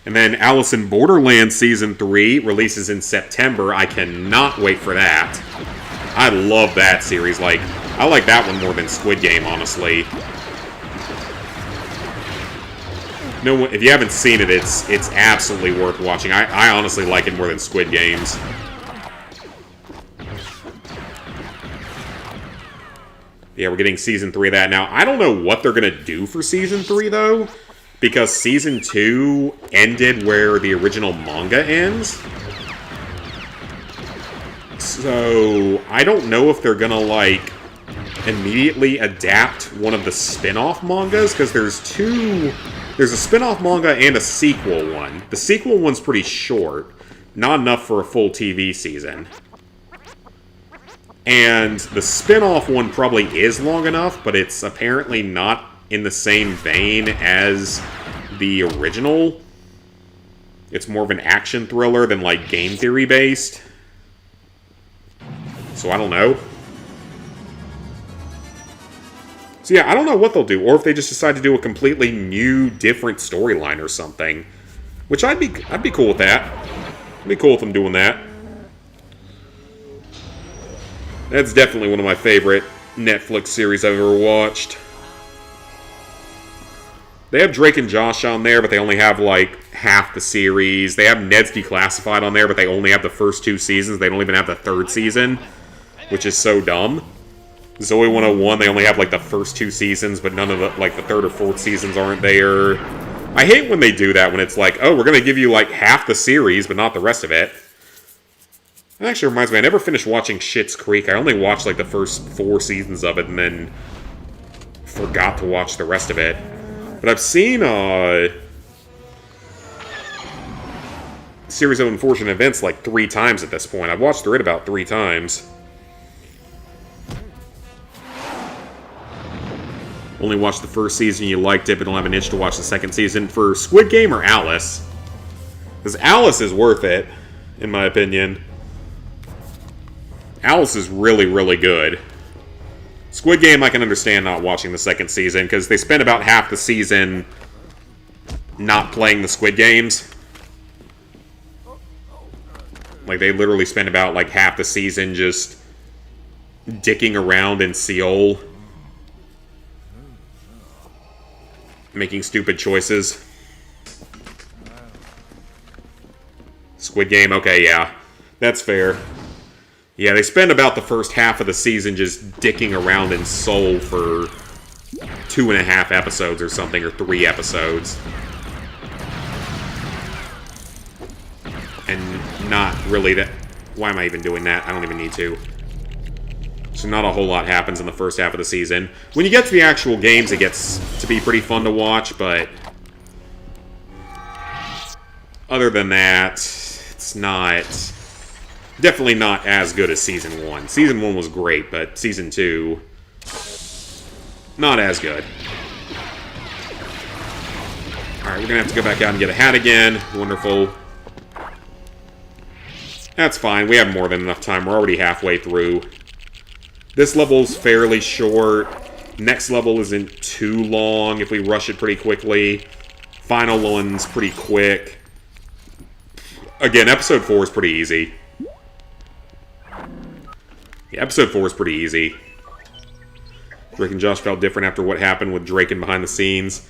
And then Alice in Borderland Season 3 releases in September. I cannot wait for that. I love that series. Like, I like that one more than Squid Game, honestly. No, if you haven't seen it, it's absolutely worth watching. I honestly like it more than Squid Games. Yeah, we're getting Season 3 of that. Now, I don't know what they're going to do for Season 3, though. Because Season 2 ended where the original manga ends. So, I don't know if they're gonna, like, immediately adapt one of the spin-off mangas, because there's a spin-off manga and a sequel one. The sequel one's pretty short, not enough for a full TV season. And the spin-off one probably is long enough, but it's apparently not in the same vein as the original. It's more of an action thriller than, like, game theory based. So I don't know. So yeah, I don't know what they'll do, or if they just decide to do a completely new, different storyline or something. Which I'd be cool with that. I'd be cool with them doing that. That's definitely one of my favorite Netflix series I've ever watched. They have Drake and Josh on there, but they only have, like, half the series. They have Ned's Declassified on there, but they only have the first 2 seasons. They don't even have the 3rd season, which is so dumb. Zoe 101, they only have, like, the first 2 seasons, but none of the, like, the 3rd or 4th seasons aren't there. I hate when they do that, when it's like, oh, we're going to give you, like, half the series, but not the rest of it. That actually reminds me, I never finished watching Schitt's Creek. I only watched, like, the first 4 seasons of it, and then forgot to watch the rest of it. But I've seen Series of Unfortunate Events like 3 times at this point. I've watched through it about 3 times. only watched the first season, you liked it, but don't have an itch to watch the second season. For Squid Game or Alice? Because Alice is worth it, in my opinion. Alice is really, really good. Squid Game, I can understand not watching the second season, because they spent about half the season not playing the Squid Games. Like, they literally spent about, like, half the season just dicking around in Seoul. Making stupid choices. Squid Game, okay, yeah. That's fair. Yeah, they spend about the first half of the season just dicking around in Seoul for 2.5 episodes or something, or 3 episodes. And not really that... Why am I even doing that? I don't even need to. So not a whole lot happens in the first half of the season. When you get to the actual games, it gets to be pretty fun to watch, but... Other than that, it's not... Definitely not as good as Season 1. Season 1 was great, but Season 2... Not as good. Alright, we're gonna have to go back out and get a hat again. Wonderful. That's fine, we have more than enough time. We're already halfway through. This level's fairly short. Next level isn't too long if we rush it pretty quickly. Final one's pretty quick. Again, Episode 4 is pretty easy. Yeah, Episode 4 is pretty easy. Drake and Josh felt different after what happened with Drake and behind the scenes.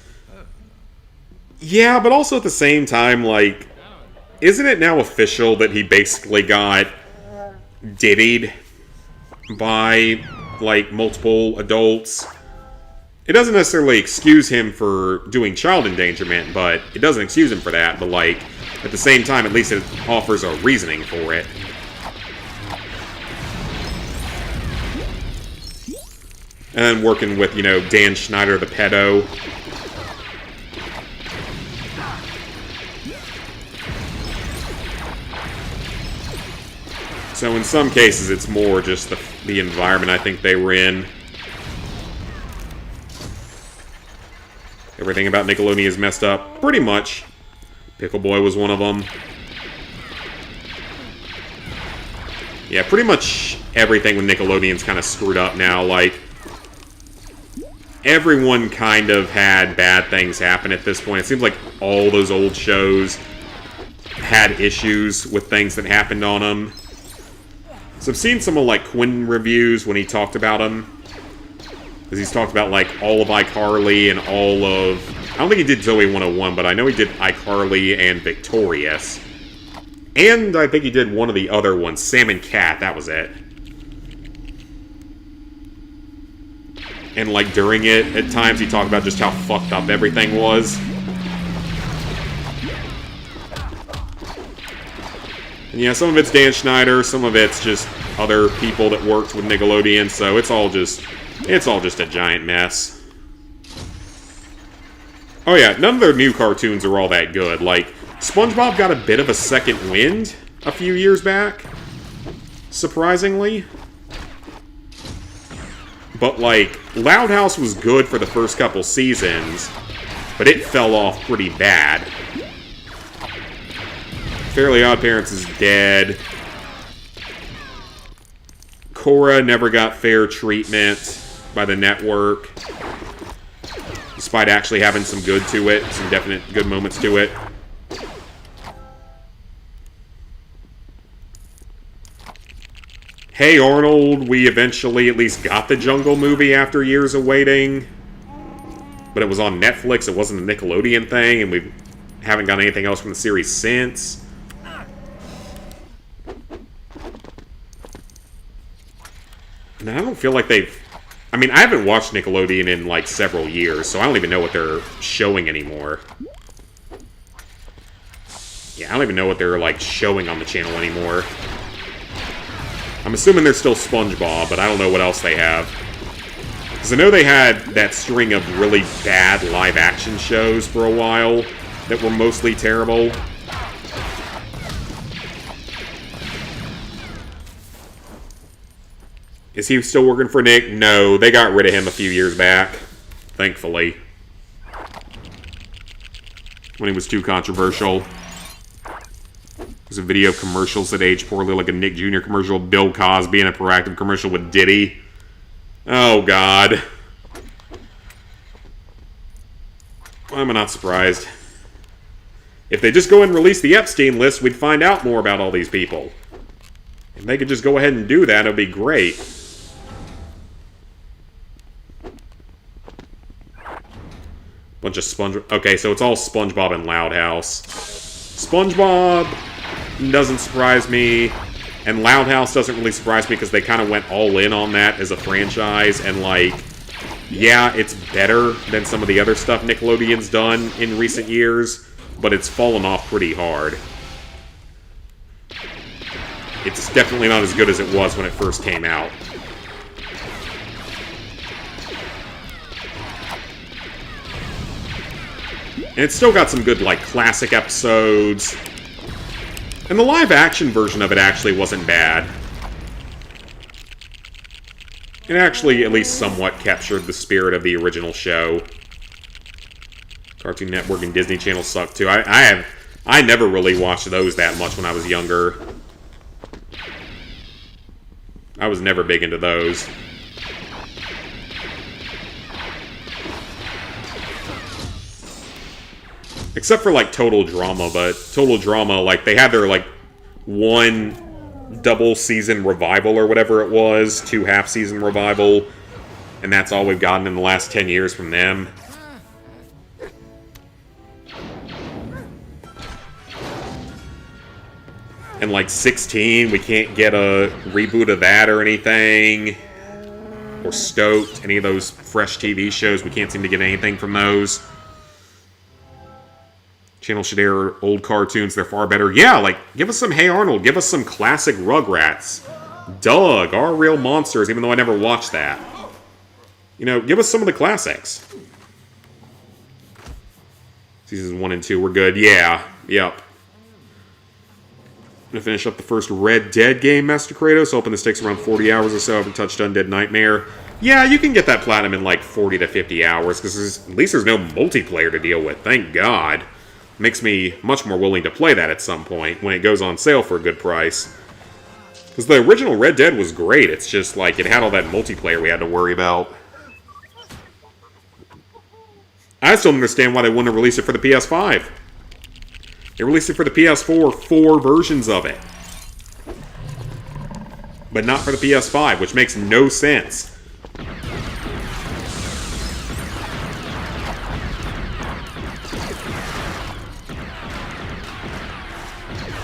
Yeah, but also at the same time, like... Isn't it now official that he basically got diddied by, like, multiple adults? It doesn't necessarily excuse him for doing child endangerment, but it doesn't excuse him for that. But, like, at the same time, at least it offers a reasoning for it. And then working with, you know, Dan Schneider, the pedo. So in some cases, it's more just the environment I think they were in. Everything about Nickelodeon is messed up, pretty much. Pickle Boy was one of them. Yeah, pretty much everything with Nickelodeon's kind of screwed up now. Like, everyone kind of had bad things happen at this point. It seems like all those old shows had issues with things that happened on them. So I've seen some of, like, Quinn reviews when he talked about them. Because he's talked about, like, all of iCarly and all of... I don't think he did Zoe 101, but I know he did iCarly and Victorious. And I think he did one of the other ones, Sam and Cat, that was it. And, like, during it, at times he talked about just how fucked up everything was. And yeah, some of it's Dan Schneider, some of it's just other people that worked with Nickelodeon, so it's all just a giant mess. Oh yeah, none of their new cartoons are all that good. Like, SpongeBob got a bit of a second wind a few years back, surprisingly. But, like, Loud House was good for the first couple seasons, but it fell off pretty bad. Fairly Odd Parents is dead. Korra never got fair treatment by the network, despite actually having some good to it, some definite good moments to it. Hey Arnold, we eventually at least got the Jungle movie after years of waiting. But it was on Netflix, it wasn't a Nickelodeon thing, and we haven't got anything else from the series since. And I don't feel like they've... I mean, I haven't watched Nickelodeon in, like, several years, so I don't even know what they're showing anymore. Yeah, I don't even know what they're, like, showing on the channel anymore. I'm assuming they're still SpongeBob, but I don't know what else they have. Because I know they had that string of really bad live-action shows for a while that were mostly terrible. Is he still working for Nick? No, they got rid of him a few years back. thankfully. When he was too controversial. There's a video of commercials that age poorly, like a Nick Jr. commercial, Bill Cosby, and a Proactive commercial with Diddy. Oh, God. Why am I not surprised? If they just go and release the Epstein list, we'd find out more about all these people. If they could just go ahead and do that, it would be great. Bunch of Okay, so it's all SpongeBob and Loud House. SpongeBob doesn't surprise me, and Loud House doesn't really surprise me because they kind of went all in on that as a franchise, and like, yeah, it's better than some of the other stuff Nickelodeon's done in recent years, but it's fallen off pretty hard. It's definitely not as good as it was when it first came out. And it's still got some good, like, classic episodes. And the live-action version of it actually wasn't bad. It actually at least somewhat captured the spirit of the original show. Cartoon Network and Disney Channel suck, too. I never really watched those that much when I was younger. I was never big into those. Except for, like, Total Drama, but Total Drama, like, they had their, like, one double-season revival or whatever it was, 2 half-season revival, and that's all we've gotten in the last 10 years from them. And, like, 16, we can't get a reboot of that or anything. Or Stoked, any of those fresh TV shows, we can't seem to get anything from those. Channel should air old cartoons, they're far better. Yeah, like, give us some Hey Arnold, give us some classic Rugrats. Doug, Our Real Monsters, even though I never watched that. You know, give us some of the classics. Seasons 1 and 2 were good. Yeah, yep. I'm gonna finish up the first Red Dead game, Master Kratos. Hoping this takes around 40 hours or so. I haven't touched Undead Nightmare. Yeah, you can get that platinum in like 40 to 50 hours, because at least there's no multiplayer to deal with, thank God. Makes me much more willing to play that at some point when it goes on sale for a good price. Because the original Red Dead was great, it's just like it had all that multiplayer we had to worry about. I still don't understand why they wouldn't have released it for the PS5. They released it for the PS4, 4 versions of it. But not for the PS5, which makes no sense.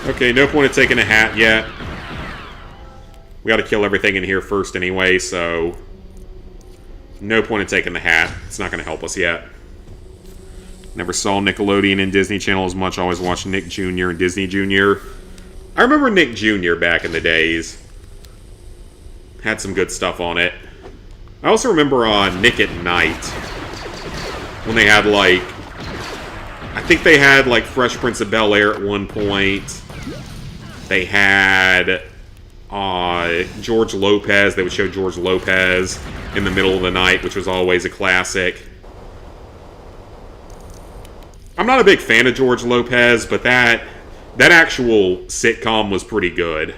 Okay, no point in taking a hat yet. We gotta kill everything in here first anyway, so... no point in taking the hat. It's not gonna help us yet. Never saw Nickelodeon and Disney Channel as much. Always watched Nick Jr. and Disney Jr. I remember Nick Jr. back in the days. Had some good stuff on it. I also remember Nick at Night. When they had, like... I think they had, like, Fresh Prince of Bel-Air at one point. They had George Lopez. They would show George Lopez in the middle of the night, which was always a classic. I'm not a big fan of George Lopez, but that actual sitcom was pretty good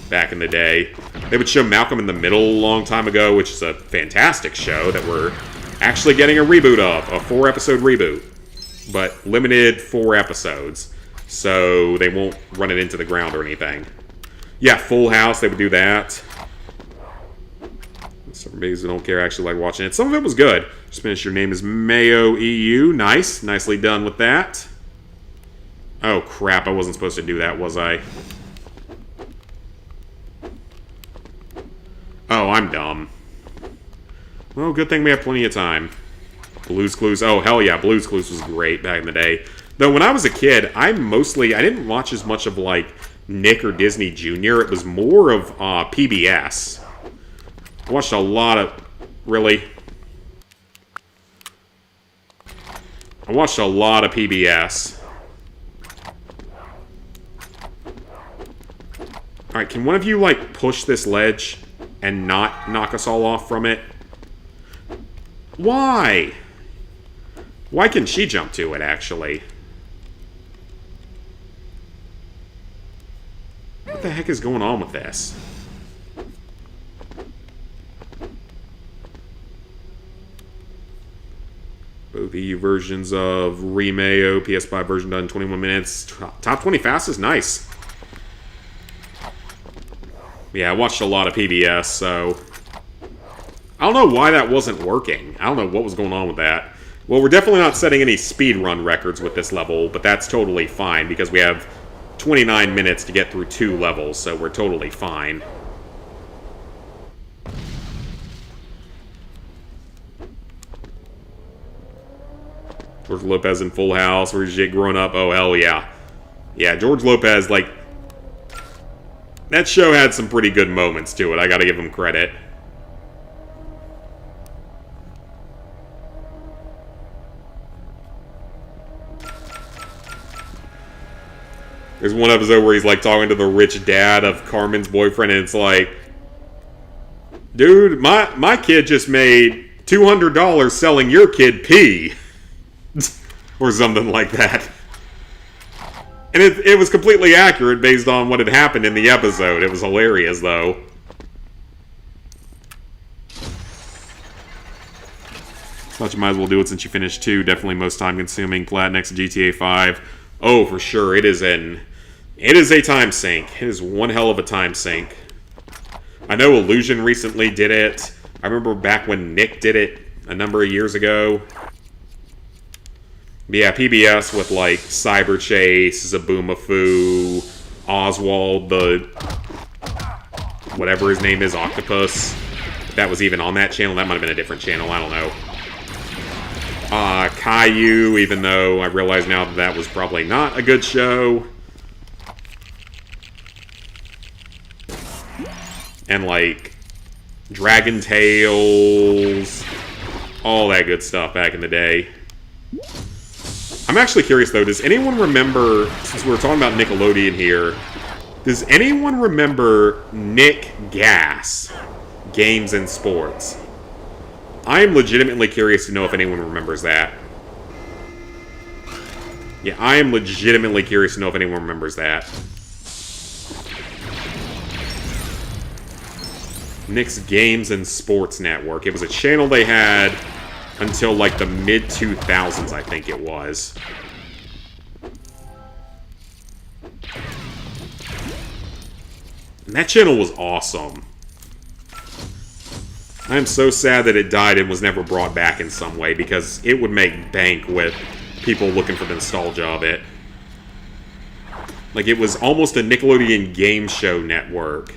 back in the day. They would show Malcolm in the Middle a long time ago, which is a fantastic show that we're actually getting a reboot of, a 4-episode reboot, but limited 4 episodes. So they won't run it into the ground or anything. Yeah, Full House, they would do that. Some babies who don't care actually like watching it. Some of it was good. Just finished. Your name is Mayo EU. Nice. Nicely done with that. Oh, crap. I wasn't supposed to do that, was I? Oh, I'm dumb. Well, good thing we have plenty of time. Blue's Clues. Oh, hell yeah. Blue's Clues was great back in the day. Though when I was a kid, I didn't watch as much of, like, Nick or Disney Jr. It was more of PBS. I watched a lot of... Really? I watched a lot of PBS. Alright, can one of you, like, push this ledge and not knock us all off from it? Why? Why can she jump to it, actually? What the heck is going on with this? Both EU versions of Remayo, PS5 version done in 21 minutes. Top 20 fastest, nice. Yeah, I watched a lot of PBS, so... I don't know why that wasn't working. I don't know what was going on with that. Well, we're definitely not setting any speedrun records with this level, but that's totally fine, because we have 29 minutes to get through 2 levels, so we're totally fine. George Lopez in Full House, where's Jake growing up? Oh, hell yeah. Yeah, George Lopez, like... That show had some pretty good moments to it, I gotta give him credit. There's one episode where he's, like, talking to the rich dad of Carmen's boyfriend, and it's like... Dude, my kid just made $200 selling your kid pee. Or something like that. And it was completely accurate based on what had happened in the episode. It was hilarious, though. Thought you might as well do it since you finished 2. Definitely most time-consuming. Plat next to GTA 5. Oh, for sure. It is a time sink. It is one hell of a time sink. I know Illusion recently did it. I remember back when Nick did it a number of years ago. But yeah, PBS with, like, Cyber Chase, Zaboomafoo, Oswald, the... whatever his name is, Octopus. If that was even on that channel, that might have been a different channel, I don't know. Caillou, even though I realize now that that was probably not a good show. And, like, Dragon Tales, all that good stuff back in the day. I'm actually curious, though, does anyone remember, since we were talking about Nickelodeon here, does anyone remember Nick Gas, Games and Sports? I am legitimately curious to know if anyone remembers that. Yeah, I am legitimately curious to know if anyone remembers that. Nick's Games and Sports Network. It was a channel they had until, like, the mid-2000s, I think it was. And that channel was awesome. I am so sad that it died and was never brought back in some way, because it would make bank with people looking for the nostalgia of it. Like, it was almost a Nickelodeon game show network.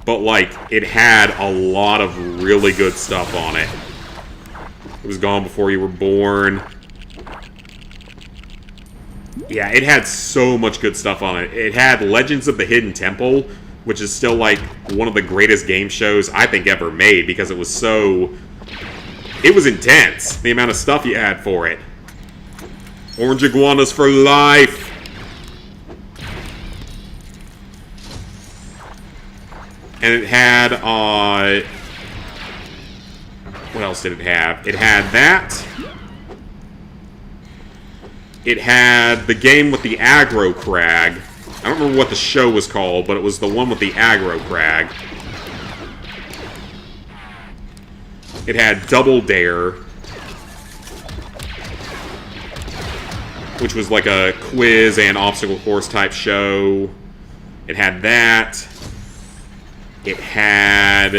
But, like, it had a lot of really good stuff on it. It was Gone Before You Were Born. Yeah, it had so much good stuff on it. It had Legends of the Hidden Temple, which is still, like, one of the greatest game shows I think ever made, because it was so... It was intense, the amount of stuff you had for it. Orange Iguanas for life! And it had, what else did it have? It had that. It had the game with the aggro crag. I don't remember what the show was called, but it was the one with the aggro crag. It had Double Dare, which was like a quiz and obstacle course type show. It had that. It had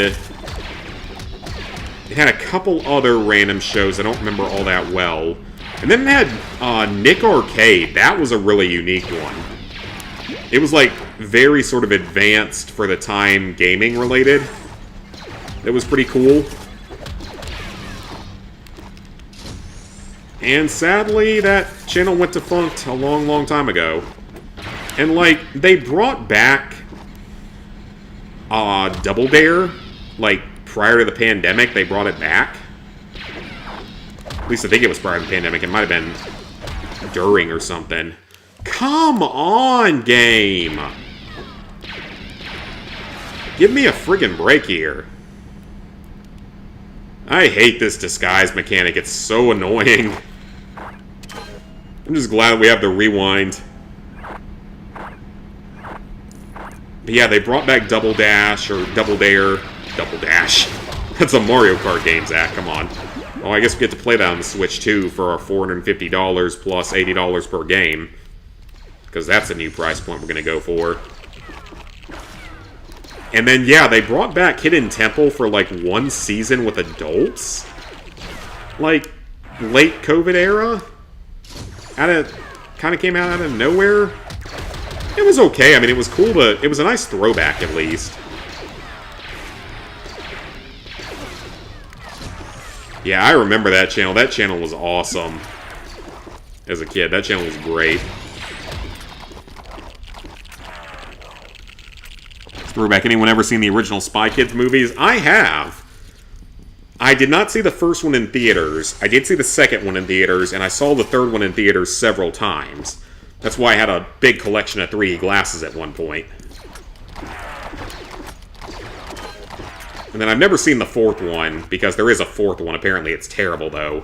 a couple other random shows I don't remember all that well. And then it had Nick Arcade. That was a really unique one. It was, like, very sort of advanced for the time gaming related. It was pretty cool. And sadly, that channel went defunct a long, long time ago. And, like, they brought back Double Dare, like, prior to the pandemic. They brought it back. At least I think it was prior to the pandemic. It might have been during or something. Come on, game! Give me a friggin' break here. I hate this disguise mechanic. It's so annoying. I'm just glad that we have the rewind. But yeah, they brought back Double Dash, or Double Dare. Double Dash. That's a Mario Kart game, Zach. Come on. Oh, I guess we get to play that on the Switch, too, for our $450 plus $80 per game. Because that's a new price point we're going to go for. And then, yeah, they brought back Hidden Temple for, like, one season with adults? Like, late COVID era? Kind of came out of nowhere? It was okay. I mean, it was cool to... It was a nice throwback, at least. Yeah, I remember that channel. That channel was awesome. As a kid, that channel was great. Throwback. Anyone ever seen the original Spy Kids movies? I have. I did not see the first one in theaters. I did see the second one in theaters, and I saw the third one in theaters several times. That's why I had a big collection of 3D glasses at one point. And then I've never seen the fourth one, because there is a fourth one. Apparently it's terrible, though.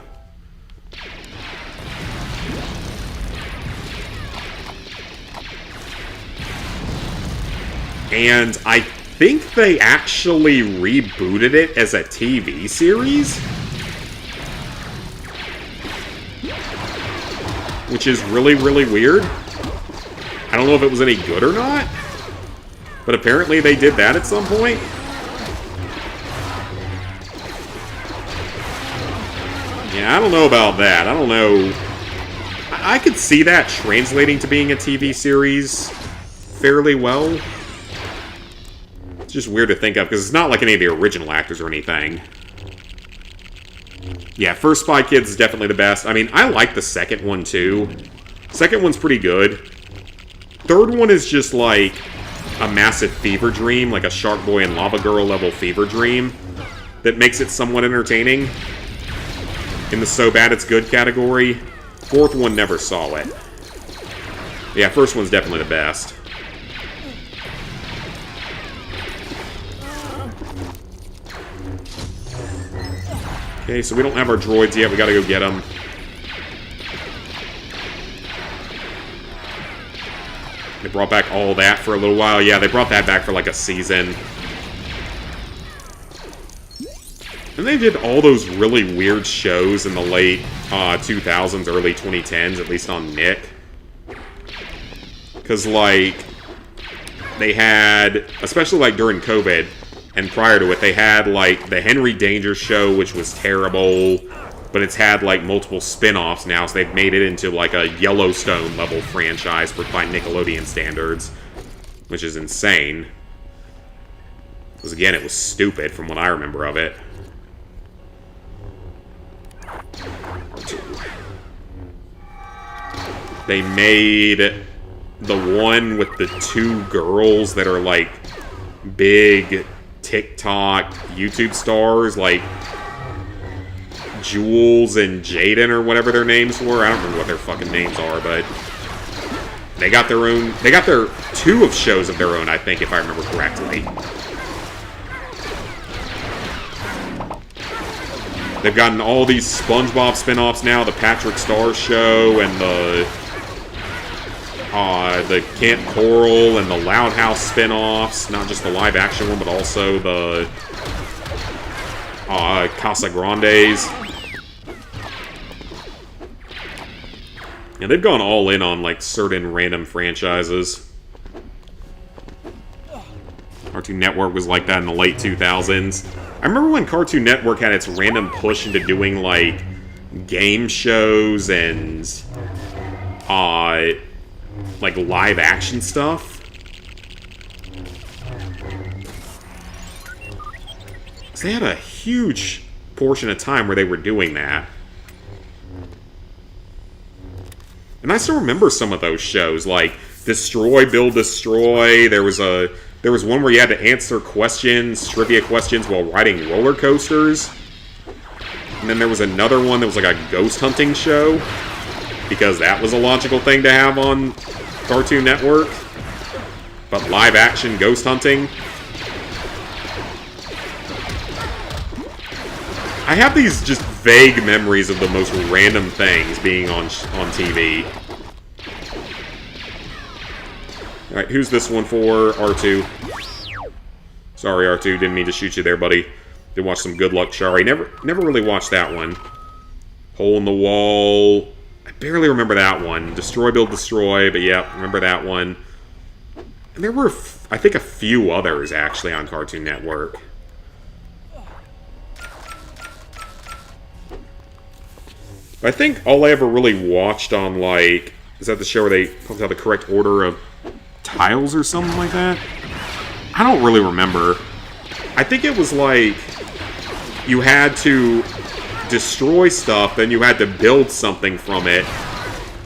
And I think they actually rebooted it as a TV series. Which is really, really weird. I don't know if it was any good or not. But apparently they did that at some point. Yeah, I don't know about that. I don't know. I could see that translating to being a TV series fairly well. It's just weird to think of, because it's not like any of the original actors or anything. Yeah, first Spy Kids is definitely the best. I mean, I like the second one, too. Second one's pretty good. Third one is just like a massive fever dream, like a Shark Boy and Lava Girl level fever dream, that makes it somewhat entertaining. In the so bad it's good category. Fourth one never saw it. Yeah, first one's definitely the best. Okay, so we don't have our droids yet. We gotta go get them. They brought back all that for a little while. Yeah, they brought that back for like a season. And they did all those really weird shows in the late 2000s, early 2010s, at least on Nick. Because, like, they had, especially, like, during COVID and prior to it, they had, like, the Henry Danger Show, which was terrible, but it's had, like, multiple spin-offs now, so they've made it into, like, a Yellowstone-level franchise by Nickelodeon standards, which is insane. Because, again, it was stupid from what I remember of it. They made the one with the two girls that are like big TikTok YouTube stars, like Jules and Jaden or whatever their names were. I don't remember what their fucking names are, but they got their own. They got their two of shows of their own, I think, if I remember correctly. They've gotten all these SpongeBob spin-offs now, the Patrick Star Show and the Camp Coral and the Loud House spin-offs. Not just the live-action one, but also the Casa Grandes. And they've gone all in on, like, certain random franchises. Cartoon Network was like that in the late 2000s. I remember when Cartoon Network had its random push into doing, like, game shows and, like, live-action stuff. Because they had a huge portion of time where they were doing that. And I still remember some of those shows, like Destroy, Build, Destroy. There was one where you had to answer questions, trivia questions, while riding roller coasters. And then there was another one that was like a ghost hunting show, because that was a logical thing to have on Cartoon Network. But live-action ghost hunting. I have these just vague memories of the most random things being on TV. Alright, who's this one for? R2. Sorry, R2, didn't mean to shoot you there, buddy. Did watch some Good Luck Charlie. Never really watched that one. Hole in the Wall. I barely remember that one. Destroy, Build, Destroy, but yeah, remember that one. And there were, I think, a few others, actually, on Cartoon Network. I think all I ever really watched on, like, is that the show where they pumped out the correct order of tiles or something like that? I don't really remember. I think it was like you had to destroy stuff, then you had to build something from it,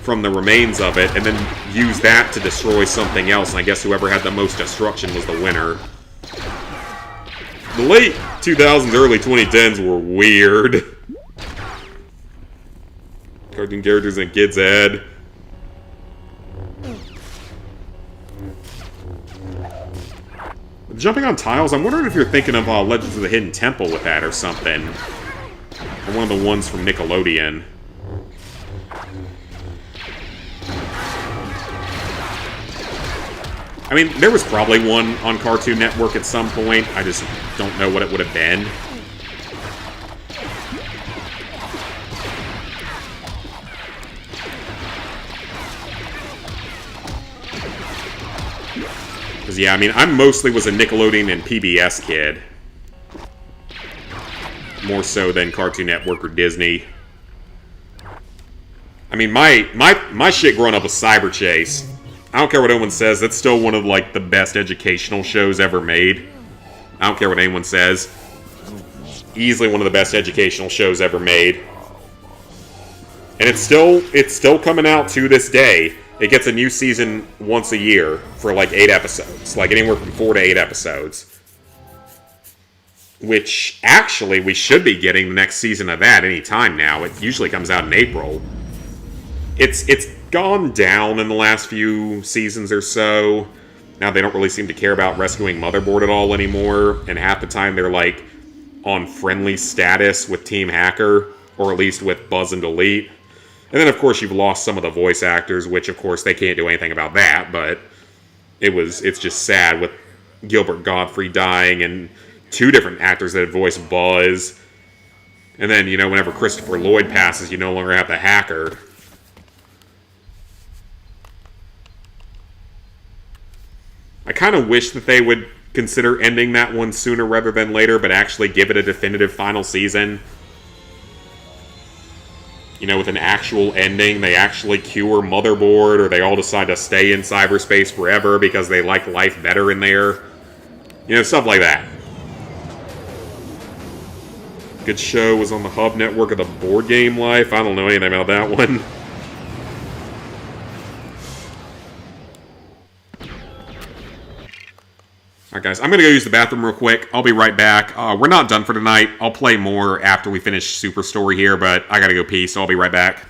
from the remains of it, and then use that to destroy something else, and I guess whoever had the most destruction was the winner. The late 2000s, early 2010s were weird. Cartoon characters in Kids Ed. Jumping on tiles, I'm wondering if you're thinking of Legends of the Hidden Temple with that or something. Or one of the ones from Nickelodeon. I mean, there was probably one on Cartoon Network at some point. I just don't know what it would have been. Because, yeah, I mean, I mostly was a Nickelodeon and PBS kid. More so than Cartoon Network or Disney. I mean, my shit growing up was Cyber Chase. I don't care what anyone says, that's still one of, like, the best educational shows ever made. I don't care what anyone says. Easily one of the best educational shows ever made. And it's still coming out to this day. It gets a new season once a year for like 8 episodes. Like anywhere from 4 to 8 episodes. Which, actually, we should be getting the next season of that any time now. It usually comes out in April. It's gone down in the last few seasons or so. Now they don't really seem to care about rescuing Motherboard at all anymore. And half the time they're like on friendly status with Team Hacker. Or at least with Buzz and Delete. And then, of course, you've lost some of the voice actors, which, of course, they can't do anything about that, but it's just sad with Gilbert Gottfried dying and 2 different actors that had voiced Buzz. And then, you know, whenever Christopher Lloyd passes, you no longer have the Hacker. I kind of wish that they would consider ending that one sooner rather than later, but actually give it a definitive final season. You know, with an actual ending, they actually cure Motherboard, or they all decide to stay in cyberspace forever because they like life better in there. You know, stuff like that. Good show was on the Hub Network of the Board Game Life. I don't know anything about that one. Alright guys, I'm going to go use the bathroom real quick. I'll be right back. We're not done for tonight. I'll play more after we finish Super Story here, but I gotta go pee, so I'll be right back.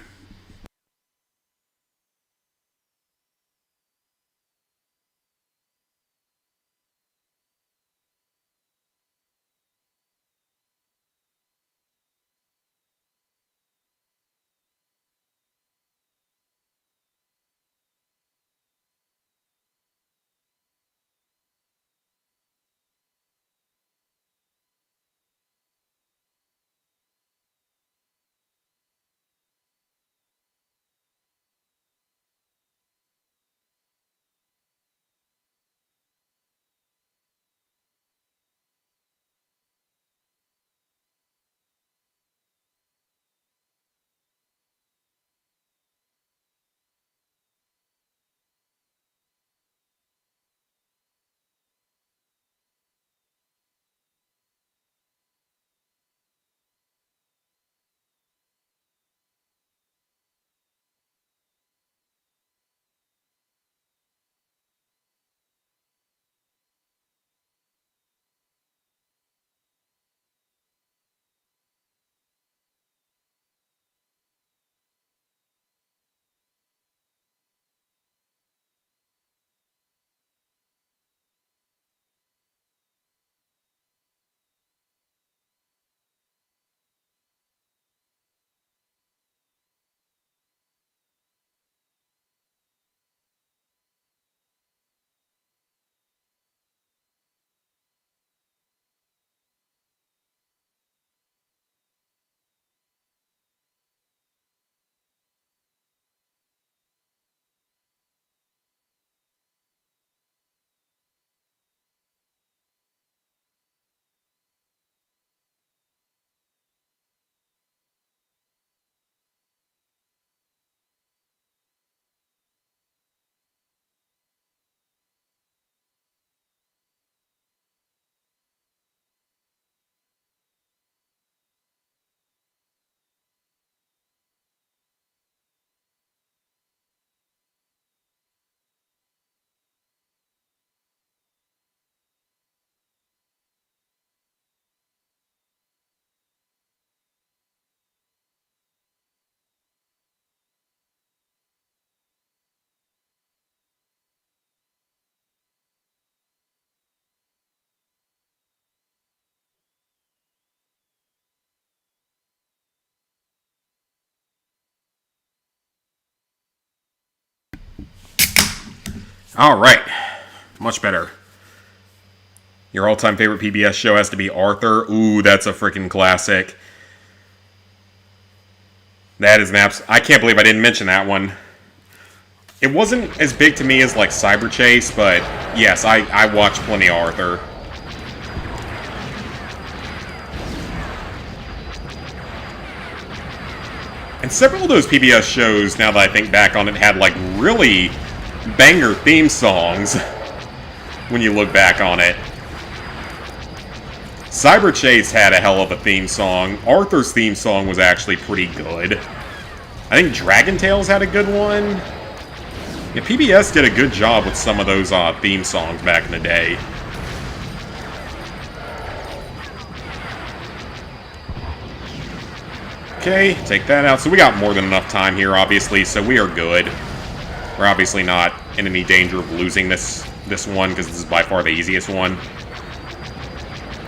Alright. Much better. Your all-time favorite PBS show has to be Arthur. Ooh, that's a freaking classic. That is an I can't believe I didn't mention that one. It wasn't as big to me as, like, Cyber Chase, but yes, I watched plenty of Arthur. And several of those PBS shows, now that I think back on it, had, like, really banger theme songs when you look back on it. Cyber Chase had a hell of a theme song. Arthur's theme song was actually pretty good. I think Dragon Tales had a good one. Yeah, PBS did a good job with some of those theme songs back in the day. Okay, take that out. So we got more than enough time here, obviously, so we are good. We're obviously not in any danger of losing this one, because this is by far the easiest one.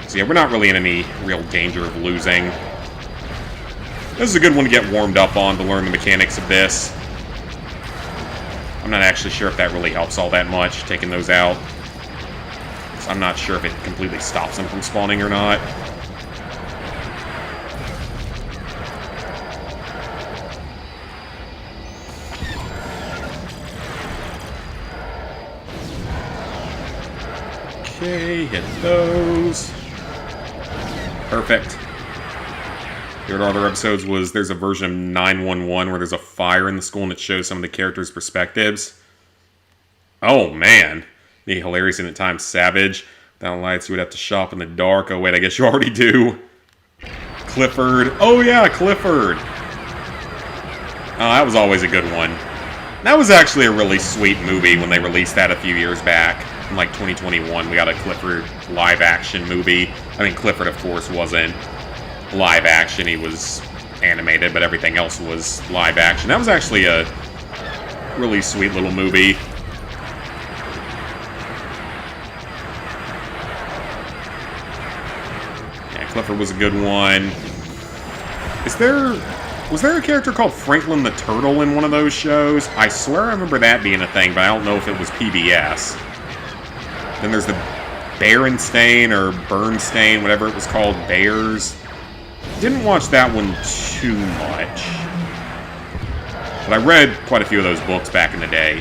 So yeah, we're not really in any real danger of losing. This is a good one to get warmed up on, to learn the mechanics of this. I'm not actually sure if that really helps all that much, taking those out. So I'm not sure if it completely stops them from spawning or not. Okay, hit those. Perfect. Your other episodes was, there's a version of 911 where there's a fire in the school and it shows some of the characters' perspectives. Oh, man. Be hilarious and at times savage. Without lights, you would have to shop in the dark. Oh, wait, I guess you already do. Clifford. Oh, yeah, Clifford. Oh, that was always a good one. That was actually a really sweet movie when they released that a few years back. In, like, 2021, we got a Clifford live-action movie. I mean, Clifford, of course, wasn't live action. He was animated, but everything else was live action. That was actually a really sweet little movie. Yeah, Clifford was a good one. Was there a character called Franklin the Turtle in one of those shows? I swear I remember that being a thing, but I don't know if it was PBS. Then there's the Berenstain or Bernstein, whatever it was called, Bears. Didn't watch that one too much. But I read quite a few of those books back in the day.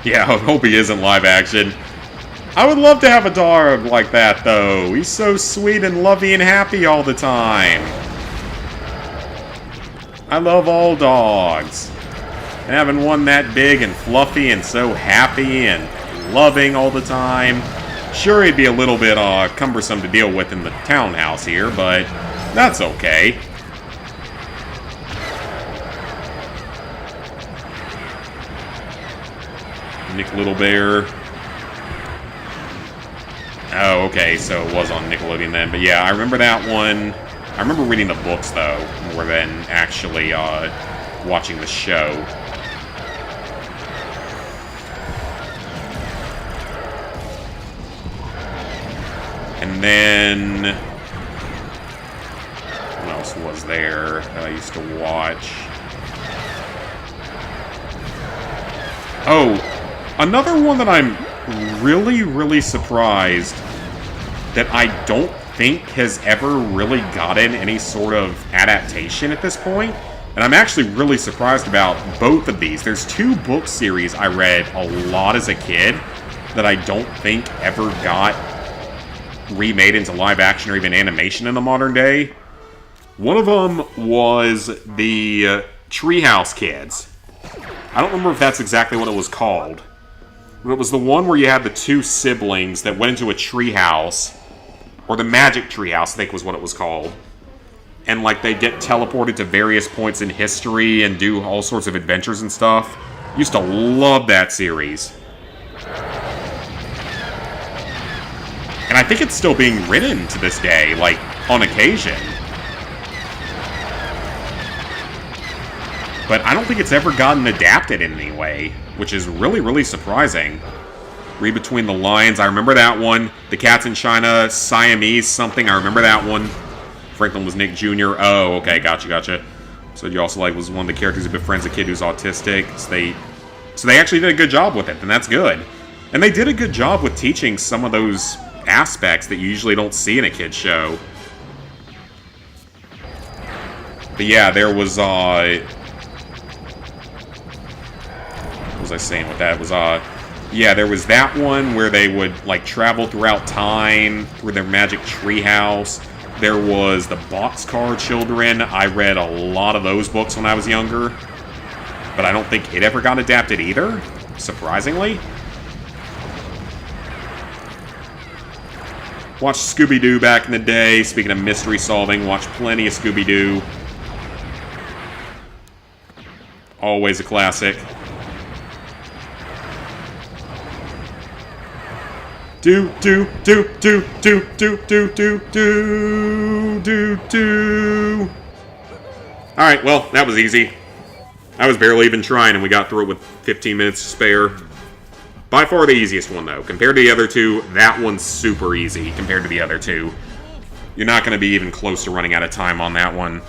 Yeah, I hope he isn't live action. I would love to have a dog like that, though. He's so sweet and lovey and happy all the time. I love all dogs. And having one that big and fluffy and so happy and loving all the time. Sure, he'd be a little bit cumbersome to deal with in the townhouse here, but that's okay. Nick Little Bear. Oh, okay, so it was on Nickelodeon then. But yeah, I remember that one. I remember reading the books, though, more than actually watching the show. And then... what else was there that I used to watch? Oh, another one that I'm really, really surprised that I don't think has ever really gotten any sort of adaptation at this point. And I'm actually really surprised about both of these. There's two book series I read a lot as a kid that I don't think ever got remade into live action or even animation in the modern day. One of them was the Treehouse Kids. I don't remember if that's exactly what it was called. But it was the one where you had the two siblings that went into a treehouse, or the Magic Treehouse, I think was what it was called. And, like, they'd get teleported to various points in history and do all sorts of adventures and stuff. Used to love that series. And I think it's still being written to this day, like, on occasion. But I don't think it's ever gotten adapted in any way, which is really, really surprising. Read Between the Lines, I remember that one. The Cats in China, Siamese something, I remember that one. Franklin was Nick Jr. Oh, okay, gotcha. So you also like was one of the characters who befriends a kid who's autistic. So they actually did a good job with it, and that's good. And they did a good job with teaching some of those aspects that you usually don't see in a kid's show. But yeah, there was, what was I saying with that? It was, yeah, there was that one where they would, like, travel throughout time through their magic treehouse. There was the Boxcar Children. I read a lot of those books when I was younger. But I don't think it ever got adapted either, surprisingly. Watched Scooby-Doo back in the day. Speaking of mystery solving, watched plenty of Scooby-Doo. Always a classic. Do. Alright, well, that was easy. I was barely even trying, and we got through it with 15 minutes to spare. By far the easiest one, though. Compared to the other two, that one's super easy compared to the other two. You're not going to be even close to running out of time on that one.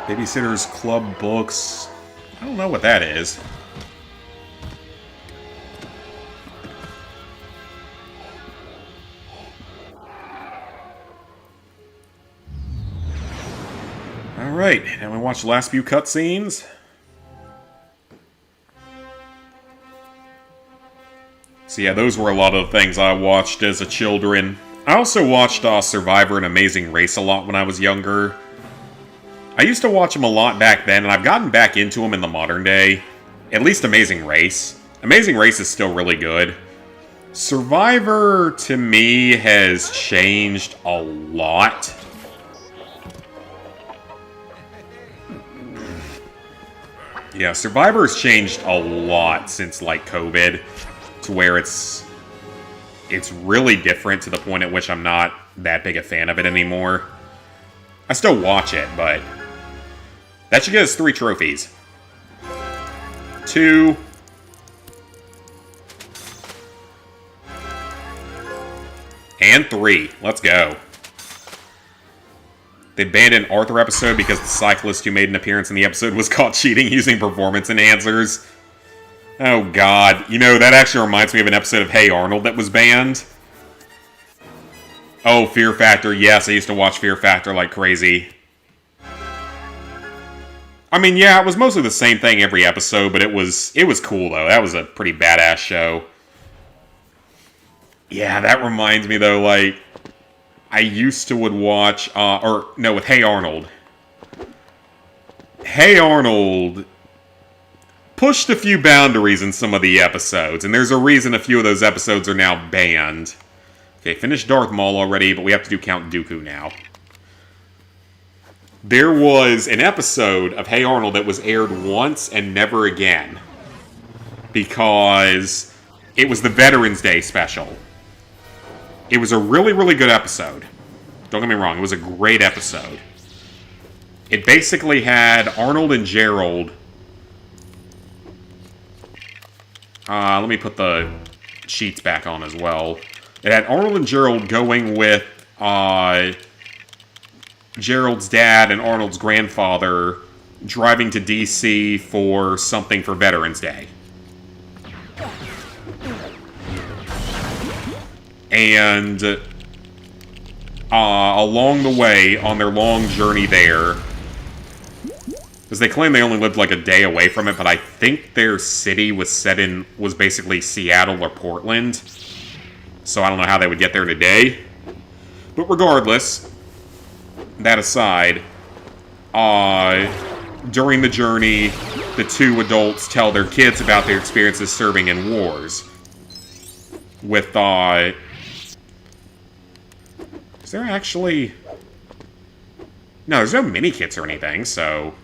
Babysitter's Club books. I don't know what that is. Alright, and we watched the last few cutscenes. So yeah, those were a lot of the things I watched as a children. I also watched Survivor and Amazing Race a lot when I was younger. I used to watch them a lot back then, and I've gotten back into them in the modern day. At least Amazing Race. Amazing Race is still really good. Survivor, to me, has changed a lot. Yeah, Survivor has changed a lot since, like, COVID, to where it's really different to the point at which I'm not that big a fan of it anymore. I still watch it, but that should get us 3 trophies. 2. And 3. Let's go. They banned an Arthur episode because the cyclist who made an appearance in the episode was caught cheating using performance enhancers. Oh god. You know, that actually reminds me of an episode of Hey Arnold that was banned. Oh, Fear Factor. Yes, I used to watch Fear Factor like crazy. I mean, yeah, it was mostly the same thing every episode, but it was cool, though. That was a pretty badass show. Yeah, that reminds me, though, like, I used to would watch, with Hey Arnold. Hey Arnold pushed a few boundaries in some of the episodes, and there's a reason a few of those episodes are now banned. Okay, finished Darth Maul already, but we have to do Count Dooku now. There was an episode of Hey Arnold that was aired once and never again. Because it was the Veterans Day special. It was a really, really good episode. Don't get me wrong, it was a great episode. It basically had Arnold and Gerald. Let me put the sheets back on as well. It had Arnold and Gerald going with Gerald's dad and Arnold's grandfather driving to DC for something for Veterans Day. And along the way, on their long journey there, because they claim they only lived like a day away from it, but I think their city was was basically Seattle or Portland. So I don't know how they would get there today. But regardless, that aside, during the journey, the 2 adults tell their kids about their experiences serving in wars. With, is there actually... No, there's no mini-kits or anything, so...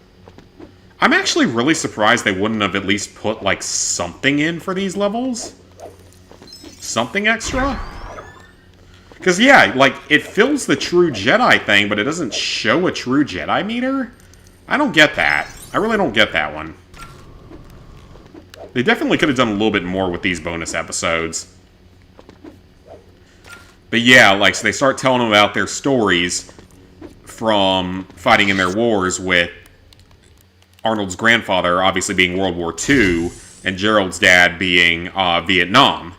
I'm actually really surprised they wouldn't have at least put, like, something in for these levels. Something extra? Because, yeah, like, it fills the true Jedi thing, but it doesn't show a true Jedi meter. I don't get that. I really don't get that one. They definitely could have done a little bit more with these bonus episodes. But yeah, like, so they start telling them about their stories from fighting in their wars, with Arnold's grandfather obviously being World War II, and Gerald's dad being Vietnam.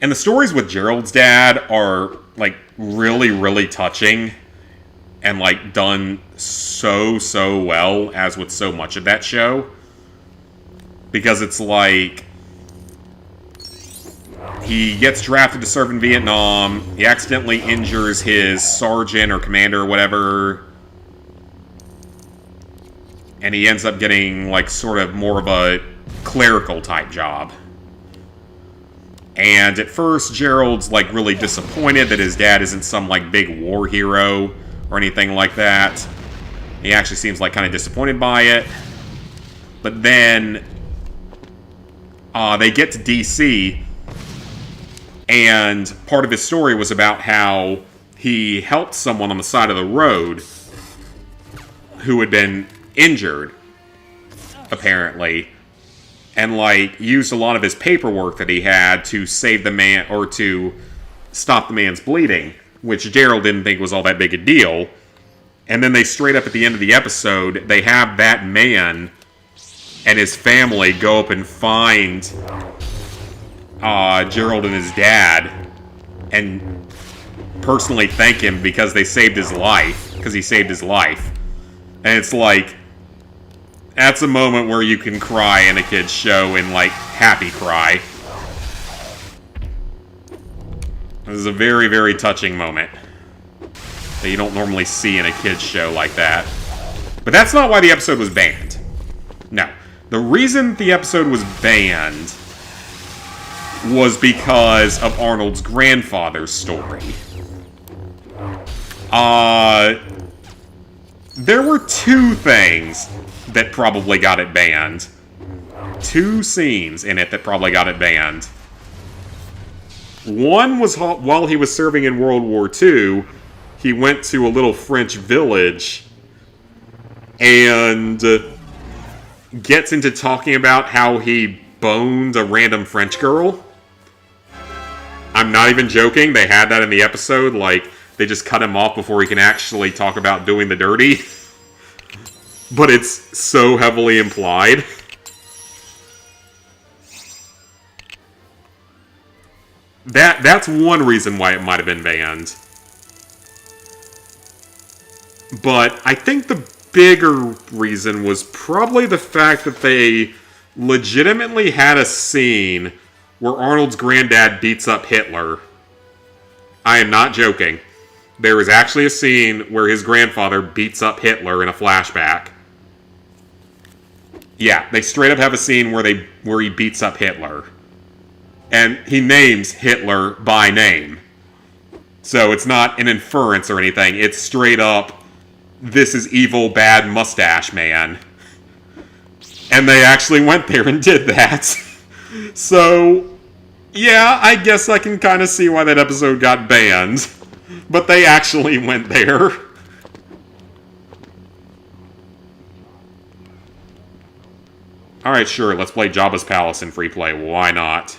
And the stories with Gerald's dad are, like, really, really touching. And, like, done so well, as with so much of that show. Because it's like, he gets drafted to serve in Vietnam, he accidentally injures his sergeant or commander or whatever, and he ends up getting, like, sort of more of a clerical type job. And at first, Gerald's, like, really disappointed that his dad isn't some, like, big war hero or anything like that. He actually seems, like, kind of disappointed by it. But then they get to DC, and part of his story was about how he helped someone on the side of the road who had been injured, apparently, and, like, used a lot of his paperwork that he had to save the man, or to stop the man's bleeding, which Gerald didn't think was all that big a deal. And then they straight up at the end of the episode, they have that man and his family go up and find Gerald and his dad and personally thank him because they saved his life, because he saved his life. And it's like, that's a moment where you can cry in a kid's show, and, like, happy cry. This is a very, very touching moment that you don't normally see in a kid's show like that. But that's not why the episode was banned. No. The reason the episode was banned was because of Arnold's grandfather's story. There were two things that probably got it banned. Two scenes in it that probably got it banned. One was while he was serving in World War II, he went to a little French village and gets into talking about how he boned a random French girl. I'm not even joking, they had that in the episode, like, they just cut him off before he can actually talk about doing the dirty. But it's so heavily implied. That's one reason why it might have been banned. But I think the bigger reason was probably the fact that they legitimately had a scene where Arnold's granddad beats up Hitler. I am not joking. There is actually a scene where his grandfather beats up Hitler in a flashback. Yeah, they straight up have a scene where he beats up Hitler. And he names Hitler by name. So it's not an inference or anything. It's straight up, this is evil, bad mustache man. And they actually went there and did that. So, yeah, I guess I can kind of see why that episode got banned. But they actually went there. Alright, sure, let's play Jabba's Palace in free play. Why not?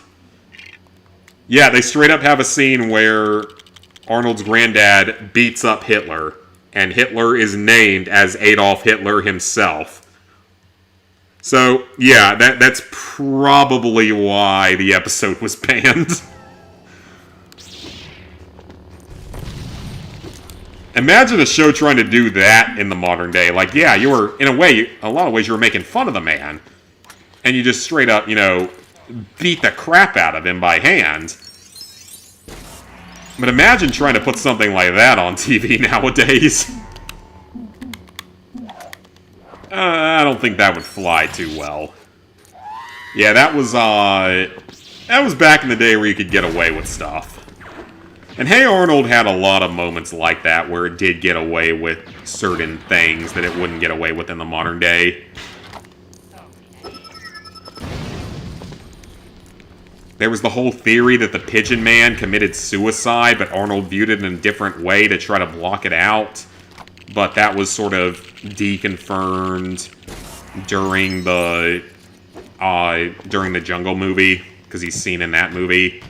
Yeah, they straight up have a scene where Arnold's granddad beats up Hitler. And Hitler is named as Adolf Hitler himself. So, yeah, that's probably why the episode was banned. Imagine a show trying to do that in the modern day. Like, yeah, you were, in a lot of ways, you were making fun of the man. And you just straight up, beat the crap out of him by hand. But imagine trying to put something like that on TV nowadays. I don't think that would fly too well. Yeah, that was back in the day where you could get away with stuff. And Hey Arnold had a lot of moments like that where it did get away with certain things that it wouldn't get away with in the modern day. There was the whole theory that the Pigeon Man committed suicide, but Arnold viewed it in a different way to try to block it out. but that was sort of deconfirmed during the Jungle movie, because he's seen in that movie.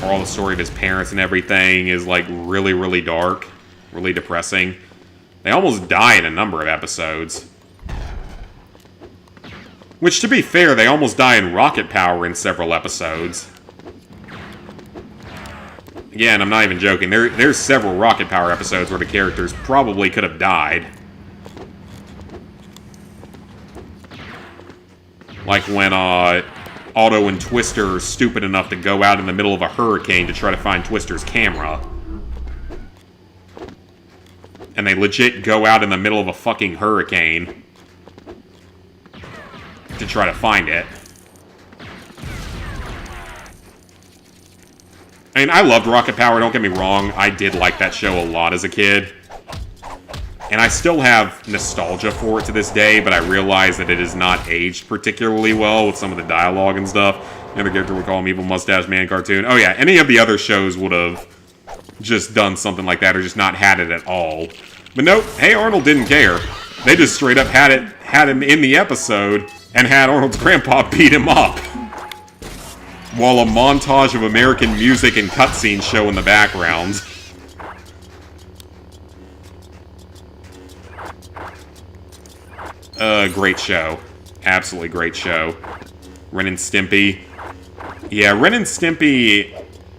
All the story of his parents and everything is like really, really dark, really depressing. They almost die in a number of episodes. Which, to be fair, they almost die in Rocket Power in several episodes. Again, I'm not even joking. There's several Rocket Power episodes where the characters probably could have died. Like when Otto and Twister are stupid enough to go out in the middle of a hurricane to try to find Twister's camera. And they legit go out in the middle of a fucking hurricane to try to find it. I mean, I loved Rocket Power, don't get me wrong. I did like that show a lot as a kid. And I still have nostalgia for it to this day, but I realize that it has not aged particularly well with some of the dialogue and stuff. Another character would call him Evil Mustache Man cartoon. Oh yeah, any of the other shows would have just done something like that or just not had it at all. But nope, Hey Arnold didn't care. They just straight up had him in the episode and had Arnold's grandpa beat him up. While a montage of American music and cutscenes show in the background. Great show. Absolutely great show. Ren and Stimpy. Yeah, Ren and Stimpy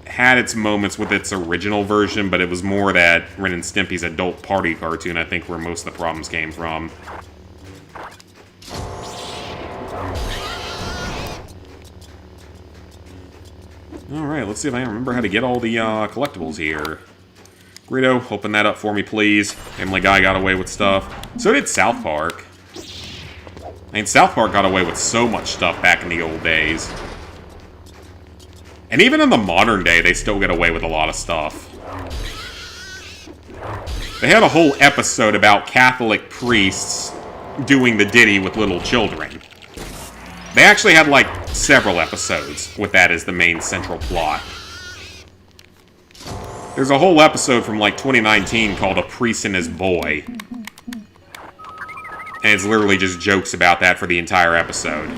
had its moments with its original version, but it was more that Ren and Stimpy's adult party cartoon, I think, where most of the problems came from. Alright, let's see if I remember how to get all the collectibles here. Greedo, open that up for me, please. Family Guy got away with stuff. So did South Park. I mean, South Park got away with so much stuff back in the old days. And even in the modern day, they still get away with a lot of stuff. They had a whole episode about Catholic priests doing the ditty with little children. They actually had, like, several episodes with that as the main central plot. There's a whole episode from, like, 2019 called A Priest and His Boy. And it's literally just jokes about that for the entire episode.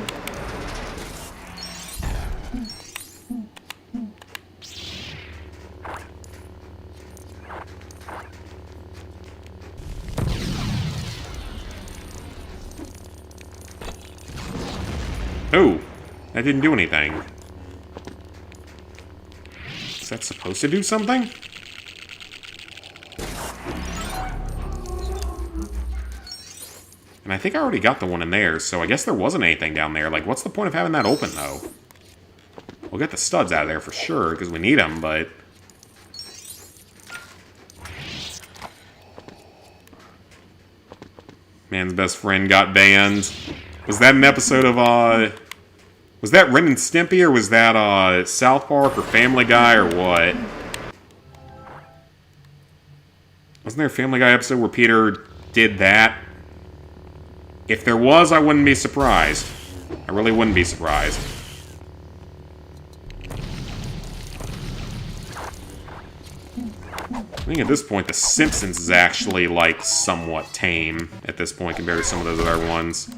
Oh, that didn't do anything. Is that supposed to do something? And I think I already got the one in there, so I guess there wasn't anything down there. Like, what's the point of having that open, though? We'll get the studs out of there for sure, because we need them, but... Man's best friend got banned. Was that an episode of, Was that Ren and Stimpy, or was that, South Park, or Family Guy, or what? Wasn't there a Family Guy episode where Peter did that? If there was, I wouldn't be surprised. I really wouldn't be surprised. I think at this point, The Simpsons is actually, like, somewhat tame at this point compared to some of those other ones.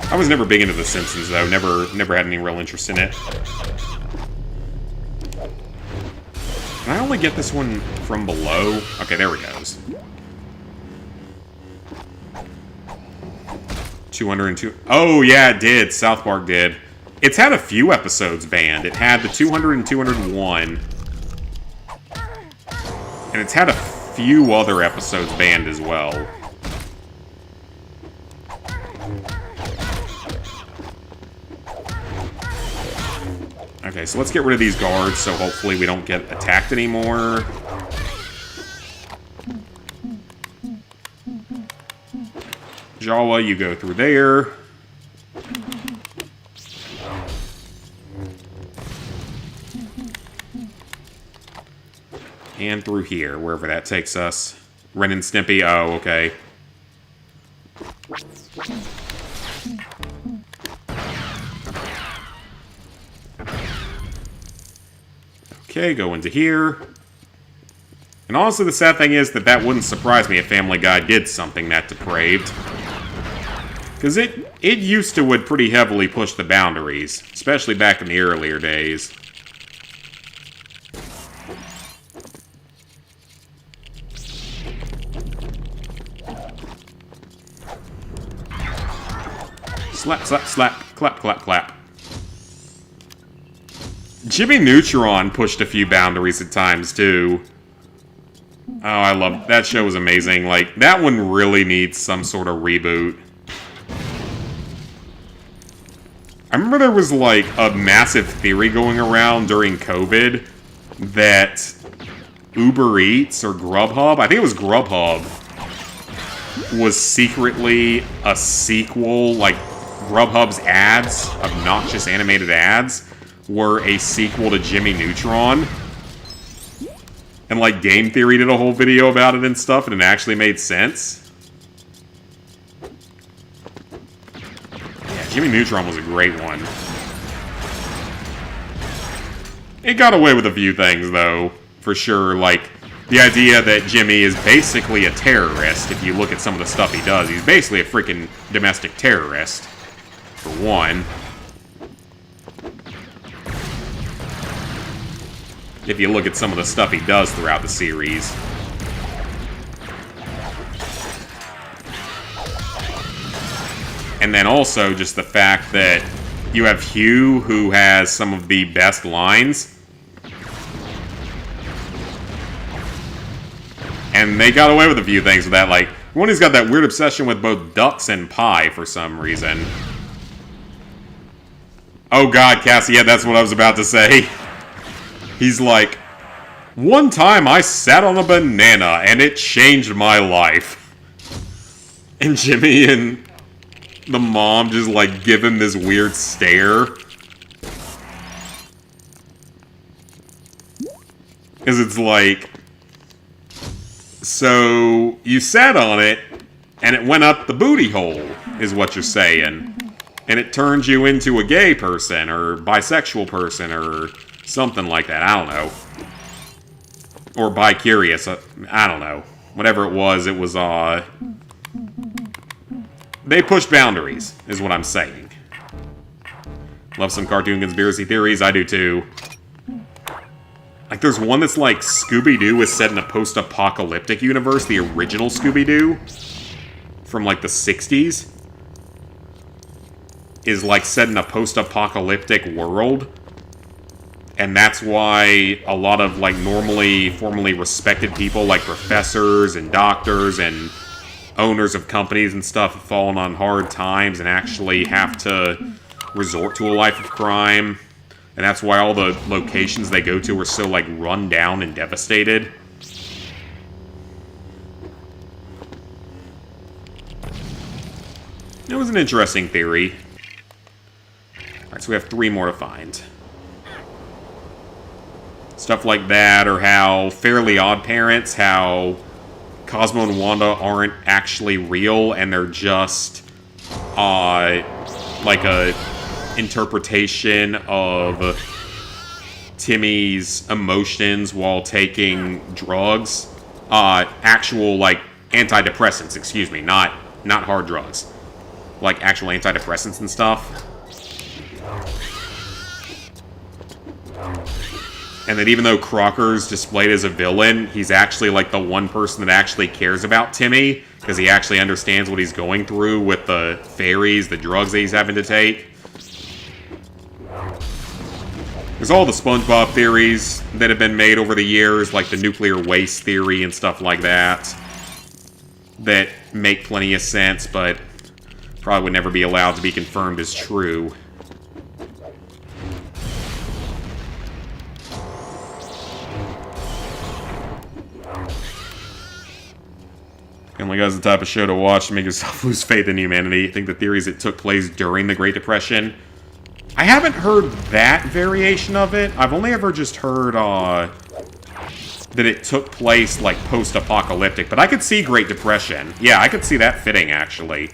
I was never big into The Simpsons, though. Never had any real interest in it. Can I only get this one from below? Okay, there it goes. 202. Oh, yeah, it did. South Park did. It's had a few episodes banned. It had the 200 and 201. And it's had a few other episodes banned as well. Okay, so let's get rid of these guards, so hopefully we don't get attacked anymore. Jawa, you go through there. And through here, wherever that takes us. Ren and Stimpy, oh, okay. Okay, go into here. And honestly, the sad thing is that that wouldn't surprise me if Family Guy did something that depraved. Because it used to would pretty heavily push the boundaries, especially back in the earlier days. Slap, slap, slap, clap, clap, clap. Jimmy Neutron pushed a few boundaries at times, too. Oh, I love... That show was amazing. Like, that one really needs some sort of reboot. I remember there was, like, a massive theory going around during COVID that Uber Eats or Grubhub, I think it was Grubhub, was secretly a sequel, like, Grubhub's ads, obnoxious animated ads, were a sequel to Jimmy Neutron. And, like, Game Theory did a whole video about it and stuff, and it actually made sense. Yeah, Jimmy Neutron was a great one. It got away with a few things, though, for sure. Like, the idea that Jimmy is basically a terrorist, if you look at some of the stuff he does. He's basically a freaking domestic terrorist, for one. If you look at some of the stuff he does throughout the series. And then also just the fact that you have Hugh, who has some of the best lines. And they got away with a few things with that, like, one, he's got that weird obsession with both ducks and pie for some reason. Oh god, Cassie, yeah, that's what I was about to say. He's like, one time I sat on a banana and it changed my life. And Jimmy and the mom just like give him this weird stare. Because it's like, so you sat on it and it went up the booty hole, is what you're saying. And it turns you into a gay person or bisexual person or something like that. I don't know. Or bi-curious. I don't know. Whatever it was, they pushed boundaries, is what I'm saying. Love some cartoon conspiracy theories. I do too. Like, there's one that's like Scooby-Doo is set in a post-apocalyptic universe. The original Scooby-Doo from like the 60s is like set in a post-apocalyptic world. And that's why a lot of, like, formerly respected people, like professors and doctors and owners of companies and stuff, have fallen on hard times and actually have to resort to a life of crime. And that's why all the locations they go to are so, like, run down and devastated. It was an interesting theory. Alright, so we have 3 more to find. Stuff like that, or how Fairly Odd Parents, how Cosmo and Wanda aren't actually real, and they're just, like a interpretation of Timmy's emotions while taking drugs. Actual, like, antidepressants, excuse me, not hard drugs. Like, actual antidepressants and stuff. And that even though Crocker's displayed as a villain, he's actually, like, the one person that actually cares about Timmy, because he actually understands what he's going through with the fairies, the drugs that he's having to take. There's all the SpongeBob theories that have been made over the years, like the nuclear waste theory and stuff like that, that make plenty of sense, but probably would never be allowed to be confirmed as true. Family Guy's the type of show to watch to make yourself lose faith in humanity. I think the theory is it took place during the Great Depression. I haven't heard that variation of it. I've only ever just heard, that it took place, like, post-apocalyptic. But I could see Great Depression. Yeah, I could see that fitting, actually.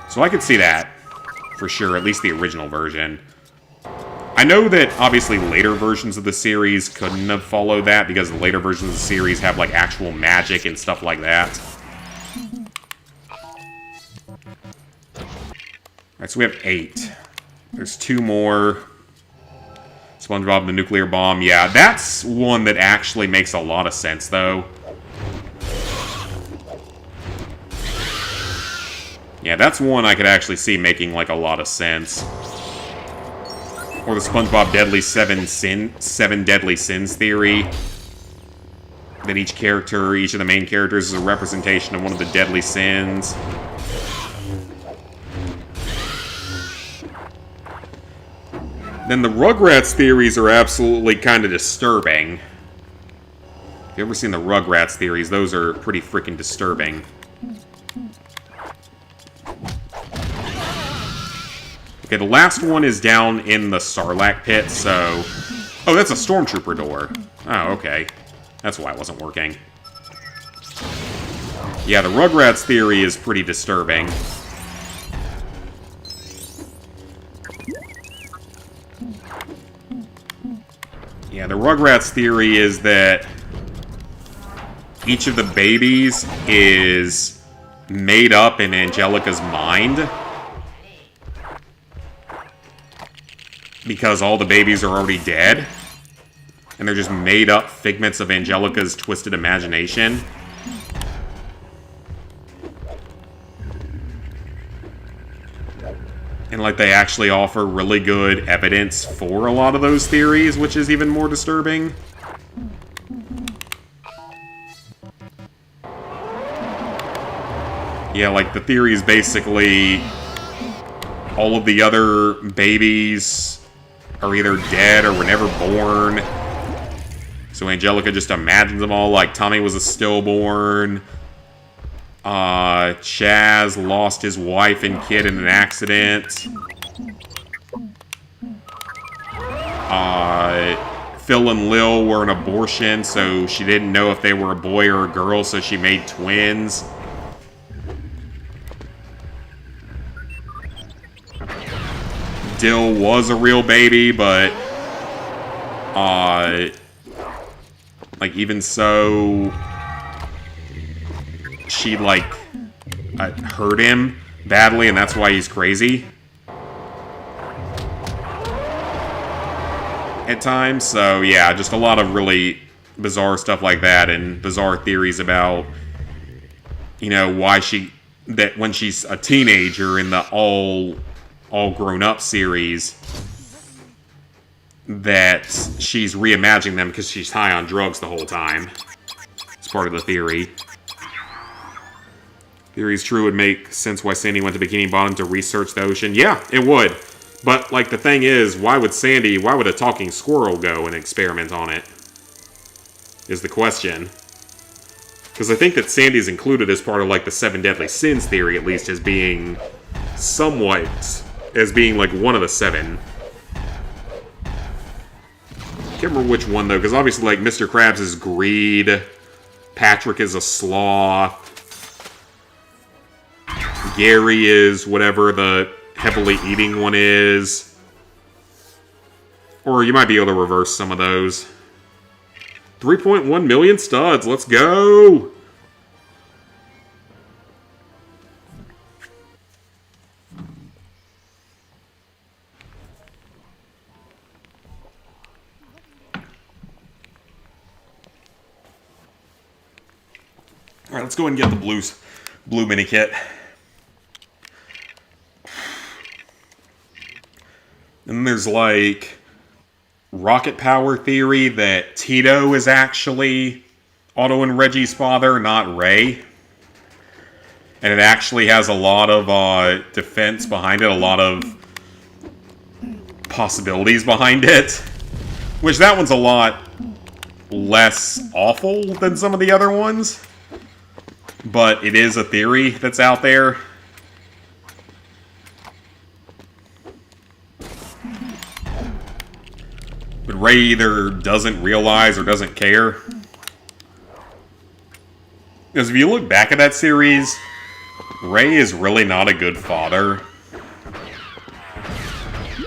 So I could see that, for sure, at least the original version. I know that, obviously, later versions of the series couldn't have followed that, because the later versions of the series have, like, actual magic and stuff like that. Alright, so we have 8. There's 2 more. SpongeBob the Nuclear Bomb. Yeah, that's one that actually makes a lot of sense, though. Yeah, that's one I could actually see making, like, a lot of sense. Or the SpongeBob Deadly Seven Deadly Sins theory. That each of the main characters is a representation of one of the deadly sins. Then the Rugrats theories are absolutely kind of disturbing. If you've ever seen the Rugrats theories, those are pretty freaking disturbing. Okay, the last one is down in the Sarlacc pit, so... Oh, that's a Stormtrooper door. Oh, okay. That's why it wasn't working. Yeah, the Rugrats theory is pretty disturbing. Yeah, the Rugrats theory is that each of the babies is made up in Angelica's mind. Because all the babies are already dead. And they're just made up figments of Angelica's twisted imagination. And, like, they actually offer really good evidence for a lot of those theories, which is even more disturbing. Yeah, like, the theory is basically all of the other babies are either dead or were never born. So Angelica just imagines them all, like Tommy was a stillborn. Chaz lost his wife and kid in an accident. Phil and Lil were an abortion, so she didn't know if they were a boy or a girl, so she made twins. Dill was a real baby, but like, even so, she, like, hurt him badly, and that's why he's crazy at times. So yeah, just a lot of really bizarre stuff like that, and bizarre theories about, you know, why that when she's a teenager in the all grown up series, that she's reimagining them because she's high on drugs the whole time. It's part of the theory. Theory is true, it would make sense why Sandy went to Bikini Bottom to research the ocean. Yeah, it would. But, like, the thing is, why would a talking squirrel go and experiment on it? Is the question. Because I think that Sandy's included as part of, like, the 7 Deadly Sins theory, at least, as being somewhat, as being, like, one of the 7. Can't remember which one, though, because obviously, like, Mr. Krabs is greed, Patrick is a sloth, Gary is whatever the heavily eating one is. Or you might be able to reverse some of those. 3.1 million studs, let's go! Alright, let's go ahead and get the blue mini kit. And then there's, like, rocket power theory that Tito is actually Otto and Reggie's father, not Ray. And it actually has a lot of defense behind it, a lot of possibilities behind it. Which, that one's a lot less awful than some of the other ones. But it is a theory that's out there. But Rey either doesn't realize or doesn't care. Because if you look back at that series, Rey is really not a good father.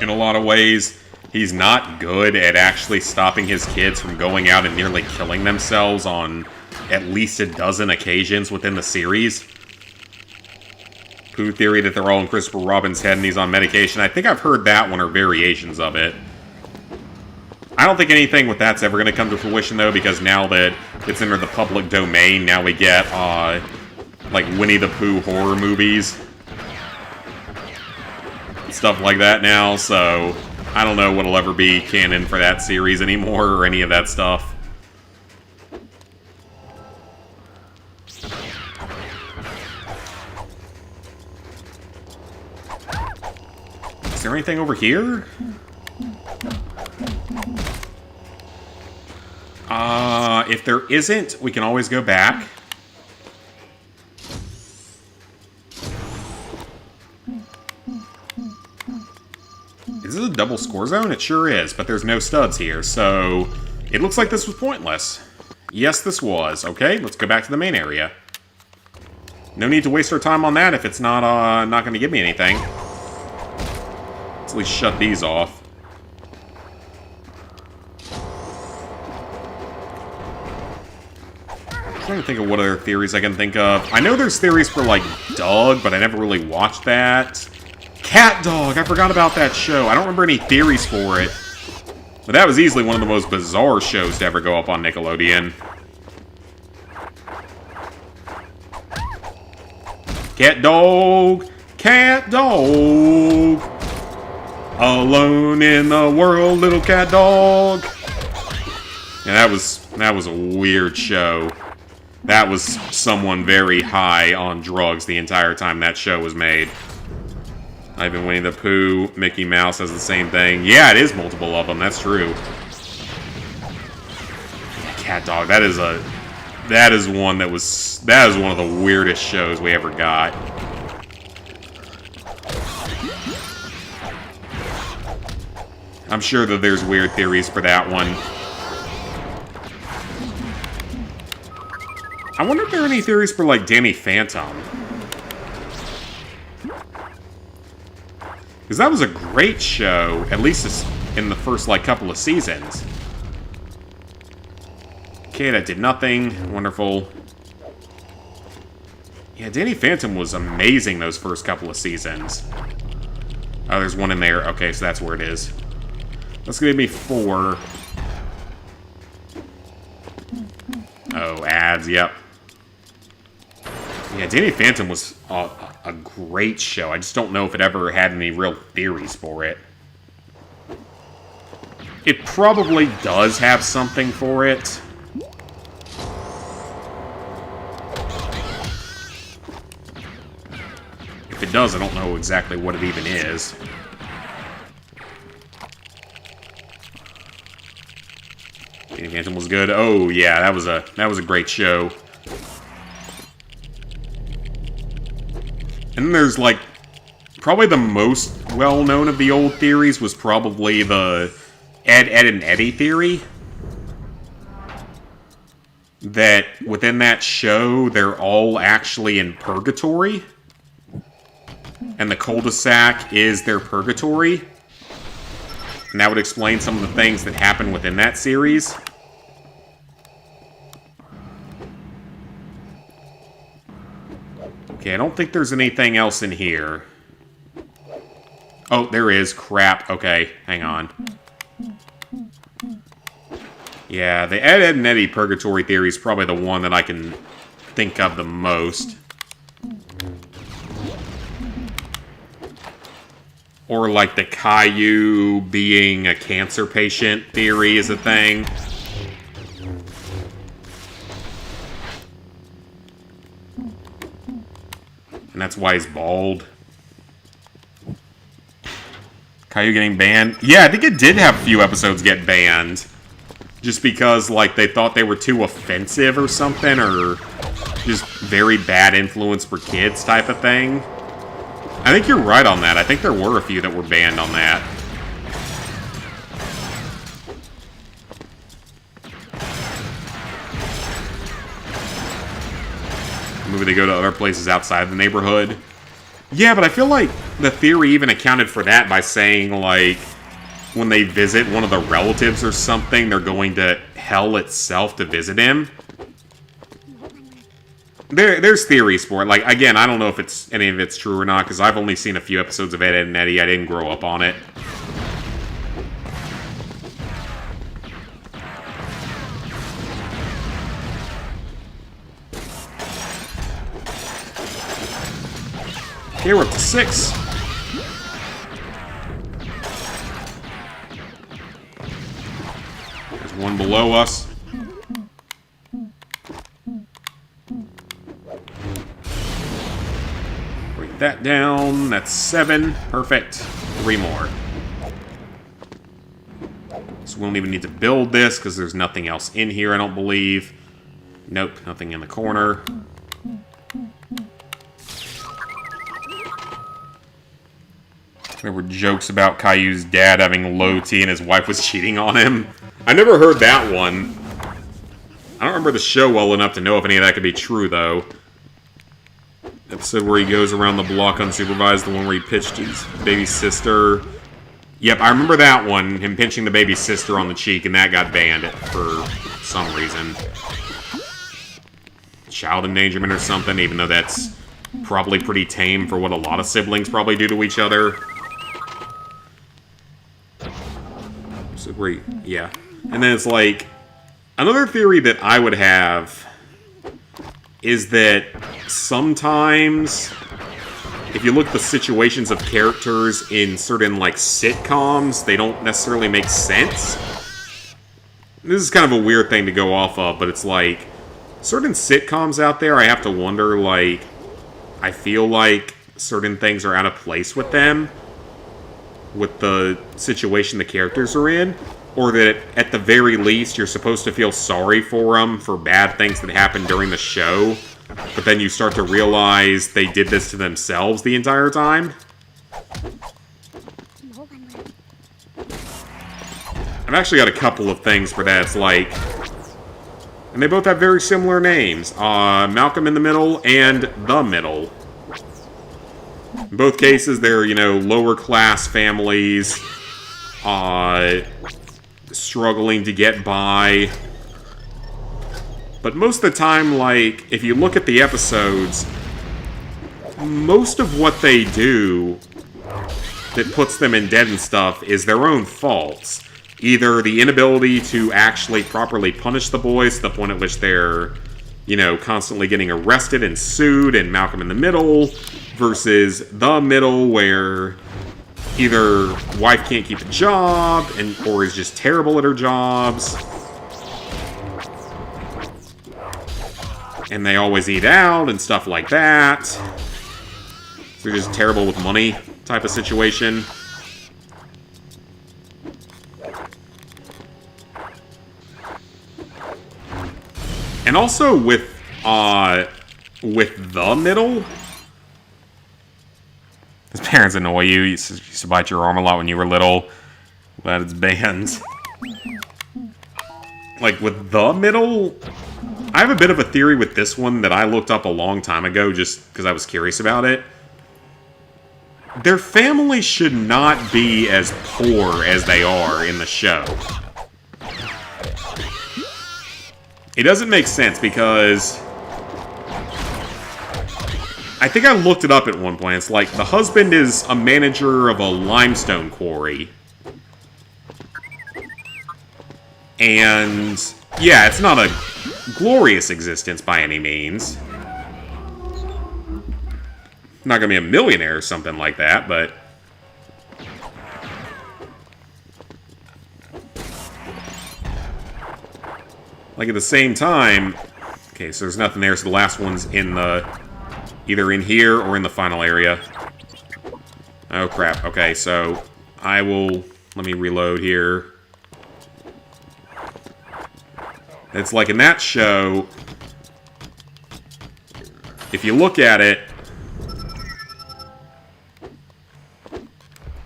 In a lot of ways, he's not good at actually stopping his kids from going out and nearly killing themselves on at least a dozen occasions within the series. Pooh theory that they're all in Christopher Robin's head and he's on medication. I think I've heard that one or variations of it. I don't think anything with that's ever going to come to fruition, though, because now that it's entered the public domain, now we get, like, Winnie the Pooh horror movies. Stuff like that now, so I don't know what'll ever be canon for that series anymore or any of that stuff. Is there anything over here? If there isn't, we can always go back. Is this a double score zone? It sure is, but there's no studs here, so it looks like this was pointless. Yes, this was. Okay, let's go back to the main area. No need to waste our time on that if it's not going to give me anything. Let's at least shut these off. I'm trying to think of what other theories I can think of. I know there's theories for, like, Doug, but I never really watched that. Cat Dog! I forgot about that show. I don't remember any theories for it. But that was easily one of the most bizarre shows to ever go up on Nickelodeon. Cat Dog! Cat Dog! Alone in the world, little cat dog! Yeah, that was a weird show. That was someone very high on drugs the entire time that show was made. Ivan Winnie the Pooh, Mickey Mouse has the same thing. Yeah, it is multiple of them, that's true. Cat Dog, that is one of the weirdest shows we ever got. I'm sure that there's weird theories for that one. I wonder if there are any theories for, like, Danny Phantom. Because that was a great show, at least in the first, like, couple of seasons. Okay, that did nothing. Wonderful. Yeah, Danny Phantom was amazing those first couple of seasons. Oh, there's one in there. Okay, so that's where it is. That's gonna give me 4. Oh, ads, yep. Yeah, Danny Phantom was a great show. I just don't know if it ever had any real theories for it. It probably does have something for it. If it does, I don't know exactly what it even is. Danny Phantom was good. Oh yeah, that was a great show. And then there's, like, probably the most well-known of the old theories was probably the Ed, Edd and Eddy theory. That within that show, they're all actually in purgatory. And the cul-de-sac is their purgatory. And that would explain some of the things that happen within that series. Okay, I don't think there's anything else in here. Oh, there is. Crap. Okay, hang on. Yeah, the Ed, Edd and Eddy Purgatory theory is probably the one that I can think of the most. Or like the Caillou being a cancer patient theory is a thing. And that's why he's bald. Caillou getting banned? Yeah, I think it did have a few episodes get banned. Just because, like, they thought they were too offensive or something, or just very bad influence for kids type of thing. I think you're right on that. I think there were a few that were banned on that. they go to other places outside the neighborhood. Yeah, but I feel like the theory even accounted for that by saying, like, when they visit one of the relatives or something, they're going to hell itself to visit him. There's theories for it. Like, again, I don't know if any of it's true or not, because I've only seen a few episodes of Ed, Edd and Eddy. I didn't grow up on it. Okay, we're up to 6. There's one below us. Break that down. That's 7. Perfect. 3 more. So we don't even need to build this because there's nothing else in here, I don't believe. Nope, nothing in the corner. There were jokes about Caillou's dad having low T and his wife was cheating on him. I never heard that one. I don't remember the show well enough to know if any of that could be true, though. Episode where he goes around the block unsupervised, the one where he pitched his baby sister. Yep, I remember that one, him pinching the baby sister on the cheek, and that got banned for some reason. Child endangerment or something, even though that's probably pretty tame for what a lot of siblings probably do to each other. So great, yeah. And then it's like, another theory that I would have is that sometimes, if you look at the situations of characters in certain, like, sitcoms, they don't necessarily make sense. This is kind of a weird thing to go off of, but it's like, certain sitcoms out there, I have to wonder, like, I feel like certain things are out of place with them, with the situation the characters are in, or that at the very least you're supposed to feel sorry for them for bad things that happened during the show, but then you start to realize they did this to themselves the entire time. I've actually got a couple of things for that. It's like, and they both have very similar names. Malcolm in the Middle and The Middle. In both cases, they're, you know, lower class families, struggling to get by. But most of the time, like, if you look at the episodes, most of what they do that puts them in debt and stuff is their own faults. Either the inability to actually properly punish the boys to the point at which they're, you know, constantly getting arrested and sued, and Malcolm in the Middle, versus The Middle, where either wife can't keep a job, or is just terrible at her jobs, and they always eat out and stuff like that. So they're just terrible with money type of situation. And also with The Middle, his parents annoy you. You used to bite your arm a lot when you were little. Glad it's banned. Like with The Middle, I have a bit of a theory with this one that I looked up a long time ago just because I was curious about it. Their family should not be as poor as they are in the show. It doesn't make sense because I think I looked it up at one point. It's like the husband is a manager of a limestone quarry. And yeah, it's not a glorious existence by any means. Not gonna be a millionaire or something like that, but like at the same time, okay, so there's nothing there, so the last one's in the, either in here or in the final area. Oh crap, okay, so I will, let me reload here. It's like in that show, if you look at it,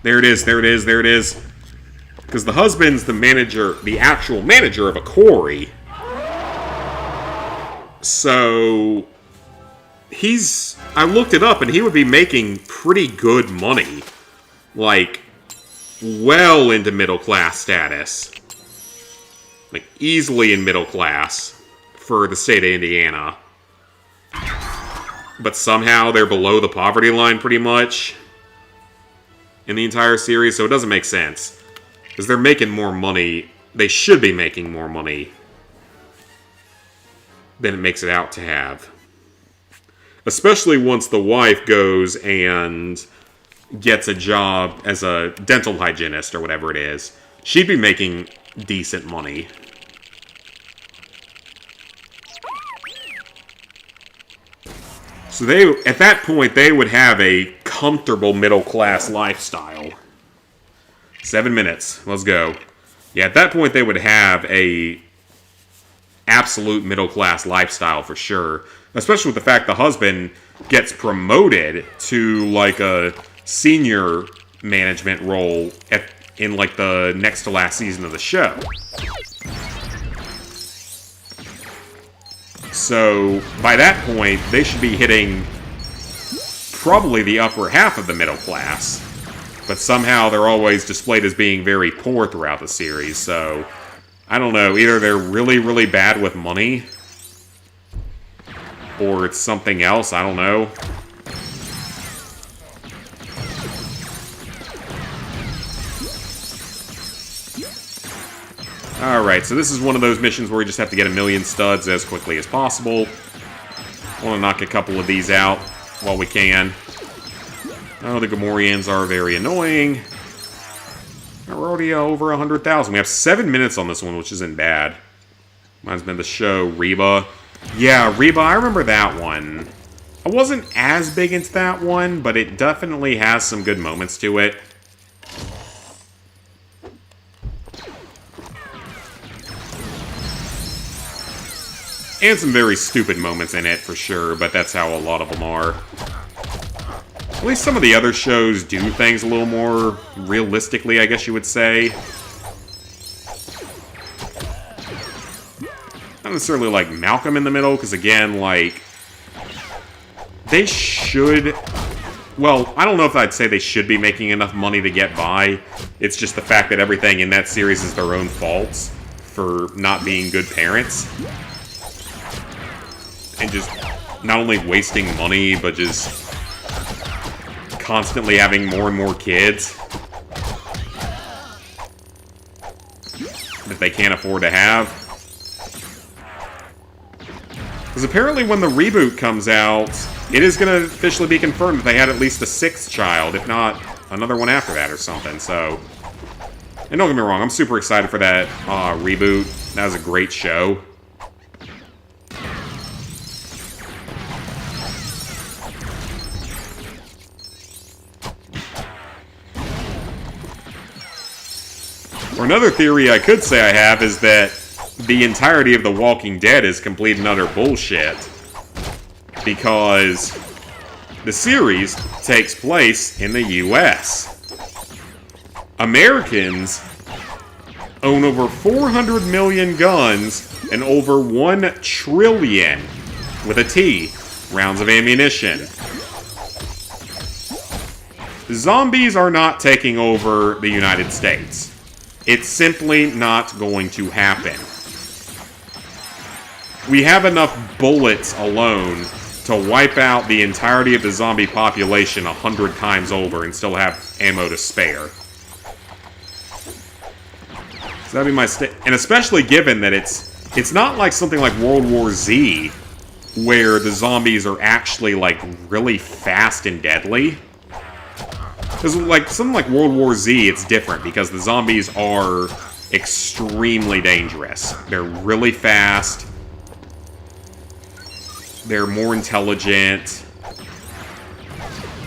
there it is, there it is, there it is. Because the husband's the manager, the actual manager of a quarry. So I looked it up, and he would be making pretty good money. Like, well into middle class status. Like, easily in middle class for the state of Indiana. But somehow they're below the poverty line pretty much in the entire series, so it doesn't make sense. Because they're making more money. They should be making more money than it makes it out to have. Especially once the wife goes and gets a job as a dental hygienist or whatever it is. She'd be making decent money. So at that point, they would have a comfortable middle-class lifestyle. 7 minutes. Let's go. Yeah, at that point, they would have a absolute middle-class lifestyle for sure. Especially with the fact the husband gets promoted to, like, a senior management role in, like, the next to last season of the show. So, by that point, they should be hitting probably the upper half of the middle class. But somehow they're always displayed as being very poor throughout the series, so I don't know. Either they're really, really bad with money, or it's something else, I don't know. Alright, so this is one of those missions where we just have to get 1,000,000 studs as quickly as possible. I want to knock a couple of these out while we can. Oh, the Gamorreans are very annoying. We're already over 100,000. We have 7 minutes on this one, which isn't bad. Reminds me of the show Reba. Yeah, Reba, I remember that one. I wasn't as big into that one, but it definitely has some good moments to it. And some very stupid moments in it, for sure, but that's how a lot of them are. At least some of the other shows do things a little more realistically, I guess you would say. Not necessarily like Malcolm in the Middle, because again, like, they should... Well, I don't know if I'd say they should be making enough money to get by. It's just the fact that everything in that series is their own faults for not being good parents. And just not only wasting money, but just constantly having more and more kids that they can't afford to have. Because apparently when the reboot comes out, it is going to officially be confirmed that they had at least a 6th child, if not another one after that or something, so... And don't get me wrong, I'm super excited for that reboot. That was a great show. Or another theory I could say I have is that the entirety of The Walking Dead is complete and utter bullshit. Because the series takes place in the US. Americans own over 400 million guns and over 1 trillion, with a T, rounds of ammunition. Zombies are not taking over the United States. It's simply not going to happen. We have enough bullets alone to wipe out the entirety of the zombie population 100 times over and still have ammo to spare. So that'd be my and especially given that it's not like something like World War Z, where the zombies are actually, like, really fast and deadly. Because, like, something like World War Z, it's different, because the zombies are extremely dangerous. They're really fast. They're more intelligent.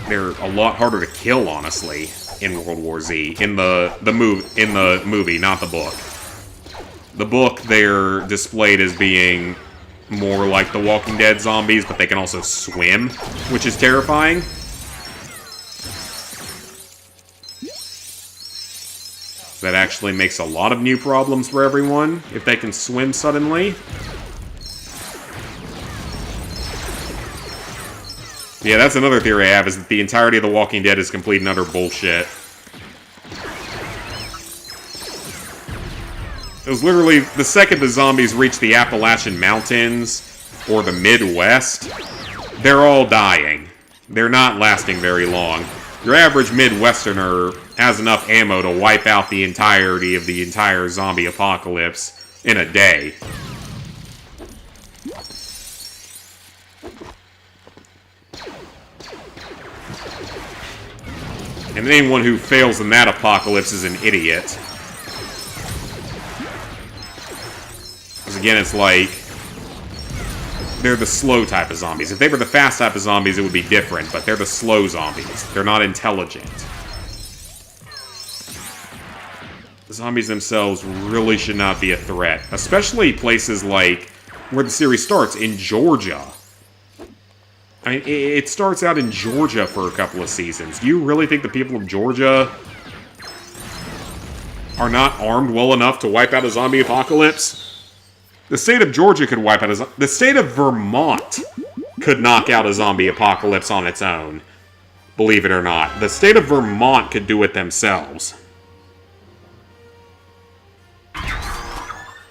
They're a lot harder to kill, honestly, in World War Z. In the movie, not the book. The book, they're displayed as being more like the Walking Dead zombies, but they can also swim, which is terrifying. That actually makes a lot of new problems for everyone, if they can swim suddenly. Yeah, that's another theory I have, is that the entirety of The Walking Dead is complete and utter bullshit. It was literally, the second the zombies reach the Appalachian Mountains, or the Midwest, they're all dying. They're not lasting very long. Your average Midwesterner has enough ammo to wipe out the entirety of the entire zombie apocalypse in a day. And anyone who fails in that apocalypse is an idiot. Because again, it's like, they're the slow type of zombies. If they were the fast type of zombies, it would be different, but they're the slow zombies. They're not intelligent. The zombies themselves really should not be a threat. Especially places like where the series starts, in Georgia. I mean, it starts out in Georgia for a couple of seasons. Do you really think the people of Georgia are not armed well enough to wipe out a zombie apocalypse? The state of Georgia could wipe out a... The state of Vermont could knock out a zombie apocalypse on its own. Believe it or not. The state of Vermont could do it themselves.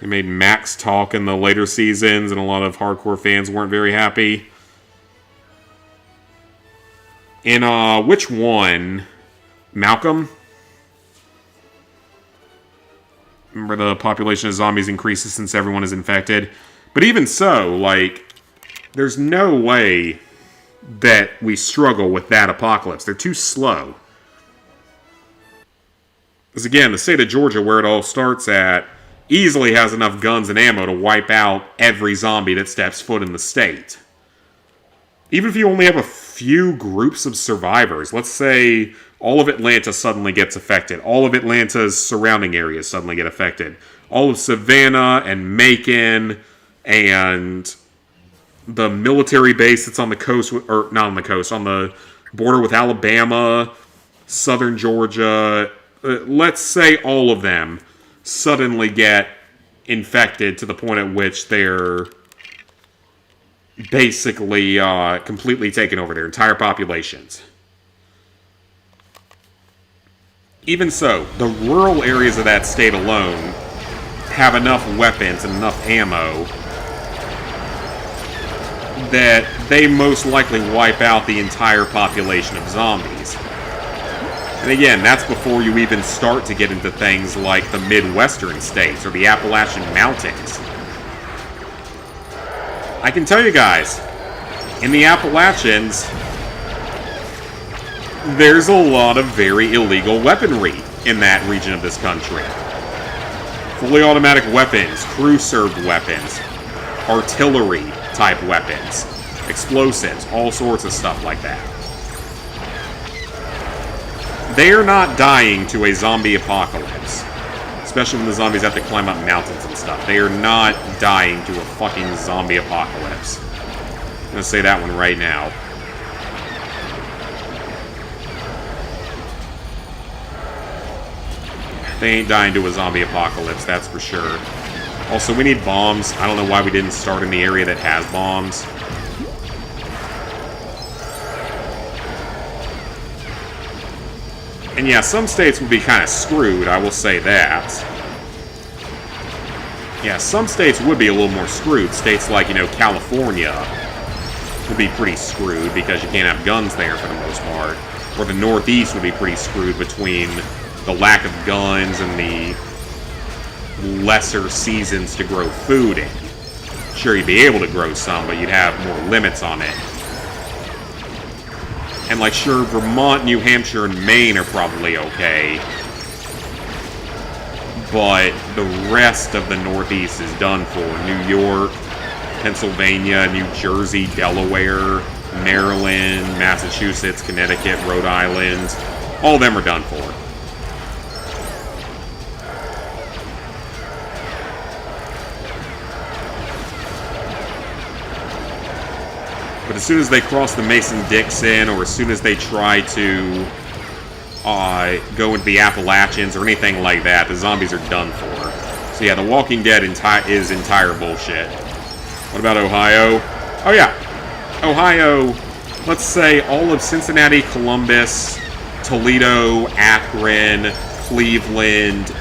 They made Max talk in the later seasons, and a lot of hardcore fans weren't very happy. In, which one? Malcolm? Remember, the population of zombies increases since everyone is infected. But even so, like, there's no way that we struggle with that apocalypse. They're too slow. Because again, the state of Georgia, where it all starts at, easily has enough guns and ammo to wipe out every zombie that steps foot in the state. Even if you only have a few groups of survivors, let's say all of Atlanta suddenly gets affected, all of Atlanta's surrounding areas suddenly get affected, all of Savannah and Macon and the military base that's on the coast, or not on the coast, on the border with Alabama, southern Georgia, let's say all of them suddenly get infected to the point at which they're basically completely taken over their entire populations. Even so, the rural areas of that state alone have enough weapons and enough ammo that they most likely wipe out the entire population of zombies. And again, that's before you even start to get into things like the Midwestern states or the Appalachian Mountains. I can tell you guys, in the Appalachians, there's a lot of very illegal weaponry in that region of this country. Fully automatic weapons, crew-served weapons, artillery-type weapons, explosives, all sorts of stuff like that. They are not dying to a zombie apocalypse. Especially when the zombies have to climb up mountains and stuff. They are not dying to a fucking zombie apocalypse. I'm gonna say that one right now. They ain't dying to a zombie apocalypse, that's for sure. Also, we need bombs. I don't know why we didn't start in the area that has bombs. And yeah, some states would be kind of screwed, I will say that. Yeah, some states would be a little more screwed. States like, you know, California would be pretty screwed because you can't have guns there for the most part. Or the Northeast would be pretty screwed between the lack of guns and the lesser seasons to grow food in. Sure, you'd be able to grow some, but you'd have more limits on it. And like, sure, Vermont, New Hampshire, and Maine are probably okay. But the rest of the Northeast is done for. New York, Pennsylvania, New Jersey, Delaware, Maryland, Massachusetts, Connecticut, Rhode Island. All of them are done for. But as soon as they cross the Mason-Dixon, or as soon as they try to go into the Appalachians or anything like that, the zombies are done for. So yeah, The Walking Dead is entire bullshit. What about Ohio? Oh yeah, Ohio let's say all of Cincinnati, Columbus, Toledo, Akron, Cleveland,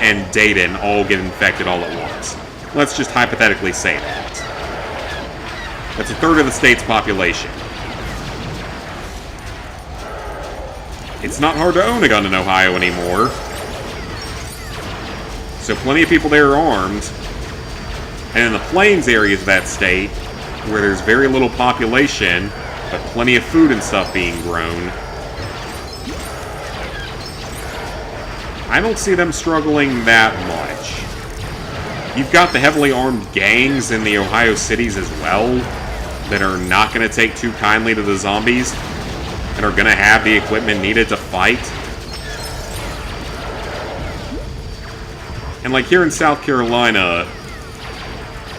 and Dayton all get infected all at once. Let's just hypothetically say that. That's a third of the state's population. It's not hard to own a gun in Ohio anymore. So plenty of people there are armed. And in the plains areas of that state, where there's very little population, but plenty of food and stuff being grown, I don't see them struggling that much. You've got the heavily armed gangs in the Ohio cities as well, that are not going to take too kindly to the zombies, and are going to have the equipment needed to fight. And like here in South Carolina,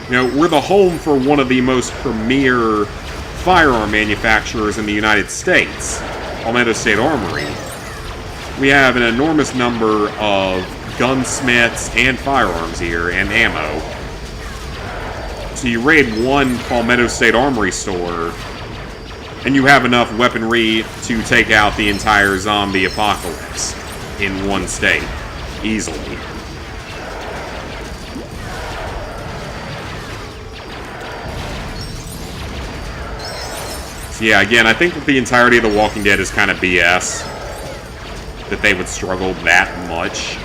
you know, we're the home for one of the most premier firearm manufacturers in the United States, Palmetto State Armory. We have an enormous number of gunsmiths and firearms here, and ammo. So you raid one Palmetto State Armory store, and you have enough weaponry to take out the entire zombie apocalypse in one state, easily. So yeah, again, I think that the entirety of The Walking Dead is kind of BS. That they would struggle that much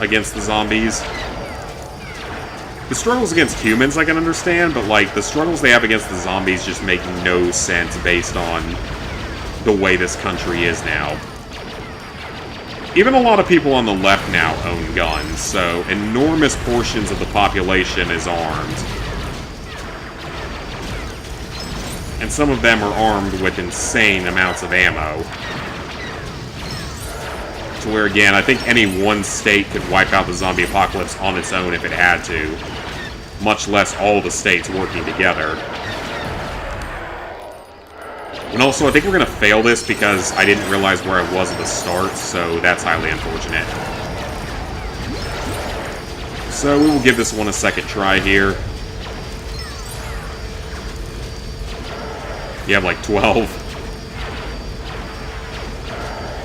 against the zombies. The struggles against humans I can understand, but like the struggles they have against the zombies just make no sense based on the way this country is now. Even a lot of people on the left now own guns, so enormous portions of the population is armed. And some of them are armed with insane amounts of ammo. To where, again, I think any one state could wipe out the zombie apocalypse on its own if it had to. Much less all the states working together. And also, I think we're going to fail this because I didn't realize where I was at the start, so that's highly unfortunate. So we will give this one a second try here. You have like 12.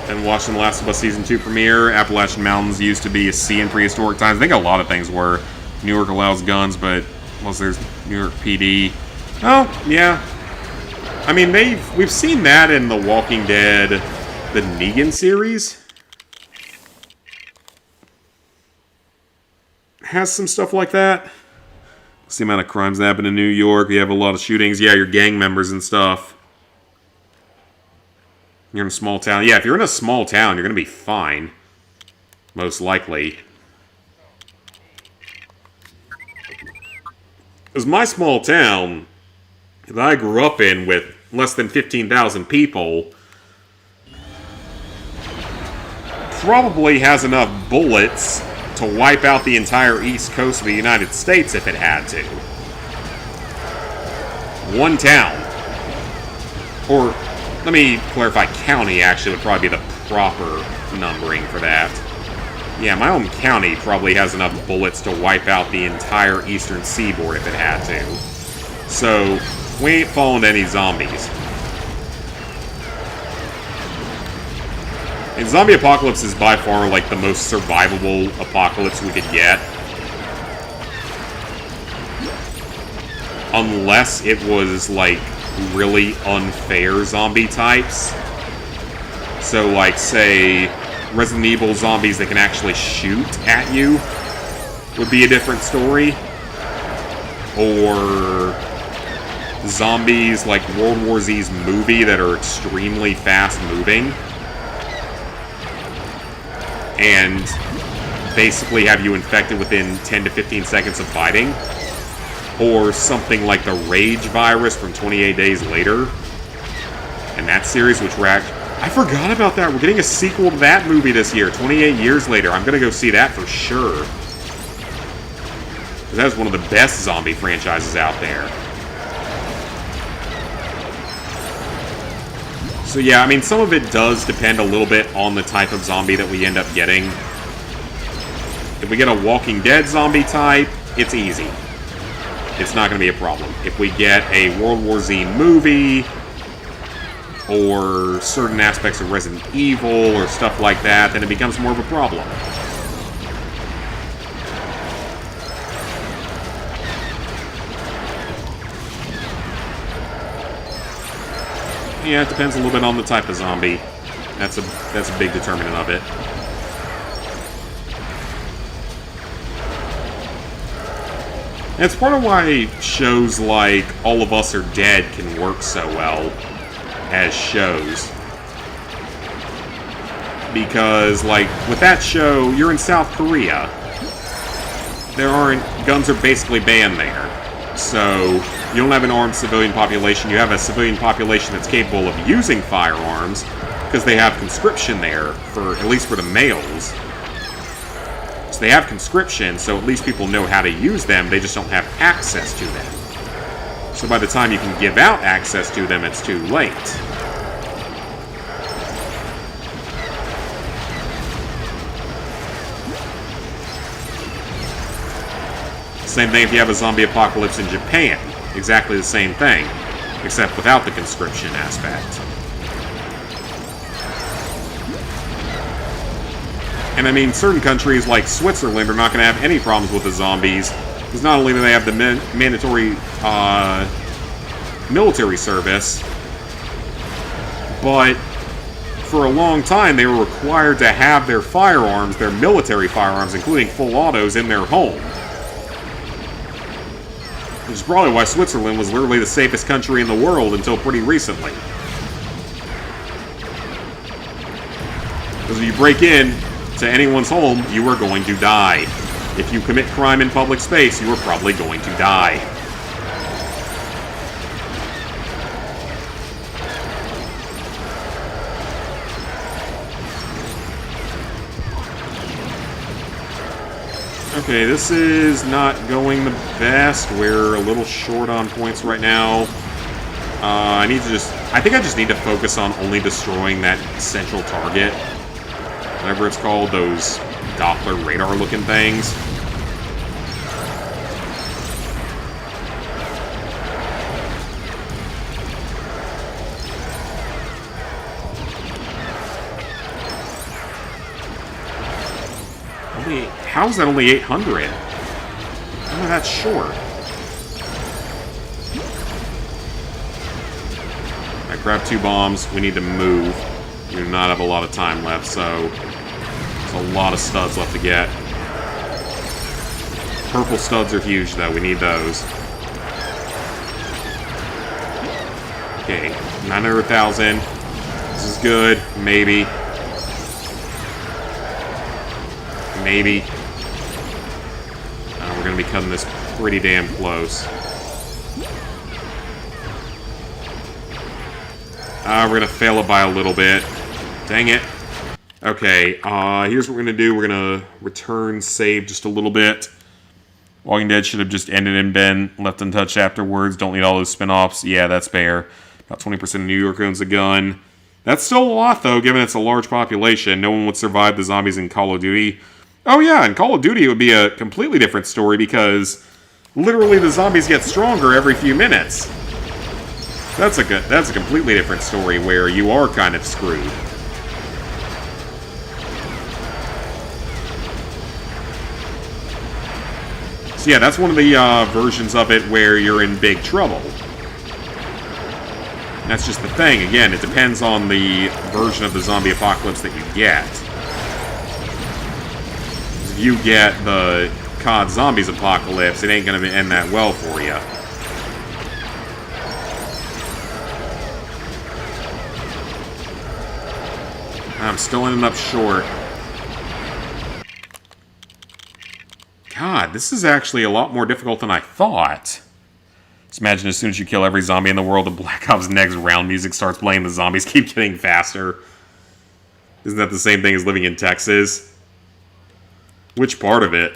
And watching The Last of Us Season 2 premiere, Appalachian Mountains used to be a sea in prehistoric times. I think a lot of things were. New York allows guns, but unless there's New York PD. Oh, yeah. I mean, we've seen that in The Walking Dead, the Negan series. Has some stuff like that. What's the amount of crimes that happen in New York? You have a lot of shootings. Yeah, your gang members and stuff. You're in a small town. Yeah, if you're in a small town, you're going to be fine. Most likely. Because my small town that I grew up in with less than 15,000 people probably has enough bullets to wipe out the entire east coast of the United States if it had to. One town. Or, let me clarify, county actually would probably be the proper numbering for that. Yeah, my own county probably has enough bullets to wipe out the entire eastern seaboard if it had to. So, we ain't falling to any zombies. And zombie apocalypse is by far like the most survivable apocalypse we could get. Unless it was like really unfair zombie types. So like, say, Resident Evil zombies that can actually shoot at you would be a different story. Or zombies like World War Z's movie that are extremely fast moving and basically have you infected within 10 to 15 seconds of fighting. Or something like the Rage virus from 28 Days Later. And that series, which we're I forgot about that. We're getting a sequel to that movie this year, 28 years later. I'm going to go see that for sure. That's one of the best zombie franchises out there. So yeah, I mean, some of it does depend a little bit on the type of zombie that we end up getting. If we get a Walking Dead zombie type, it's easy. It's not going to be a problem. If we get a World War Z movie, or certain aspects of Resident Evil, or stuff like that, then it becomes more of a problem. Yeah, it depends a little bit on the type of zombie. That's a big determinant of it. And it's part of why shows like All of Us Are Dead can work so well as shows. Because, like, with that show, you're in South Korea. Guns are basically banned there. So, you don't have an armed civilian population, you have a civilian population that's capable of using firearms, because they have conscription there, at least for the males. So they have conscription, so at least people know how to use them, they just don't have access to them. So by the time you can give out access to them, it's too late. Same thing if you have a zombie apocalypse in Japan. Exactly the same thing, except without the conscription aspect. And I mean, certain countries like Switzerland are not going to have any problems with the zombies, because not only do they have the mandatory military service, but for a long time they were required to have their firearms, their military firearms, including full autos, in their home. Which is probably why Switzerland was literally the safest country in the world until pretty recently. Because if you break in to anyone's home, you are going to die. If you commit crime in public space, you are probably going to die. Okay, this is not going the best. We're a little short on points right now. I think I just need to focus on only destroying that central target. Whatever it's called, those Doppler radar-looking things. How is that only 800? Oh, that's short. I grabbed 2 bombs. We need to move. We do not have a lot of time left, so there's a lot of studs left to get. Purple studs are huge, though. We need those. Okay, 900,000. This is good. Maybe. Maybe. We're going to be cutting this pretty damn close. We're going to fail it by a little bit. Dang it. Okay, here's what we're going to do. We're going to return, save just a little bit. Walking Dead should have just ended and been left untouched afterwards. Don't need all those spin-offs. Yeah, that's fair. About 20% of New York owns a gun. That's still a lot, though, given it's a large population. No one would survive the zombies in Call of Duty. Oh yeah, in Call of Duty it would be a completely different story because literally the zombies get stronger every few minutes. That's a completely different story where you are kind of screwed. So yeah, that's one of the versions of it where you're in big trouble. That's just the thing. Again, it depends on the version of the zombie apocalypse that you get. If you get the COD Zombies apocalypse, it ain't going to end that well for you. I'm still ending up short. God, this is actually a lot more difficult than I thought. Just imagine as soon as you kill every zombie in the world, the Black Ops next round music starts playing, the zombies keep getting faster. Isn't that the same thing as living in Texas? Which part of it?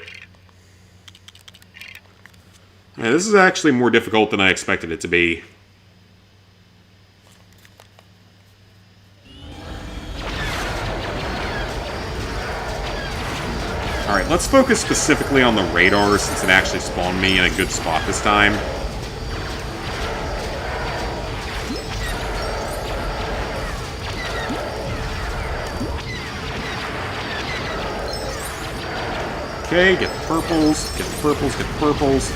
Yeah, this is actually more difficult than I expected it to be. Alright, let's focus specifically on the radar since it actually spawned me in a good spot this time. Okay, get the purples, get the purples, get the purples.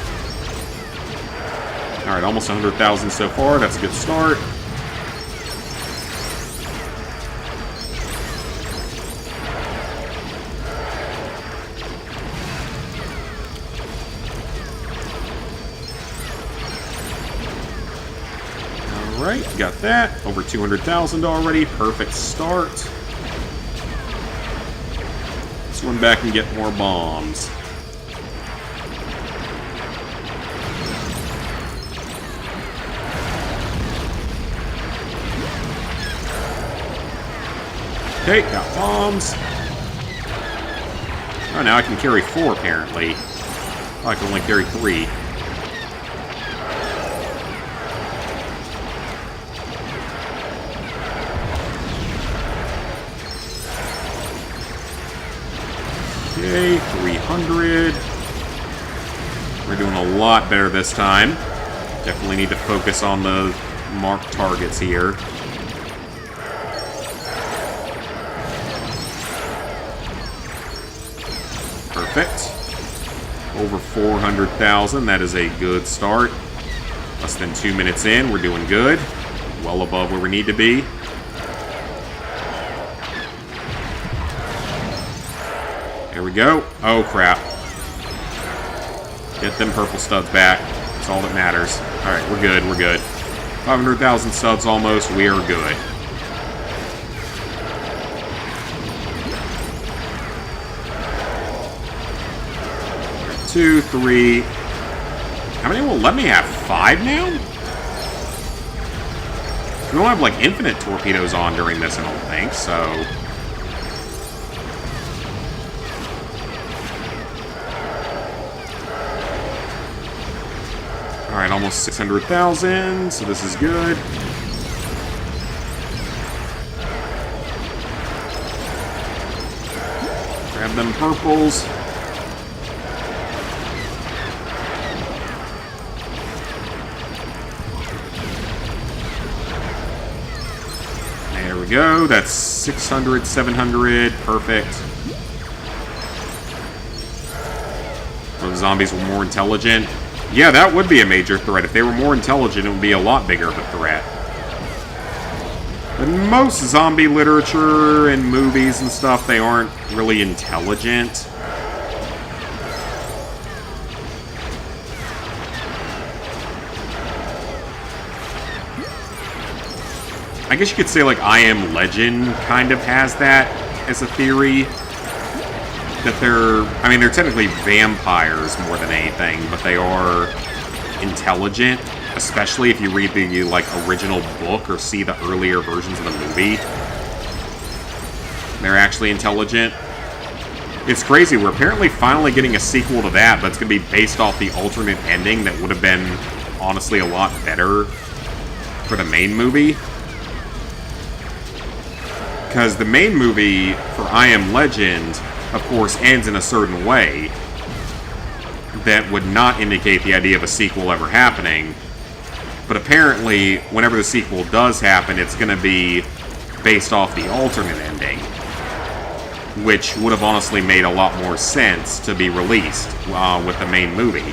Alright, almost 100,000 so far. That's a good start. Alright, got that. Over 200,000 already. Perfect start. Let's run back and get more bombs. Okay, got bombs. Oh, now I can carry 4, apparently. Oh, I can only carry 3. Okay, 300. We're doing a lot better this time. Definitely need to focus on the marked targets here. Perfect. Over 400,000. That is a good start. Less than 2 minutes in. We're doing good. Well above where we need to be. There we go. Oh, crap. Get them purple studs back. That's all that matters. Alright, we're good. We're good. 500,000 studs almost. We are good. Two, 3. How many will let me have? 5 now? We don't have, like, infinite torpedoes on during this, I don't think, so... Alright, almost 600,000, so this is good. Grab them purples. There we go, that's 600, 700, perfect. The zombies were more intelligent. Yeah, that would be a major threat. If they were more intelligent, it would be a lot bigger of a threat. In most zombie literature and movies and stuff, they aren't really intelligent. I guess you could say, like, I Am Legend kind of has that as a theory. That they're technically vampires more than anything, but they are intelligent, especially if you read the, like, original book or see the earlier versions of the movie. They're actually intelligent. It's crazy, we're apparently finally getting a sequel to that, but it's going to be based off the alternate ending that would have been, honestly, a lot better for the main movie. Because the main movie for I Am Legend, of course, ends in a certain way that would not indicate the idea of a sequel ever happening. But apparently, whenever the sequel does happen, it's going to be based off the alternate ending, which would have honestly made a lot more sense to be released with the main movie.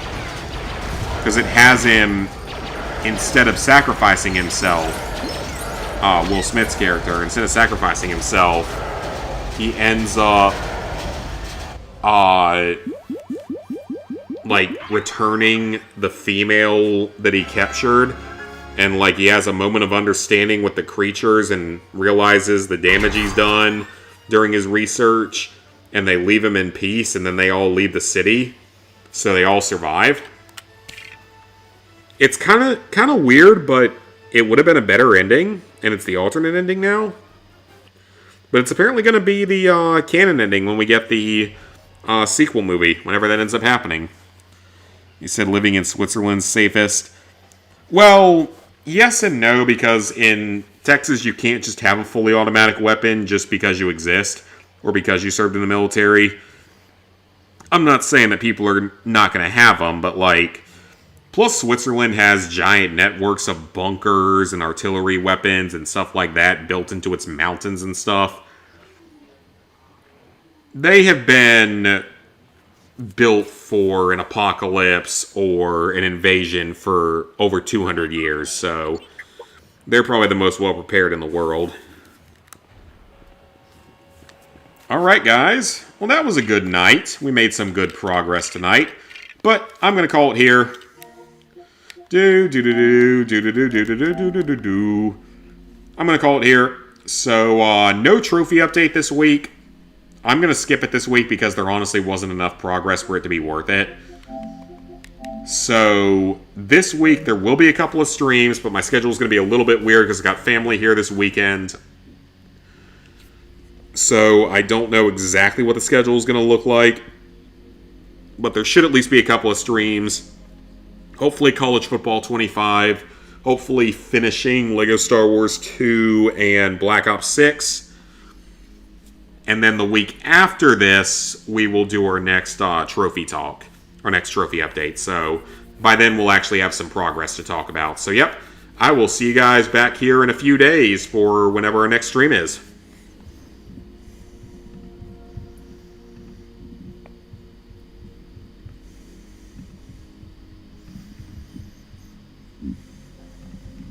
Because it has him, instead of sacrificing himself, Will Smith's character, instead of sacrificing himself, he ends up like, returning the female that he captured, and, like, he has a moment of understanding with the creatures and realizes the damage he's done during his research, and they leave him in peace, and then they all leave the city, so they all survive. It's kind of weird, but it would have been a better ending, and it's the alternate ending now. But it's apparently going to be the canon ending when we get the sequel movie, whenever that ends up happening. You said living in Switzerland's safest. Well, yes and no, because in Texas you can't just have a fully automatic weapon just because you exist, or because you served in the military. I'm not saying that people are not going to have them, but, like, plus Switzerland has giant networks of bunkers and artillery weapons and stuff like that built into its mountains and stuff. They have been built for an apocalypse or an invasion for over 200 years, so they're probably the most well-prepared in the world. Alright, guys. Well, that was a good night. We made some good progress tonight. But I'm going to call it here. I'm going to call it here. So, no trophy update this week. I'm going to skip it this week because there honestly wasn't enough progress for it to be worth it. So, this week there will be a couple of streams, but my schedule is going to be a little bit weird because I've got family here this weekend. So, I don't know exactly what the schedule is going to look like. But there should at least be a couple of streams. Hopefully College Football 25. Hopefully finishing LEGO Star Wars 2 and Black Ops 6. And then the week after this, we will do our next trophy talk. Our next trophy update. So by then we'll actually have some progress to talk about. So yep, I will see you guys back here in a few days for whenever our next stream is.